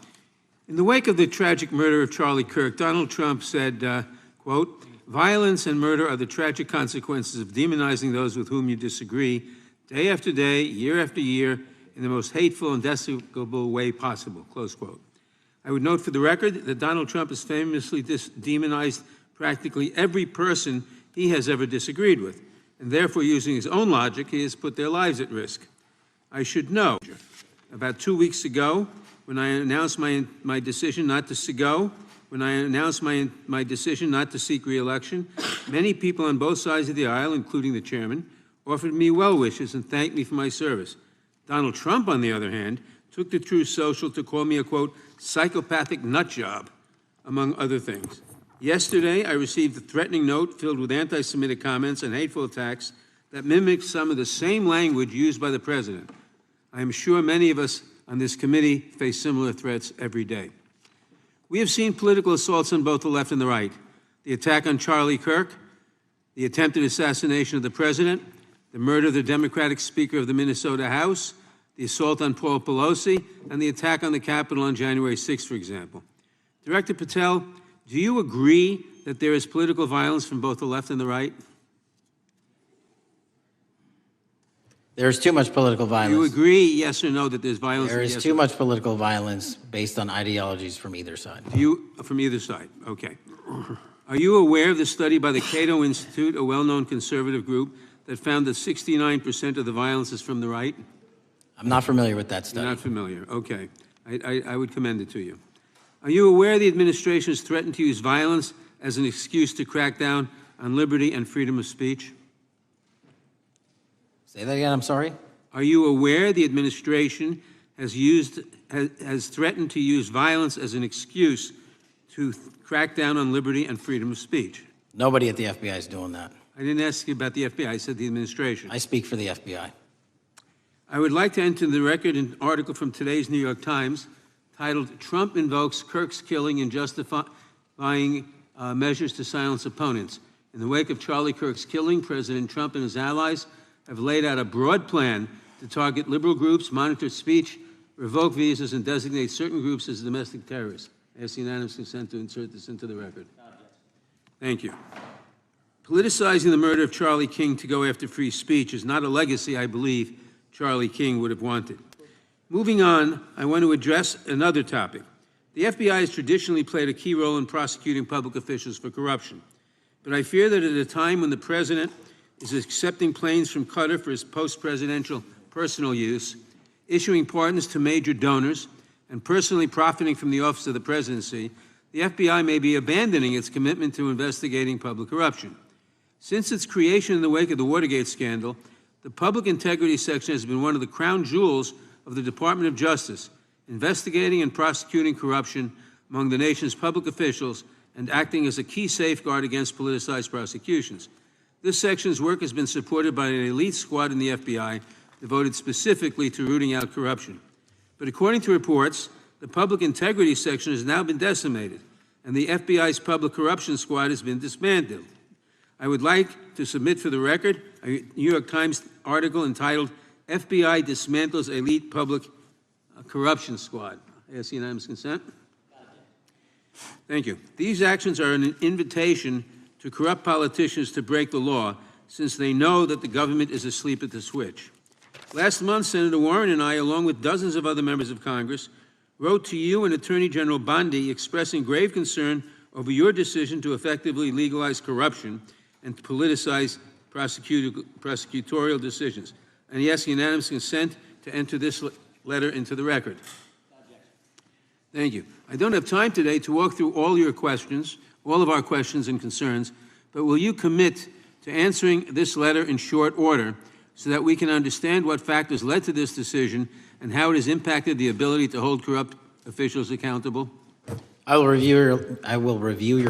In the wake of the tragic murder of Charlie Kirk, Donald Trump said, quote, "Violence and murder are the tragic consequences of demonizing those with whom you disagree, day after day, year after year, in the most hateful and despicable way possible," close quote. I would note for the record that Donald Trump has famously demonized practically every person he has ever disagreed with, and therefore, using his own logic, he has put their lives at risk. I should know, about 2 weeks ago, when I announced my decision not to my decision not to seek re-election, many people on both sides of the aisle, including the chairman, offered me well wishes and thanked me for my service. Donald Trump, on the other hand, took to Truth Social to call me a, quote, psychopathic nut job, among other things. Yesterday, I received a threatening note filled with anti-Semitic comments and hateful attacks that mimicked some of the same language used by the president. I am sure many of us on this committee face similar threats every day. We have seen political assaults on both the left and the right. The attack on Charlie Kirk, the attempted assassination of the president, the murder of the Democratic Speaker of the Minnesota House, the assault on Paul Pelosi, and the attack on the Capitol on January 6th, for example. Director Patel, do you agree that there is political violence from both the left and the right? There's too much political violence. Do you agree, yes or no, that there's violence? There is too much political violence based on ideologies from either side. From either side, okay. Are you aware of the study by the Cato Institute, a well-known conservative group, that found that 69% of the violence is from the right? I'm not familiar with that study. You're not familiar, okay. I would commend it to you. Are you aware the administration has threatened to use violence as an excuse to crack down on liberty and freedom of speech? Say that again, I'm sorry? Are you aware the administration has threatened to use violence as an excuse to crack down on liberty and freedom of speech? Nobody at the FBI is doing that. I didn't ask you about the FBI, I said the administration. I speak for the FBI. I would like to enter the record an article from today's New York Times titled, "Trump Invokes Kirk's Killing in Justifying Measures to Silence Opponents." In the wake of Charlie Kirk's killing, President Trump and his allies have laid out a broad plan to target liberal groups, monitor speech, revoke visas, and designate certain groups as domestic terrorists. I ask unanimous consent to insert this into the record. Thank you. Politicizing the murder of Charlie King to go after free speech is not a legacy I believe Charlie King would have wanted. Moving on, I want to address another topic. The FBI has traditionally played a key role in prosecuting public officials for corruption. But I fear that at a time when the president is accepting planes from Qatar for his post-presidential personal use, issuing pardons to major donors, and personally profiting from the office of the presidency, the FBI may be abandoning its commitment to investigating public corruption. Since its creation in the wake of the Watergate scandal, the Public Integrity Section has been one of the crown jewels of the Department of Justice, investigating and prosecuting corruption among the nation's public officials and acting as a key safeguard against politicized prosecutions. This section's work has been supported by an elite squad in the FBI devoted specifically to rooting out corruption. But according to reports, the Public Integrity Section has now been decimated, and the FBI's Public Corruption Squad has been disbanded. I would like to submit for the record a New York Times article entitled, "FBI Dismantles Elite Public Corruption Squad." I ask unanimous consent. Thank you. These actions are an invitation to corrupt politicians to break the law, since they know that the government is asleep at the switch. Last month, Senator Warren and I, along with dozens of other members of Congress, wrote to you and Attorney General Bondi expressing grave concern over your decision to effectively legalize corruption and to politicize prosecutorial decisions. And he asks unanimous consent to enter this letter into the record. Thank you. I don't have time today to walk through all your questions, all of our questions and concerns, but will you commit to answering this letter in short order so that we can understand what factors led to this decision and how it has impacted the ability to hold corrupt officials accountable? I will review your